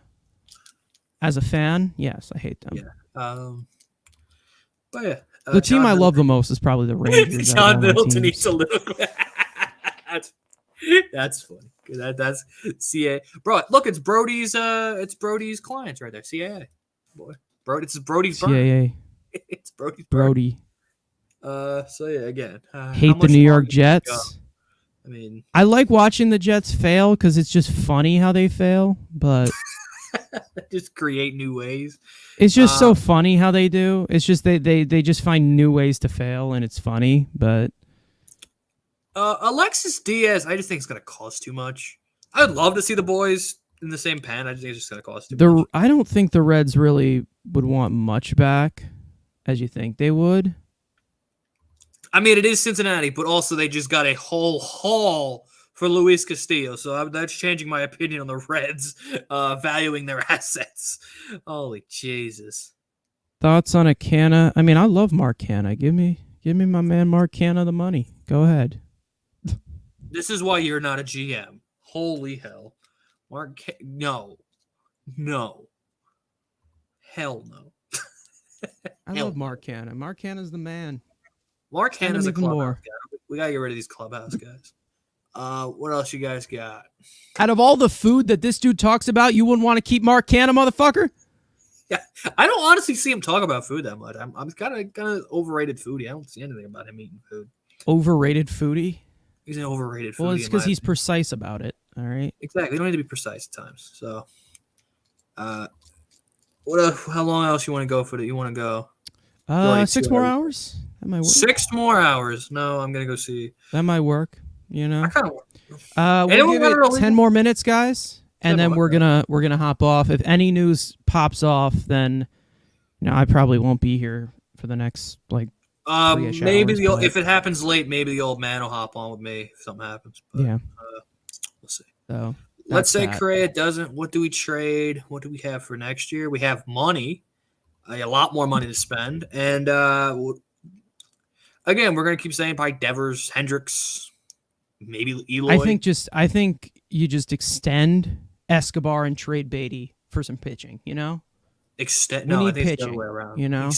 As a fan, yes, I hate them. Yeah. But yeah. The team I love the most is probably the Rangers. John Middleton needs a little. That's funny. That's CA. Bro, look, it's Brody's clients right there. CAA. Boy. It's Brody's CAA. It's Brody's Brody. So yeah, again. Hate the New York Jets. I mean, I like watching the Jets fail because it's just funny how they fail, but just create new ways. It's just so funny how they do. It's just they just find new ways to fail, and it's funny, but Alexis Diaz, I just think it's going to cost too much. I would love to see the boys in the same pen. I just think it's just going to cost too much. I don't think the Reds really would want much back, as you think they would. I mean, it is Cincinnati, but also they just got a whole haul for Luis Castillo, so that's changing my opinion on the Reds valuing their assets. Holy Jesus! Thoughts on a Canha? I mean, I love Mark Canha. Give me my man Mark Canha the money. Go ahead. This is why you're not a GM. Holy hell, no, hell no. I love Mark Canha. Mark Canha's the man. Mark Canha's a clubhouse guy. We gotta get rid of these clubhouse guys. What else you guys got? Out of all the food that this dude talks about, you wouldn't want to keep Mark Canha, motherfucker? Yeah, I don't honestly see him talk about food that much. I'm kind of overrated foodie. I don't see anything about him eating food. Overrated foodie? He's an overrated foodie. Well, it's because he's precise about it. All right. Exactly. You don't need to be precise at times. So, what? How long else you want to go for? That you want to go? You're already 6 2 more hours. hours. That might work. 6 more hours. No, I'm gonna go see. That might work. You know. I kind of. We'll Anyone give got it an illegal- 10 more minutes, guys, and 10 then more, we're gonna hop off. If any news pops off, then I probably won't be here for the next like 3-ish maybe hours, but- if it happens late, maybe the old man will hop on with me if something happens. But, yeah. we'll see. So Let's say that. Correa doesn't. What do we trade? What do we have for next year? We have money, a lot more money to spend, and again, we're gonna keep saying probably Devers, Hendricks, maybe Eloy. I think you just extend Escobar and trade Beatty for some pitching. You know. Extend. We No, I need think it's the pitching, other way around. you know?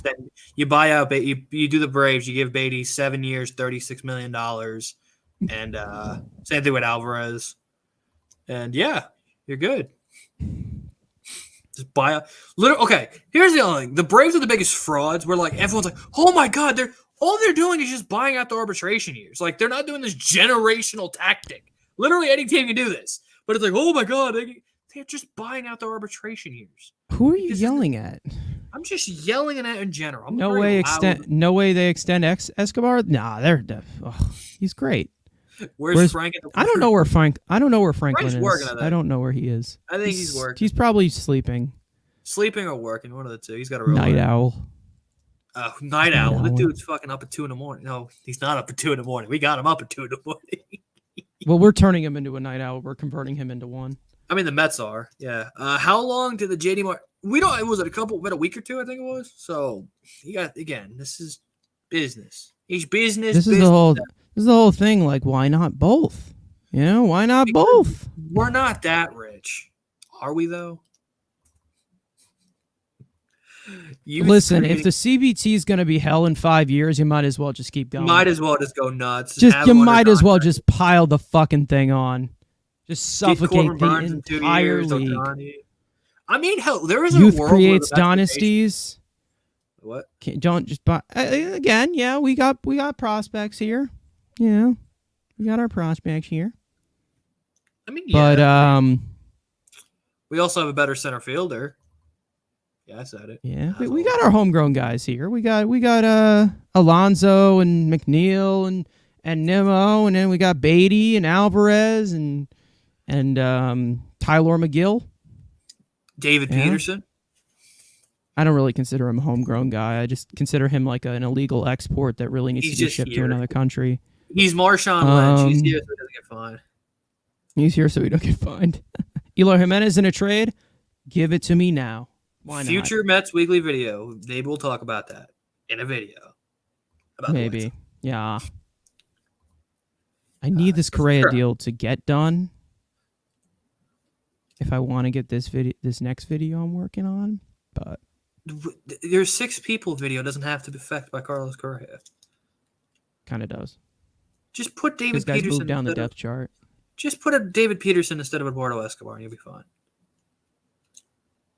You buy out. You do the Braves. You give Beatty 7 years, $36 million, and same thing with Alvarez. And yeah, you're good. Just buy out. Okay, here's the only thing. The Braves are the biggest frauds. Where like everyone's like, oh my god, all they're doing is just buying out the arbitration years. Like they're not doing this generational tactic. Literally, any team can do this, but it's like, oh my god, they're just buying out the arbitration years. Who are you yelling at? I'm just yelling at it in general. No way they extend Escobar. Nah, he's great. Where's Frank? I don't know where Franklin is. Working on that. I don't know where he is. I think he's working. He's probably sleeping. Sleeping or working, one of the two. He's got a real night owl. Night owl. The dude's fucking up at 2 a.m. No, he's not up at 2 a.m. We got him up at 2 a.m. Well, we're turning him into a night owl. We're converting him into one. I mean, the Mets are. Yeah. How long did the JD Martin? We don't. It was about a week or two, I think it was. So you got again. This is business. Each business. This is the whole thing. Like, why not both? You know, why not both? We're not that rich, are we? Though. Listen, if the CBT is going to be hell in 5 years, you might as well just keep going. Might as well just go nuts. You might as well just pile the fucking thing on. Just suffocate the entire league. I mean, hell, there is youth creates dynasties. What? Don't just buy again. Yeah, we got prospects here. Yeah, we got our prospects here. I mean, yeah. But we also have a better center fielder. Yeah, I said it. Yeah, we got our homegrown guys here. We got Alonso and McNeil and Nimmo, and then we got Beatty and Alvarez and Tyler McGill. David Peterson. I don't really consider him a homegrown guy. I just consider him like an illegal export that really needs to be shipped to another country. He's Marshawn Lynch. He's here so he doesn't get fined. He's here so he don't get fined. Eloy Jimenez in a trade? Give it to me now. Why not? Future Mets weekly video. Maybe we'll talk about that in a video. Maybe. Yeah. I need this Correa deal to get done if I want to get this next video I'm working on. But your 6 people video doesn't have to be affected by Carlos Correa. Kind of does. Just put David Peterson. Peterson Move down the depth chart. Just put a David Peterson instead of Eduardo Escobar, and you'll be fine.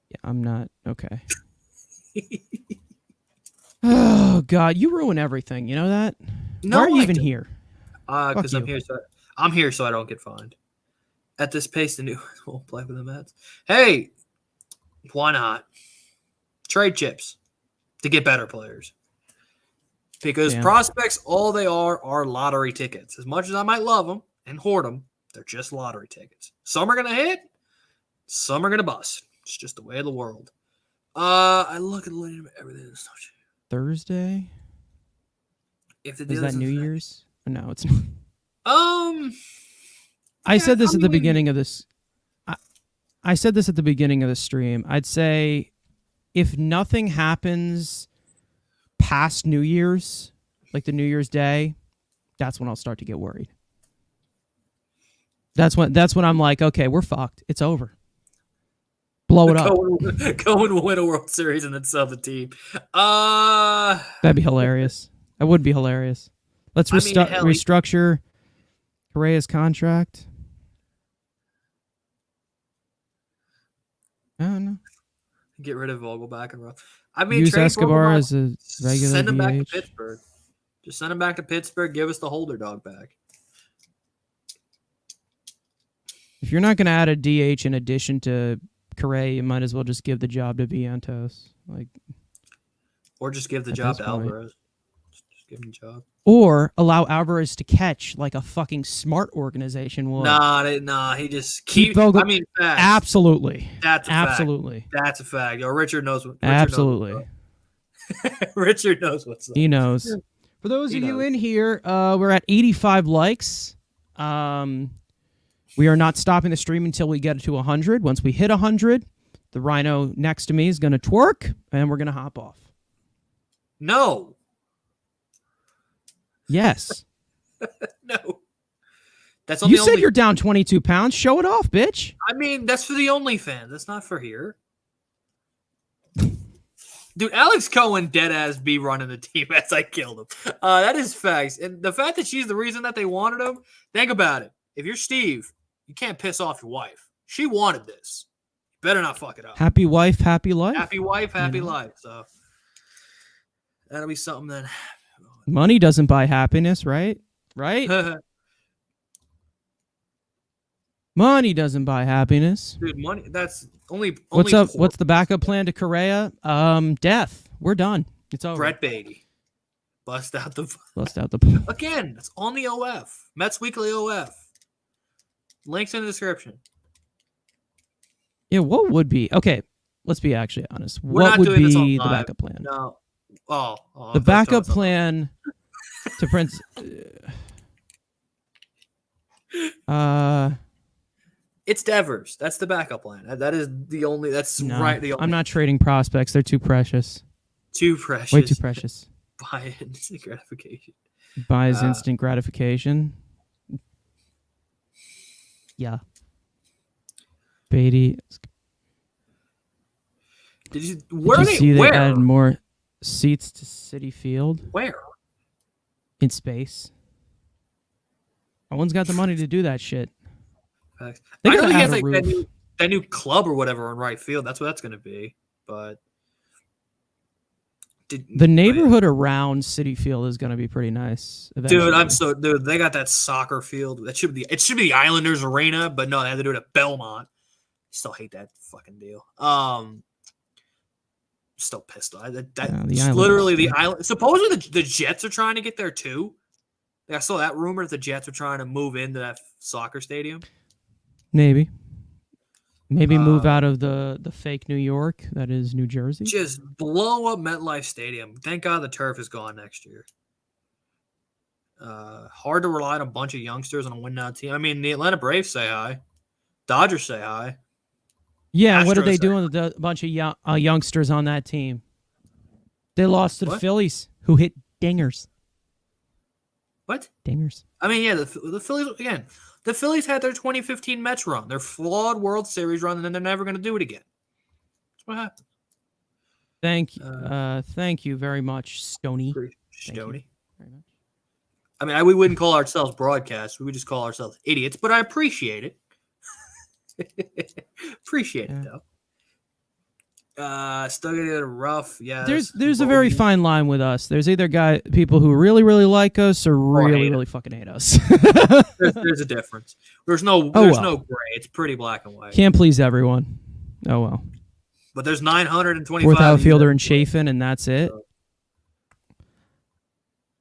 Yeah, I'm not okay. Oh God, you ruin everything. You know that? No, why are you even here? Because I'm here so I don't get fined. At this pace, the new won't play for the Mets. Hey, why not trade chips to get better players? Because prospects, all they are lottery tickets. As much as I might love them and hoard them, they're just lottery tickets. Some are gonna hit, some are gonna bust. It's just the way of the world. I look at everything. Thursday. If the is that New Year's? No, it's not. I said this at the beginning of this. I said this at the beginning of the stream. I'd say if nothing happens past New Year's, like the New Year's Day, that's when I'll start to get worried. That's when I'm like, okay, we're fucked. It's over. Blow it up. Go and win a World Series and then sell the team. That'd be hilarious. That would be hilarious. Let's restructure Correa's contract. I don't know. Get rid of Vogelback and Ruff. I mean, use Escobar as a regular Send him DH. back to Pittsburgh. Just send him back to Pittsburgh. Give us the Holder dog back. If you're not going to add a DH in addition to Correa, you might as well just give the job to Vientos. Or just give the job to Alvarez. Just give him the job. Or allow Alvarez to catch like a fucking smart organization would. Nah. He just facts. Absolutely. That's a absolutely. Fact. That's a fact. Yo, Richard knows what. Absolutely. Richard knows what's up. He knows. For those of you in here, we're at 85 likes. We are not stopping the stream until we get to 100. Once we hit 100, the rhino next to me is going to twerk, and we're going to hop off. No. Yes. No. That's you said you're down 22 pounds. Show it off, bitch. I mean, that's for the OnlyFans. That's not for here. Dude, Alex Cohen deadass be running the team as I killed him. That is facts. And the fact that she's the reason that they wanted him, think about it. If you're Steve, you can't piss off your wife. She wanted this. You better not fuck it up. Happy wife, happy life. Happy wife, happy life. So that'll be something that... Money doesn't buy happiness, right? Right? Money doesn't buy happiness. Dude, money, that's only What's up? What's the backup plan to Correa? Death. We're done. It's over. Brett Beatty. Bust out the... Again, it's on the OF. Mets Weekly OF. Links in the description. Yeah, what would be... Okay, let's be actually honest. We're what not would doing this be on the live. backup plan? No. Oh, the backup plan to Prince... It's Devers. That's the backup plan. That is the only... That's no, right. The only, I'm not trading prospects. They're too precious. Too precious. Way too precious. Buy instant gratification. Buys instant gratification. Yeah. Beatty. Did you see they added more seats to Citi Field? Where? In space. No one's got the money to do that shit. I know he has like that new club or whatever on right field. That's what that's going to be. But the neighborhood around Citi Field is going to be pretty nice. Eventually. Dude, they got that soccer field. It should be the Islanders Arena, but no, they had to do it at Belmont. Still hate that fucking deal. Still pissed off. That's literally the island. Supposedly the Jets are trying to get there too. I saw that rumor that the Jets are trying to move into that soccer stadium. Maybe move out of the fake New York that is New Jersey. Just blow up MetLife Stadium. Thank God the turf is gone next year. Hard to rely on a bunch of youngsters on a win-now team. I mean, the Atlanta Braves say hi. Dodgers say hi. Yeah, Astros what are they doing with a bunch of youngsters on that team? They lost to the Phillies, who hit dingers. What? Dingers. I mean, yeah, the Phillies, again, the Phillies had their 2015 Mets run, their flawed World Series run, and then they're never going to do it again. That's what happened. Thank you very much, Stoney. Stoney. Very much. I mean, we wouldn't call ourselves broadcast. We would just call ourselves idiots, but I appreciate it. Appreciate it, though. Still getting it rough. Yeah. There's a very fine line with us. There's either people who really, really like us or really, really fucking hate us. there's a difference. There's no gray. It's pretty black and white. Can't please everyone. Oh well. But there's 925. Fourth outfielder in Chafin, and that's it.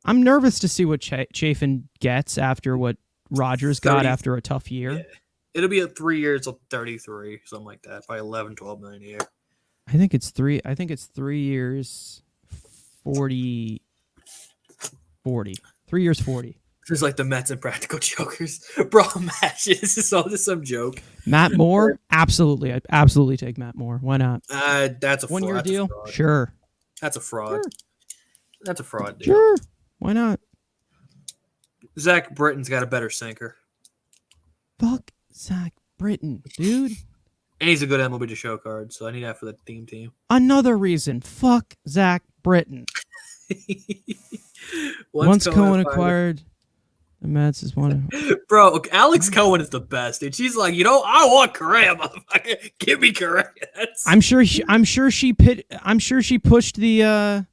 I'm nervous to see what Chafin gets after what Rogers got after a tough year. Yeah. It'll be 3 years of 33, something like that, by 11, 12 million a year. I think it's 3 years, 40. 3 years, 40. This is like the Mets and Practical Jokers. Bro, Matt, this is some joke. Matt Moore? Absolutely. I'd absolutely take Matt Moore. Why not? That's a 1 year deal? Sure. That's a fraud. Sure. That's a fraud deal. Sure. Why not? Zach Britton's got a better sinker. Fuck Zach Britton, dude. And he's a good MLB to show card, so I need that for the team. Another reason. Fuck Zach Britton. Once Cohen acquired the Mets is one. Bro, Alex Cohen is the best, dude. She's like, I want Correa, motherfucker. Give me Correa. I'm sure she pushed the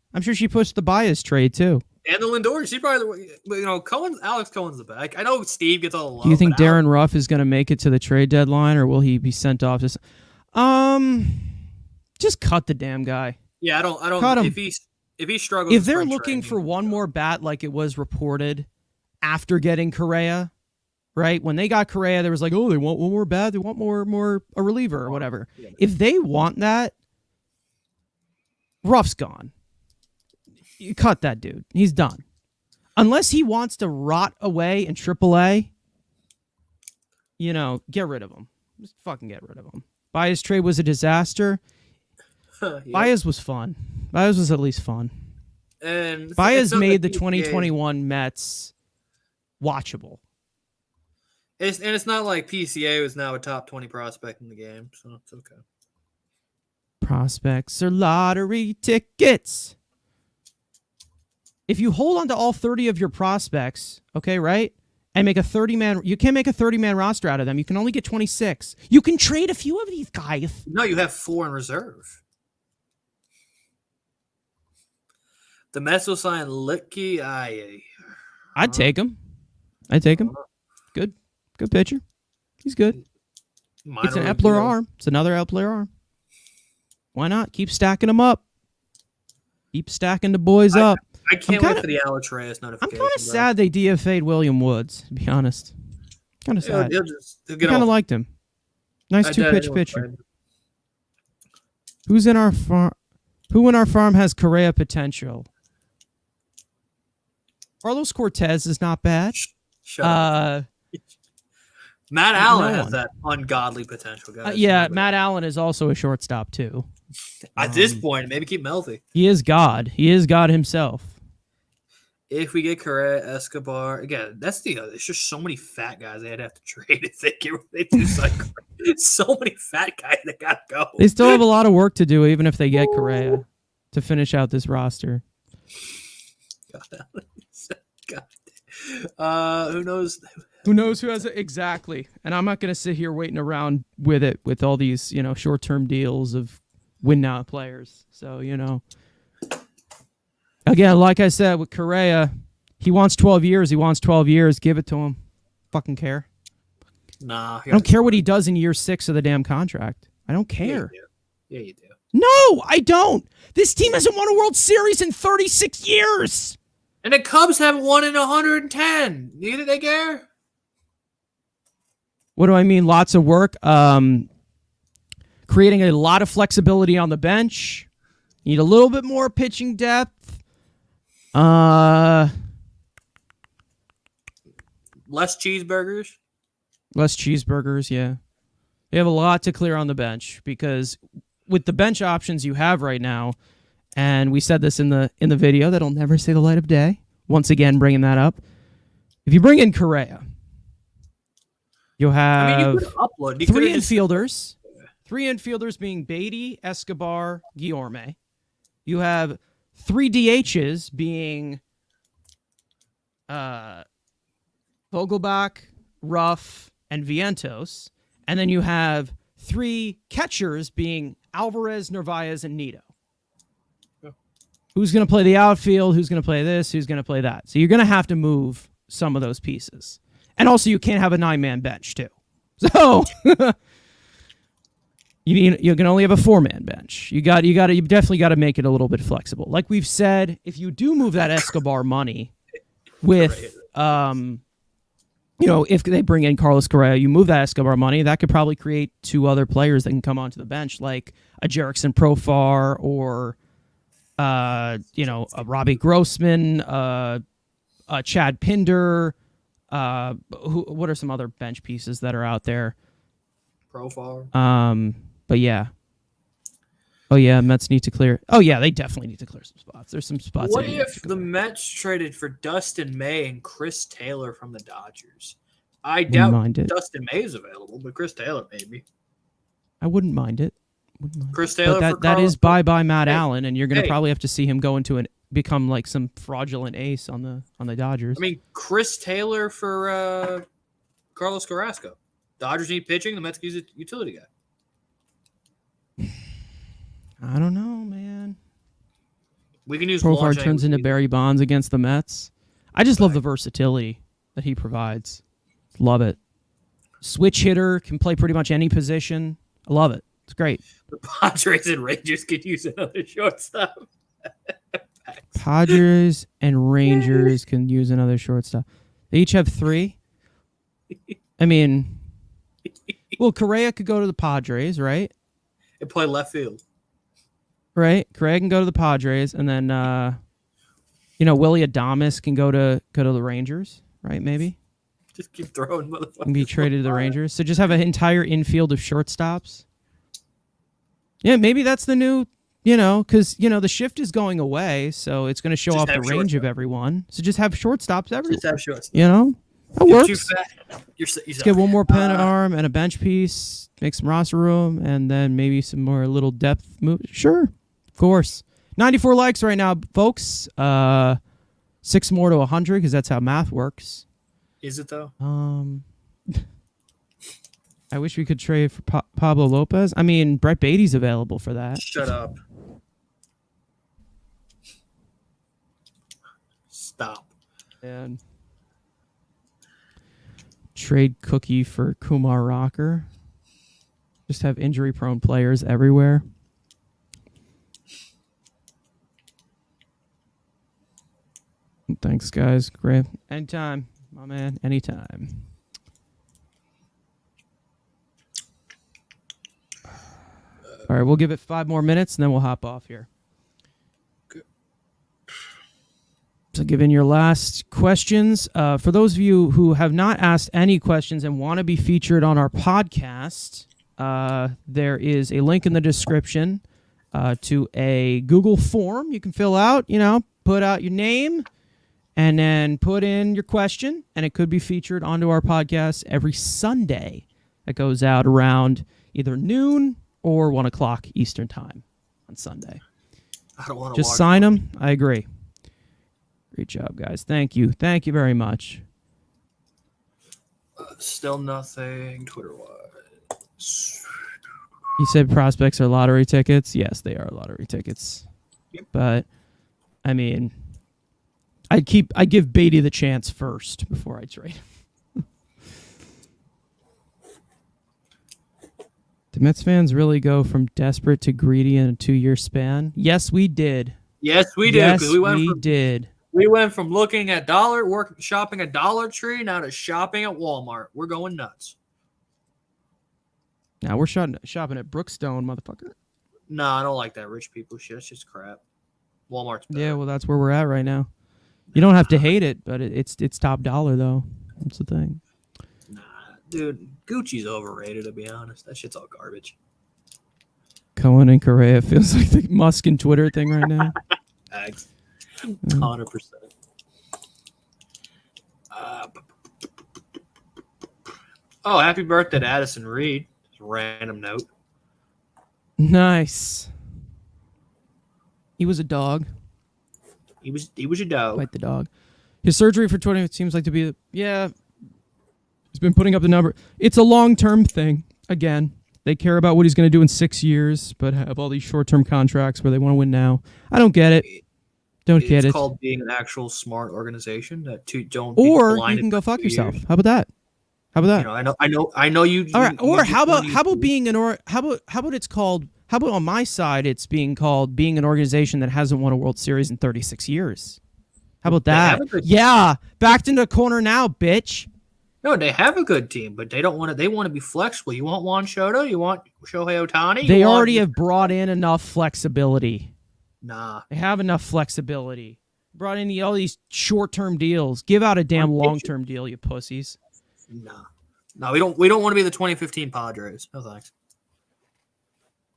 bias trade too. And the Lindor, she probably, Alex Cohen's the best. I know Steve gets all the love. Do you think but Darren Ruff is going to make it to the trade deadline, or will he be sent off? Just cut the damn guy. Yeah, I don't. Cut him. If he struggles, if they're looking for one more bat, like it was reported after getting Correa, right? When they got Correa, there was like, oh, they want one more bat, they want more a reliever or whatever. Yeah. If they want that, Ruff's gone. You cut that dude. He's done. Unless he wants to rot away in AAA, get rid of him. Just fucking get rid of him. Baez trade was a disaster. Yep. Baez was fun. Baez was at least fun. And Baez made the 2021 Mets watchable. It's not like PCA was now a top 20 prospect in the game, so it's okay. Prospects are lottery tickets. If you hold on to all 30 of your prospects, okay, right? And make a 30-man, you can't make a 30-man roster out of them. You can only get 26. You can trade a few of these guys. No, you have 4 in reserve. The Mets will sign Litke. I'd take him. Good pitcher. He's good. It's an Epler arm. It's another Epler arm. Why not? Keep stacking them up. Keep stacking the boys up. I can't wait for the Alex Reyes notification. I'm kind of sad they DFA'd William Woods, to be honest. Kind of sad. I kind of liked him. Nice two-pitch pitcher. Who in our farm has Correa potential? Carlos Cortez is not bad. Shut up. Matt Allen has that ungodly potential, guys. Matt Allen is also a shortstop, too. At this point, maybe keep him healthy. He is God. He is God himself. If we get Correa, Escobar, again, that's there's just so many fat guys they'd have to trade if they do cycle. So many fat guys that got to go. They still have a lot of work to do, even if they get Correa to finish out this roster. God. Who knows? Who knows who has it? Exactly. And I'm not going to sit here waiting around with it with all these, short-term deals of win-now players. So, Again, like I said, with Correa, he wants 12 years. Give it to him. Fucking care. Nah. I don't care what he does in year 6 of the damn contract. I don't care. Yeah, you do. No, I don't. This team hasn't won a World Series in 36 years. And the Cubs haven't won in 110. Neither they care. What do I mean? Lots of work. Creating a lot of flexibility on the bench. Need a little bit more pitching depth. Less cheeseburgers. Yeah. They have a lot to clear on the bench because with the bench options you have right now, and we said this in the video that'll never see the light of day. Once again, bringing that up. If you bring in Correa, you'll have three infielders. 3 infielders being Beatty, Escobar, Guillorme. You have 3 DHs being Vogelbach, Ruff, and Vientos. And then you have 3 catchers being Alvarez, Narvaez, and Nito. Yeah. Who's going to play the outfield? Who's going to play this? Who's going to play that? So you're going to have to move some of those pieces. And also you can't have a 9-man bench too. So... You can only have a 4-man bench. You definitely got to make it a little bit flexible. Like we've said, if you do move that Escobar money with, if they bring in Carlos Correa, you move that Escobar money, that could probably create 2 other players that can come onto the bench, like a Jerickson Profar or, a Robbie Grossman, a Chad Pinder. What are some other bench pieces that are out there? Profar. But yeah. Oh yeah, Mets need to clear. Oh yeah, they definitely need to clear some spots. There's some spots. What if the Mets traded for Dustin May and Chris Taylor from the Dodgers? I doubt Dustin May is available, but Chris Taylor maybe. I wouldn't mind it. Chris Taylor. But that is bye Matt Allen, and you're gonna probably have to see him go into become like some fraudulent ace on the Dodgers. I mean, Chris Taylor for Carlos Carrasco. Dodgers need pitching. The Mets use a utility guy. I don't know, man. We can use Profar launch turns into angles. Barry Bonds against the Mets. I just love the versatility that he provides. Love it. Switch hitter, can play pretty much any position. I love it. It's great. The Padres and Rangers could use another shortstop. Padres and Rangers can use another shortstop. They each have 3. I mean, well, Correa could go to the Padres, right? And play left field. Right? Correa can go to the Padres, and then Willie Adames can go to the Rangers, right? Maybe Just keep throwing motherfuckers. and be traded to the Rangers. So just have an entire infield of shortstops. Yeah, maybe that's the new, because the shift is going away, so it's going to show Just off the have range of shortstop. everyone. So just have shortstops everywhere. Just have shorts. That You're works. too fat. You're Let's get one more pen arm and a bench piece, make some roster room, and then maybe some more little depth move. Sure, of course. 94 likes right now, folks. 6 more to 100 because that's how math works. Is it though? I wish we could trade for Pablo Lopez. I mean, Brett Beatty's available for that. Shut up. Stop. And trade Cookie for Kumar Rocker. Just have injury-prone players everywhere. Thanks, guys. Great. Anytime, my man. Anytime. All right, we'll give it 5 more minutes, and then we'll hop off here. Good. So give in your last questions. For those of you who have not asked any questions and want to be featured on our podcast, there is a link in the description to a Google form you can fill out. Put out your name and then put in your question, and it could be featured onto our podcast every Sunday. That goes out around either noon or 1 o'clock Eastern time on Sunday. I don't want to Just sign them. I agree. Great job, guys. Thank you. Thank you very much. Still nothing Twitter-wise. You said prospects are lottery tickets. Yes, they are lottery tickets. Yep. But, I mean, I give Beatty the chance first before I trade him. Do Mets fans really go from desperate to greedy in a 2-year span? Yes, we did. Yes, we did. Yes, We did. We went from looking at shopping at Dollar Tree, now to shopping at Walmart. We're going nuts. Now we're shopping at Brookstone, motherfucker. No, I don't like that rich people shit. It's just crap. Walmart's better. Yeah, well, that's where we're at right now. You don't have to hate it, but it's top dollar, though. That's the thing. Nah, dude, Gucci's overrated, to be honest. That shit's all garbage. Cohen and Correa feels like the Musk and Twitter thing right now. Thanks. 100%. Happy birthday to Addison Reed. Just a random note. Nice. He was a dog. He was a dog. Quite the dog. His surgery for 20 seems like to be, he's been putting up the number. It's a long-term thing. Again, they care about what he's going to do in 6 years, but have all these short-term contracts where they want to win now. I don't get it. It's called being an actual smart organization that don't. Or you can go fuck yourself. How about that? I know you. All right. Or how about being how about it's called? How about on my side it's being called being an organization that hasn't won a World Series in 36 years? How about that? Yeah, backed into a corner now, bitch. No, they have a good team, but they don't want to. They want to be flexible. You want Juan Soto? You want Shohei Ohtani? They already have brought in enough flexibility. Nah, they have enough flexibility. Brought in all these short-term deals. Give out a damn long-term deal, you pussies. Nah, no, we don't want to be the 2015 Padres. No thanks.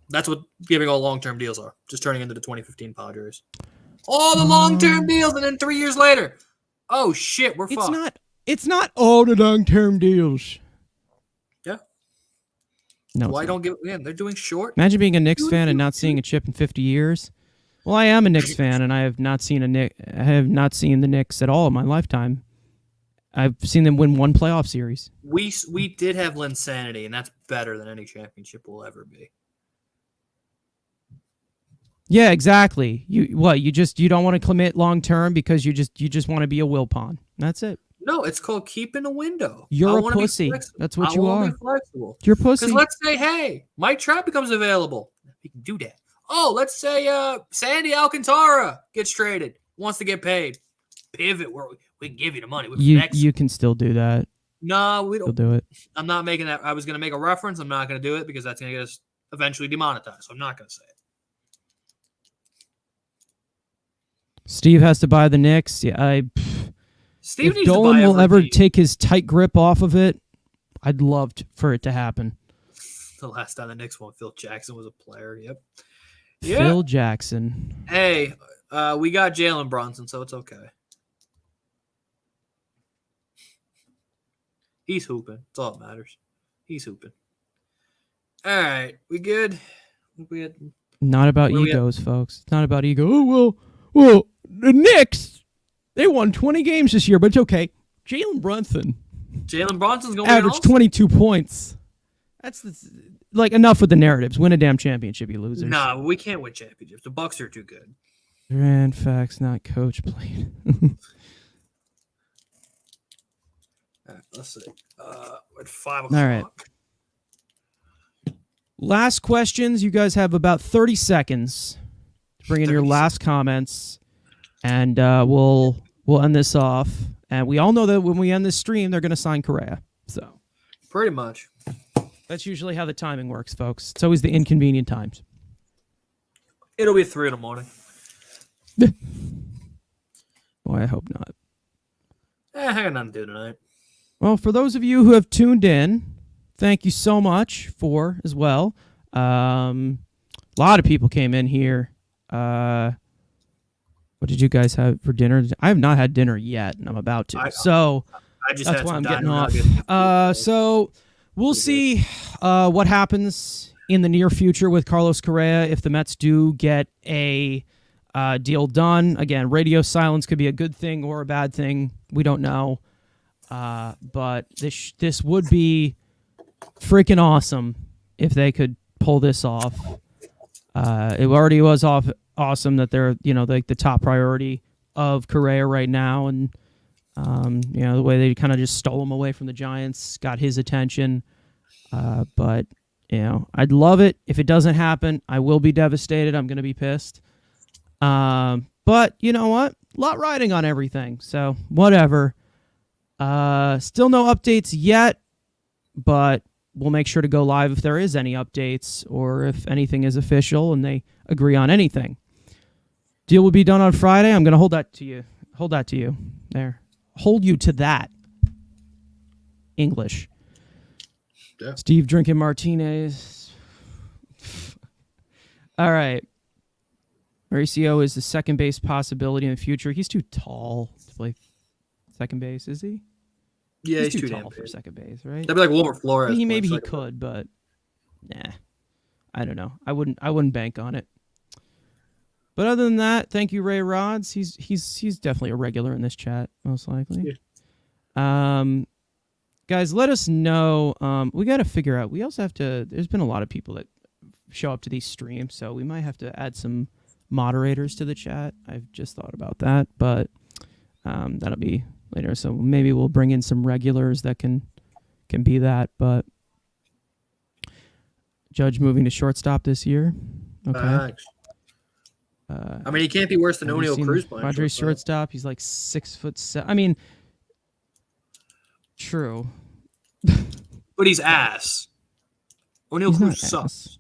That's what giving all long-term deals are. Just turning into the 2015 Padres. All the long-term deals, and then 3 years later, oh shit, we're fucked. It's not all the long-term deals. Yeah. No. Why don't give? Man, they're doing short. Imagine being a Knicks fan and not seeing a chip in 50 years. Well, I am a Knicks fan, and I have not seen the Knicks at all in my lifetime. I've seen them win one playoff series. We did have Linsanity, and that's better than any championship will ever be. Yeah, exactly. You don't want to commit long term because you just want to be a will pawn. That's it. No, it's called keeping a window. I You're a want to be pussy. flexible. That's what I you want to are. be flexible. You're a Because pussy. let's say, hey, Mike Trout becomes available. We can do that. Oh, let's say Sandy Alcantara gets traded, wants to get paid. Pivot where we can give you the money. You can still do that. No, we don't. You'll do it. I'm not making that. I was going to make a reference. I'm not going to do it because that's going to get us eventually demonetized. So I'm not going to say it. Steve has to buy the Knicks. Yeah, Steve if needs Dolan to buy will ever team. take his tight grip off of it, I'd love for it to happen. The last time the Knicks won, Phil Jackson was a player. Yep. Phil Jackson. Hey, we got Jalen Brunson, so it's okay. He's hooping. That's all that matters. He's hooping. All right. We good? Not about egos, folks. It's not about ego. Oh, well, the Knicks, they won 20 games this year, but it's okay. Jalen Brunson's going to average 22 points. That's enough with the narratives. Win a damn championship, you losers. Nah, we can't win championships. The Bucks are too good. Grand facts, not coach played. All right, let's see. We're at 5 o'clock. All right. Last questions. You guys have about 30 seconds to bring in your last comments, and we'll end this off. And we all know that when we end this stream, they're going to sign Correa. So pretty much. That's usually how the timing works, folks. It's always the inconvenient times. It'll be 3 a.m. Boy, I hope not. I got nothing to do tonight. Well, for those of you who have tuned in, thank you so much as well. A lot of people came in here. What did you guys have for dinner? I have not had dinner yet, and I'm about to. That's why I'm getting off. So we'll see what happens in the near future with Carlos Correa if the Mets do get a deal done. Again, radio silence could be a good thing or a bad thing. We don't know. But this would be freaking awesome if they could pull this off. It already was awesome that they're the top priority of Correa right now, and the way they kind of just stole him away from the Giants, got his attention. But I'd love it if it doesn't happen. I will be devastated. I'm going to be pissed. But you know what? A lot riding on everything, so whatever. Still no updates yet, but we'll make sure to go live if there is any updates or if anything is official and they agree on anything. Deal will be done on Friday. I'm going to hold that to you. There. Hold you to that. English. Yeah. Steve drinking martinis. All right. Mauricio is the second base possibility in the future. He's too tall to play second base, is he? Yeah, he's too tall for second base, right? That'd be like Wilmer Flores. Maybe he could, but nah. I don't know. I wouldn't bank on it. But other than that, thank you, Ray Rods. He's definitely a regular in this chat, most likely. Yeah. Guys, let us know. We got to figure out. We also have to. There's been a lot of people that show up to these streams, so we might have to add some moderators to the chat. I've just thought about that, but that'll be later. So maybe we'll bring in some regulars that can be that. But Judge moving to shortstop this year. Okay. I mean, he can't be worse than O'Neal Cruz playing. Padres shortstop. He's like 6'7". I mean, true. But he's ass. O'Neal Cruz sucks.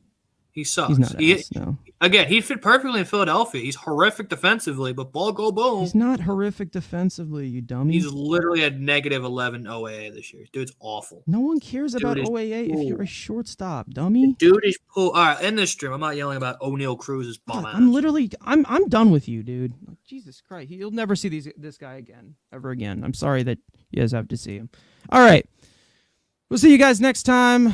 He sucks. He's not ass, no. Again, he'd fit perfectly in Philadelphia. He's horrific defensively, but ball go boom. He's not horrific defensively, you dummy. He's literally at -11 OAA this year. Dude's awful. No one cares about OAA if you're a shortstop, dummy. Dude is All right, in this stream, I'm not yelling about O'Neal Cruz's bum ass. I'm done with you, dude. Jesus Christ. You'll never see this guy again, ever again. I'm sorry that you guys have to see him. All right. We'll see you guys next time.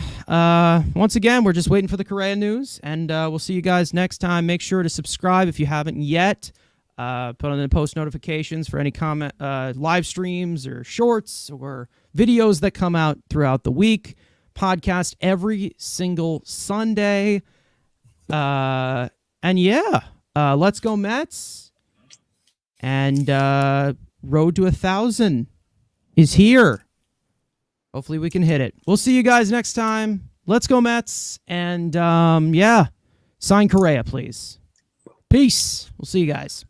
Once again, we're just waiting for the Correa news, and we'll see you guys next time. Make sure to subscribe if you haven't yet. Put on the post notifications for any comment, live streams or shorts or videos that come out throughout the week. Podcast every single Sunday. And yeah, Let's go Mets. And road to 1,000 is here. Hopefully we can hit it. We'll see you guys next time. Let's go Mets. And yeah, sign Correa, please. Peace. We'll see you guys.